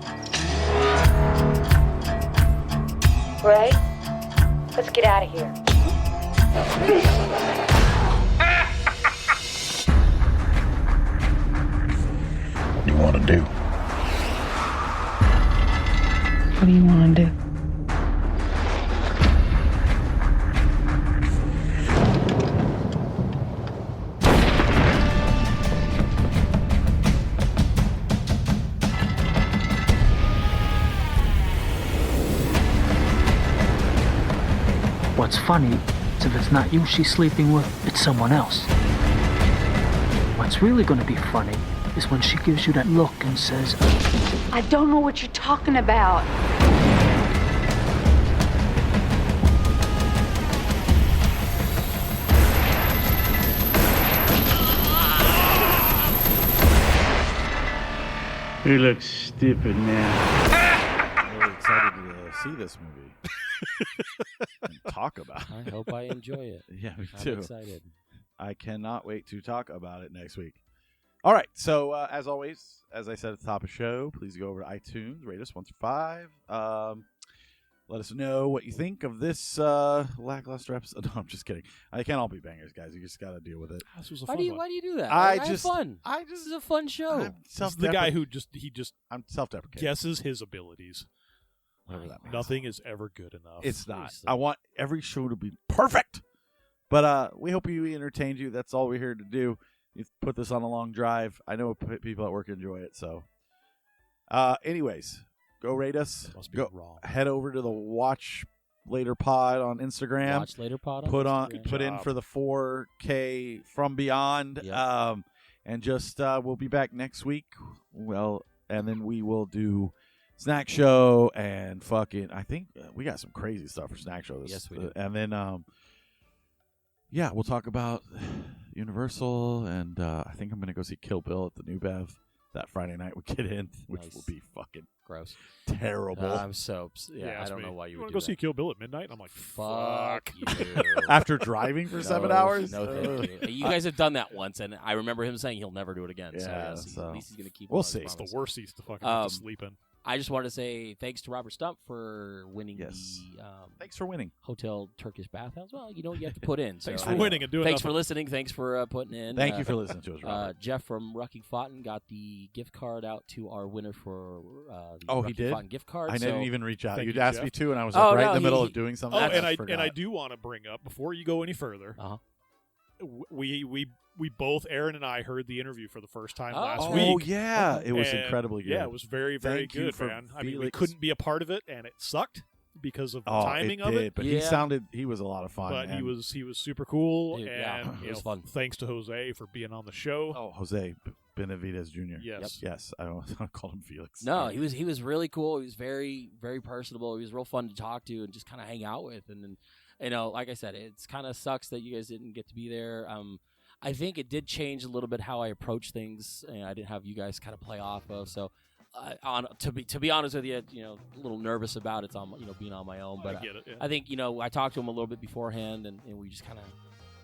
[SPEAKER 10] Ray, let's get out of here.
[SPEAKER 8] What do you want to do?
[SPEAKER 10] What do you want to do?
[SPEAKER 11] What's funny is if it's not you she's sleeping with, it's someone else. What's really going to be funny is when she gives you that look and says,
[SPEAKER 10] I don't know what you're talking about.
[SPEAKER 7] You look stupid now.
[SPEAKER 4] I'm really excited to see this movie and talk about it.
[SPEAKER 2] I hope I enjoy it.
[SPEAKER 4] Yeah, me
[SPEAKER 2] I'm
[SPEAKER 4] too.
[SPEAKER 2] excited.
[SPEAKER 4] I cannot wait to talk about it next week. All right, so as always, as I said at the top of the show, please go over to iTunes, rate us 1 through 5. Let us know what you think of this lackluster episode. No, I'm just kidding. I can't all be bangers, guys. You just got to deal with it.
[SPEAKER 5] This was a
[SPEAKER 2] Why
[SPEAKER 5] fun
[SPEAKER 2] do
[SPEAKER 5] one.
[SPEAKER 2] you do that?
[SPEAKER 4] I
[SPEAKER 2] have
[SPEAKER 4] just-
[SPEAKER 2] fun.
[SPEAKER 4] I
[SPEAKER 2] This is a fun show.
[SPEAKER 4] I'm
[SPEAKER 5] This is the guy who
[SPEAKER 4] I'm self-deprecating.
[SPEAKER 5] guesses his abilities.
[SPEAKER 4] Whatever that means.
[SPEAKER 5] Nothing is ever good enough.
[SPEAKER 4] It's not.
[SPEAKER 2] Seriously.
[SPEAKER 4] I want every show to be perfect. But we hope we entertained you. That's all we're here to do. You put this on a long drive. I know people at work enjoy it. So, anyways, go rate us.
[SPEAKER 5] That must be
[SPEAKER 4] Go
[SPEAKER 5] wrong.
[SPEAKER 4] head over to the Watch Later Pod on Instagram.
[SPEAKER 2] Watch Later Pod.
[SPEAKER 4] Put
[SPEAKER 2] Instagram.
[SPEAKER 4] in for the 4K from beyond.
[SPEAKER 2] Yep.
[SPEAKER 4] And just we'll be back next week. Well, and then we will do Snack Show and fucking. I think we got some crazy stuff for Snack Show.
[SPEAKER 2] Yes, we do.
[SPEAKER 4] And then yeah, we'll talk about Universal, and I think I'm gonna go see Kill Bill at the New Bev that Friday night we get in, which
[SPEAKER 2] Nice.
[SPEAKER 4] will be fucking
[SPEAKER 2] Gross.
[SPEAKER 4] terrible.
[SPEAKER 2] I'm so I don't know why you would
[SPEAKER 5] want
[SPEAKER 2] do
[SPEAKER 5] to go see
[SPEAKER 2] that.
[SPEAKER 5] Kill Bill at midnight? I'm like,
[SPEAKER 2] Fuck you.
[SPEAKER 4] After driving for 7
[SPEAKER 2] No,
[SPEAKER 4] hours,
[SPEAKER 2] No, thank you. You guys have done that once, and I remember him saying he'll never do it again.
[SPEAKER 4] Yeah,
[SPEAKER 2] So
[SPEAKER 4] so
[SPEAKER 2] at least he's gonna keep.
[SPEAKER 4] we'll
[SPEAKER 2] on his
[SPEAKER 4] see.
[SPEAKER 5] It's
[SPEAKER 2] promise.
[SPEAKER 5] the worst seats to fucking have to sleep in.
[SPEAKER 2] I just wanted to say thanks to Robert Stump for winning
[SPEAKER 4] Yes.
[SPEAKER 2] the
[SPEAKER 4] Thanks for winning.
[SPEAKER 2] Hotel Turkish Bathhouse. Well, you know what you have to put in. So
[SPEAKER 5] Thanks for winning and doing
[SPEAKER 2] Thanks
[SPEAKER 5] nothing.
[SPEAKER 2] for listening. Thanks for putting in.
[SPEAKER 4] Thank you for listening to us, Robert.
[SPEAKER 2] Jeff from Rucking Fountain got the gift card out to our winner for the
[SPEAKER 4] he
[SPEAKER 2] Rucking
[SPEAKER 4] did?
[SPEAKER 2] Fountain gift card.
[SPEAKER 4] I didn't even reach out.
[SPEAKER 5] Thank
[SPEAKER 4] You'd
[SPEAKER 5] you,
[SPEAKER 4] asked
[SPEAKER 5] Jeff.
[SPEAKER 4] me to, and I was
[SPEAKER 2] Oh,
[SPEAKER 4] right
[SPEAKER 2] no,
[SPEAKER 4] in the middle
[SPEAKER 2] he-
[SPEAKER 4] of doing something.
[SPEAKER 5] Oh,
[SPEAKER 4] I
[SPEAKER 5] and I
[SPEAKER 4] forgot.
[SPEAKER 5] do want to bring up before you go any further.
[SPEAKER 2] Uh-huh.
[SPEAKER 5] We both, Aaron and I, heard the interview for the first time last
[SPEAKER 4] Oh,
[SPEAKER 5] week.
[SPEAKER 4] yeah. It was
[SPEAKER 5] And,
[SPEAKER 4] incredibly good.
[SPEAKER 5] Yeah, it was very, very
[SPEAKER 4] Thank you
[SPEAKER 5] good,
[SPEAKER 4] for
[SPEAKER 5] man. I mean, we
[SPEAKER 4] Felix.
[SPEAKER 5] couldn't be a part of it, and it sucked because of the
[SPEAKER 4] Oh,
[SPEAKER 5] timing
[SPEAKER 4] it
[SPEAKER 5] of
[SPEAKER 4] did,
[SPEAKER 5] it.
[SPEAKER 4] but
[SPEAKER 2] Yeah.
[SPEAKER 4] he was a lot of fun.
[SPEAKER 5] But he
[SPEAKER 4] and-
[SPEAKER 5] was super cool,
[SPEAKER 2] Dude,
[SPEAKER 5] and
[SPEAKER 2] yeah, it
[SPEAKER 5] you
[SPEAKER 2] was
[SPEAKER 5] know,
[SPEAKER 2] fun.
[SPEAKER 5] thanks to Jose for being on the show.
[SPEAKER 4] Oh, Jose Benavides Jr.
[SPEAKER 5] Yes.
[SPEAKER 4] Yes. I don't call him Felix.
[SPEAKER 2] No, he was really cool. He was very, very personable. He was real fun to talk to and just kind of hang out with. And then, you know, like I said, it's kind of sucks that you guys didn't get to be there. I think it did change a little bit how I approach things, and I didn't have you guys kind of play off of. So, to be honest with you, you know, a little nervous about it, being on my own. But
[SPEAKER 5] I get it. Yeah.
[SPEAKER 2] I think, you know, I talked to him a little bit beforehand, and we just kind of,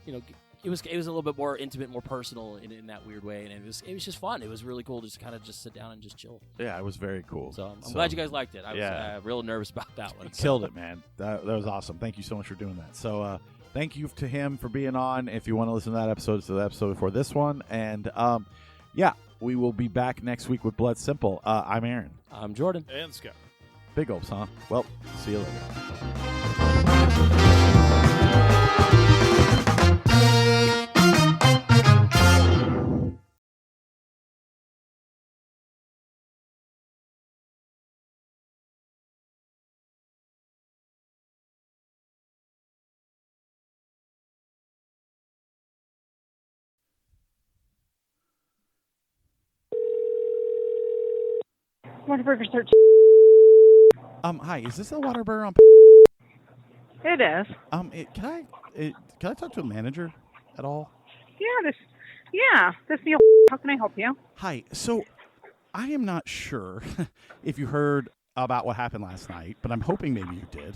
[SPEAKER 2] you know, it was a little bit more intimate, more personal in that weird way, and it was just fun. It was really cool to just kind of just sit down and just chill.
[SPEAKER 4] Yeah, it was very cool.
[SPEAKER 2] So I'm glad you guys liked it. I was real nervous about that one.
[SPEAKER 4] Killed it, man. That was awesome. Thank you so much for doing that. So thank you to him for being on. If you want to listen to that episode, it's the episode before this one. And yeah, we will be back next week with Blood Simple. I'm Aaron.
[SPEAKER 2] I'm Jordan.
[SPEAKER 5] And Scott.
[SPEAKER 4] Big hopes, huh? Well, see you later.
[SPEAKER 12] Whataburger search.
[SPEAKER 4] Hi, is this the Whataburger on?
[SPEAKER 12] It is.
[SPEAKER 4] Can I talk to a manager at all?
[SPEAKER 12] This meal. How can I help you?
[SPEAKER 4] Hi. So, I am not sure if you heard about what happened last night, but I'm hoping maybe you did.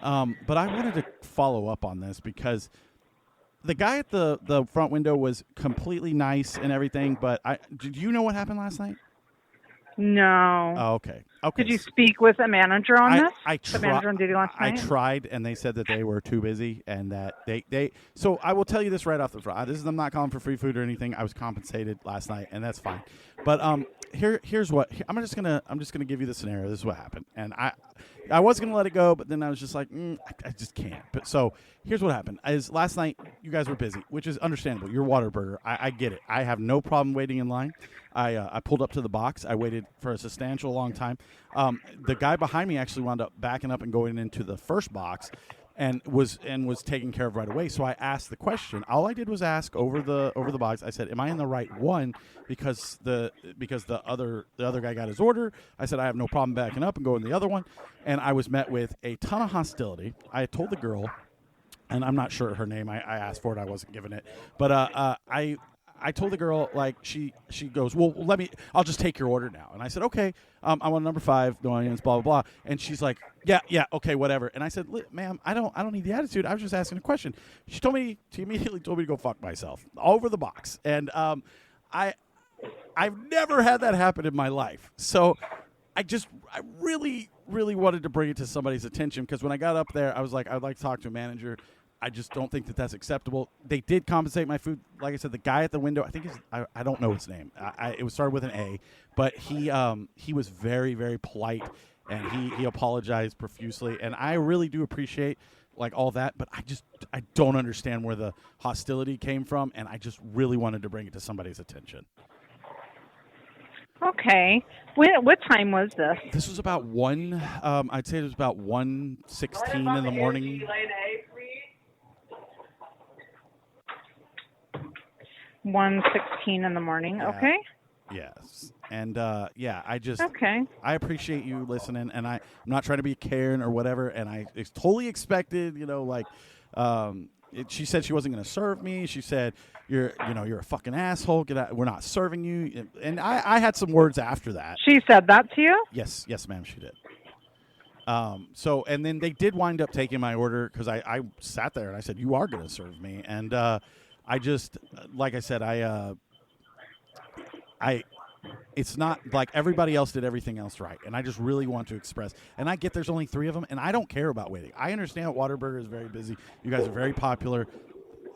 [SPEAKER 4] But I wanted to follow up on this because the guy at the front window was completely nice and everything, but did you know what happened last night?
[SPEAKER 12] No.
[SPEAKER 4] Oh, okay. Okay.
[SPEAKER 12] Did you speak with a manager on this? The manager on duty last night?
[SPEAKER 4] I tried, and they said that they were too busy, and that they. So I will tell you this right off the front. I'm not calling for free food or anything. I was compensated last night, and that's fine. But here's what I'm just gonna give you the scenario. This is what happened, and I was gonna let it go, but then I was just like, I just can't. But so here's what happened: is last night you guys were busy, which is understandable. You're Whataburger. I get it. I have no problem waiting in line. I pulled up to the box. I waited for a substantial long time. The guy behind me actually wound up backing up and going into the first box, and was taken care of right away. So I asked the question. All I did was ask over the box. I said, "Am I in the right one?" Because the other guy got his order. I said, "I have no problem backing up and going to the other one," and I was met with a ton of hostility. I told the girl, and I'm not sure her name. I asked for it. I wasn't given it, but I told the girl, like, she goes, well, I'll just take your order now. And I said, okay, I want number 5, no onions, blah, blah, blah. And she's like, yeah, okay, whatever. And I said, ma'am, I don't need the attitude. I was just asking a question. She immediately told me to go fuck myself over the box. And I've never had that happen in my life. So I really, really wanted to bring it to somebody's attention, because when I got up there, I was like, I'd like to talk to a manager. I just don't think that that's acceptable. They did compensate my food. Like I said, the guy at the window, I think I don't know his name. It was started with an A, but he was very, very polite, and he apologized profusely. And I really do appreciate like all that, but I don't understand where the hostility came from, and I just really wanted to bring it to somebody's attention.
[SPEAKER 12] Okay. What time was this?
[SPEAKER 4] This was about I'd say it was about 1:16 in the morning.
[SPEAKER 12] 1:16 in the morning.
[SPEAKER 4] Yeah.
[SPEAKER 12] Okay.
[SPEAKER 4] Yes. And I appreciate you listening, and I'm not trying to be Karen or whatever, and it's totally expected, she said she wasn't going to serve me. She said, you're a fucking asshole. Get out. We're not serving you. And I had some words after that.
[SPEAKER 12] She said that to you?
[SPEAKER 4] Yes, ma'am, she did. And then they did wind up taking my order, because I sat there and I said, you are going to serve me. And I just, like I said, it's not like everybody else did everything else right, and I just really want to express. And I get there's only 3 of them, and I don't care about waiting. I understand Whataburger is very busy. You guys are very popular.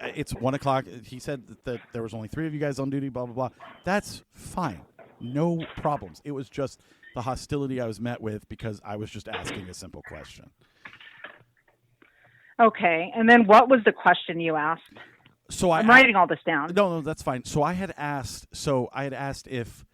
[SPEAKER 4] It's 1:00. He said that there was only 3 of you guys on duty, blah, blah, blah. That's fine. No problems. It was just the hostility I was met with because I was just asking a simple question.
[SPEAKER 12] Okay. And then what was the question you asked?
[SPEAKER 4] So
[SPEAKER 12] I'm writing all this down.
[SPEAKER 4] No, that's fine. So I had asked if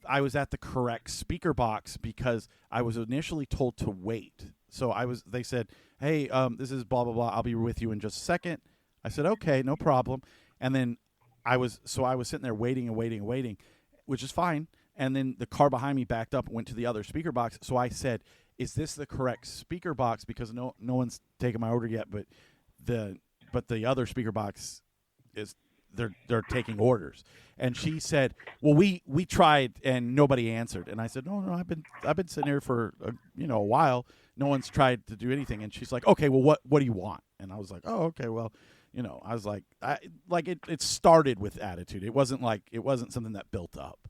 [SPEAKER 4] I was at the correct speaker box because I was initially told to wait. So they said, "Hey, this is blah blah blah. I'll be with you in just a second." I said, "Okay, no problem." And then I was sitting there waiting, which is fine. And then the car behind me backed up and went to the other speaker box. So I said, "Is this the correct speaker box?" Because no one's taken my order yet, but the other speaker box is they're taking orders. And she said, "Well, we tried and nobody answered." And I said, "No, I've been sitting here for a while. No one's tried to do anything." And she's like, "Okay, well, what do you want?" And I was like, "Oh, okay, well." I was like, it started with attitude. It wasn't something that built up.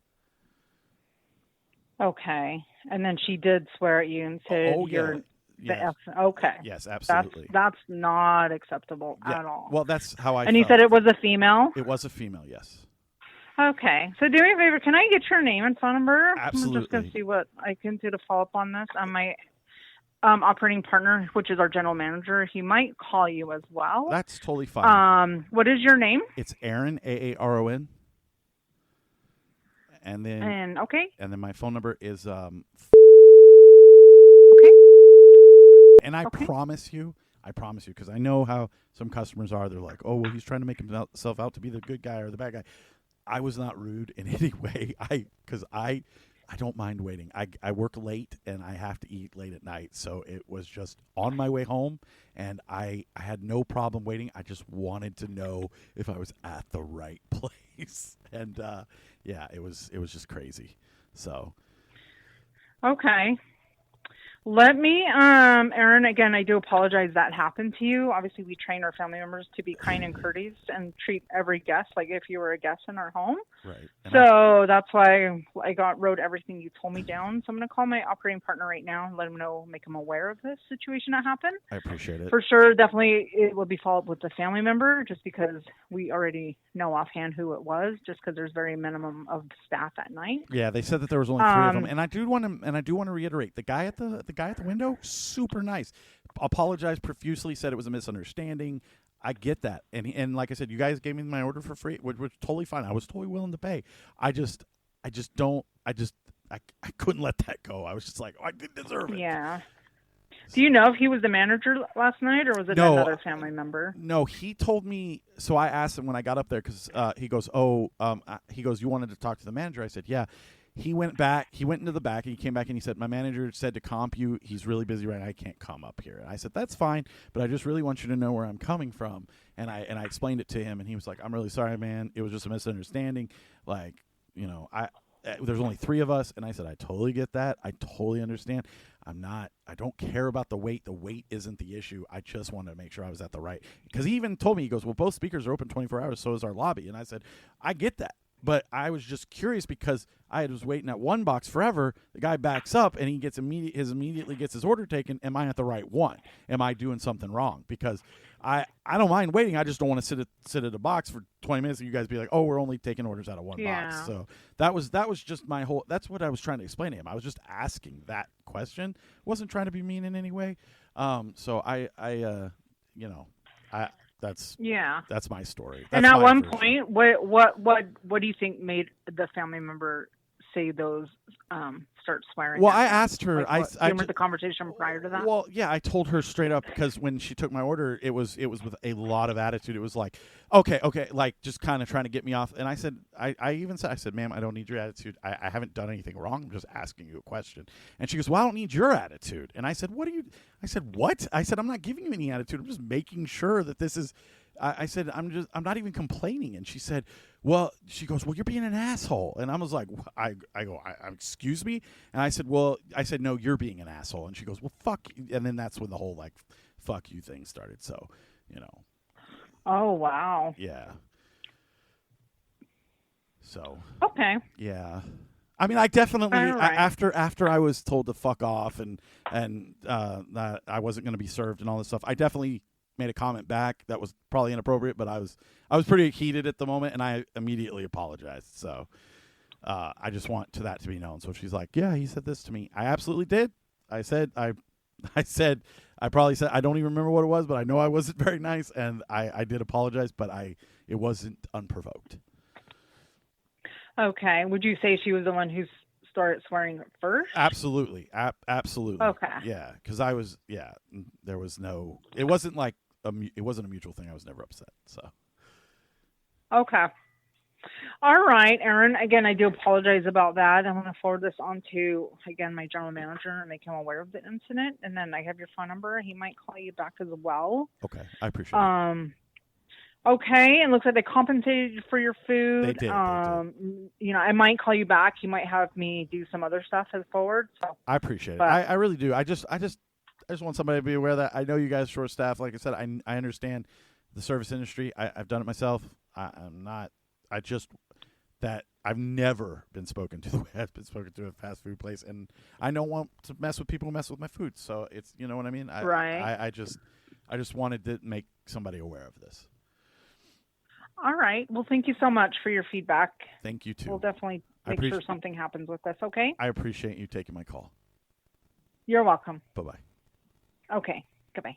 [SPEAKER 12] Okay. And then she did swear at you and said you're the F. Okay.
[SPEAKER 4] Yes, absolutely.
[SPEAKER 12] That's not acceptable at all.
[SPEAKER 4] Well, that's how I
[SPEAKER 12] And you said it was a female?
[SPEAKER 4] It was a female, yes.
[SPEAKER 12] Okay. So do me a favor. Can I get your name and phone number?
[SPEAKER 4] Absolutely.
[SPEAKER 12] I'm just going to see what I can do to follow up on this. My operating partner, which is our general manager, he might call you as well.
[SPEAKER 4] That's totally fine.
[SPEAKER 12] What is your name?
[SPEAKER 4] It's Aaron, Aaron. And then
[SPEAKER 12] And
[SPEAKER 4] my phone number is
[SPEAKER 12] okay.
[SPEAKER 4] And I promise you, because I know how some customers are. They're like, "Oh, well, he's trying to make himself out to be the good guy or the bad guy." I was not rude in any way. Because I don't mind waiting. I work late and I have to eat late at night, so it was just on my way home, and I had no problem waiting. I just wanted to know if I was at the right place, and it was just crazy. So,
[SPEAKER 12] okay. Let me, Aaron, again, I do apologize that happened to you. Obviously, we train our family members to be kind and courteous and treat every guest like if you were a guest in our home.
[SPEAKER 4] Right.
[SPEAKER 12] So that's why I wrote everything you told me down. So I'm going to call my operating partner right now and let him know, make him aware of this situation that happened.
[SPEAKER 4] I appreciate it.
[SPEAKER 12] For sure, definitely it will be followed up with the family member just because we already know offhand who it was, just because there's very minimum of staff at night.
[SPEAKER 4] Yeah, they said that there was only 3 of them, and I do want to reiterate the guy at the window, super nice. Apologized profusely, said it was a misunderstanding. I get that, and like I said, you guys gave me my order for free, which was totally fine. I was totally willing to pay. I couldn't let that go. I was just like, I didn't deserve it.
[SPEAKER 12] Yeah. Do you know if he was the manager last night, or was it another family member?
[SPEAKER 4] No, he told me. So I asked him when I got up there because he goes, you wanted to talk to the manager? I said, yeah. He went back. He went into the back, and he came back, and he said, my manager said to comp you. He's really busy right now. I can't come up here. And I said, that's fine, but I just really want you to know where I'm coming from. And I explained it to him, and he was like, I'm really sorry, man. It was just a misunderstanding. Like, there's only 3 of us. And I said, I totally get that. I totally understand. I don't care about the wait. The wait isn't the issue. I just wanted to make sure I was at the right. Because he even told me, he goes, well, both speakers are open 24 hours. So is our lobby. And I said, I get that. But I was just curious because I was waiting at one box forever. The guy backs up and he immediately gets his order taken. Am I at the right one? Am I doing something wrong? Because I don't mind waiting. I just don't want to sit at a box for 20 minutes and you guys be like, oh, we're only taking orders out of one box. So that was just my whole. That's what I was trying to explain to him. I was just asking that question. Wasn't trying to be mean in any way. So that's my story. That's
[SPEAKER 12] and at one point, what do you think made the family member say those start swearing?
[SPEAKER 4] Well, I asked her.
[SPEAKER 12] I remember the conversation prior to that.
[SPEAKER 4] Well, yeah, I told her straight up because when she took my order, it was with a lot of attitude. It was like, okay, like just kind of trying to get me off. And I said, I even said, ma'am, I don't need your attitude. I haven't done anything wrong. I'm just asking you a question. And she goes, well, I don't need your attitude. And I said, what? I said, I'm not giving you any attitude. I'm just making sure that this is. I said, I'm not even complaining. And she said, well, you're being an asshole. And I was like, I go, excuse me? And I said, no, you're being an asshole. And she goes, well, fuck you. And then that's when the whole like, fuck you thing started. So,
[SPEAKER 12] Oh, wow.
[SPEAKER 4] Yeah. So.
[SPEAKER 12] Okay.
[SPEAKER 4] Yeah. I mean, I definitely
[SPEAKER 12] right.
[SPEAKER 4] after I was told to fuck off and that I wasn't going to be served and all this stuff, I definitely made a comment back that was probably inappropriate, but I was pretty heated at the moment, and I immediately apologized. So I just want that to be known. So she's like, "Yeah, he said this to me." I absolutely did. I said I probably said, I don't even remember what it was, but I know I wasn't very nice, and I did apologize, but it wasn't unprovoked.
[SPEAKER 12] Okay. Would you say she was the one who started swearing first?
[SPEAKER 4] Absolutely. Absolutely.
[SPEAKER 12] Okay.
[SPEAKER 4] Yeah, because there was no, it wasn't like, it wasn't a mutual thing. I was never upset, so.
[SPEAKER 12] Okay. All right, Aaron. Again, I do apologize about that. I'm going to forward this on to, again, my general manager and make him aware of the incident. And then I have your phone number. He might call you back as well.
[SPEAKER 4] Okay. I appreciate it.
[SPEAKER 12] Okay, and looks like they compensated you for your food.
[SPEAKER 4] They did.
[SPEAKER 12] You know, I might call you back. You might have me do some other stuff as forward. So
[SPEAKER 4] I appreciate it. I really do. I just want somebody to be aware that I know you guys short staffed. Like I said, I understand the service industry. I've done it myself. I've never been spoken to the way I've been spoken to a fast food place, and I don't want to mess with people who mess with my food. So it's, you know what I mean?
[SPEAKER 12] Right.
[SPEAKER 4] I just wanted to make somebody aware of this.
[SPEAKER 12] All right. Well, thank you so much for your feedback.
[SPEAKER 4] Thank you, too.
[SPEAKER 12] We'll definitely make sure something happens with this, okay?
[SPEAKER 4] I appreciate you taking my call.
[SPEAKER 12] You're welcome.
[SPEAKER 4] Bye-bye.
[SPEAKER 12] Okay. Goodbye.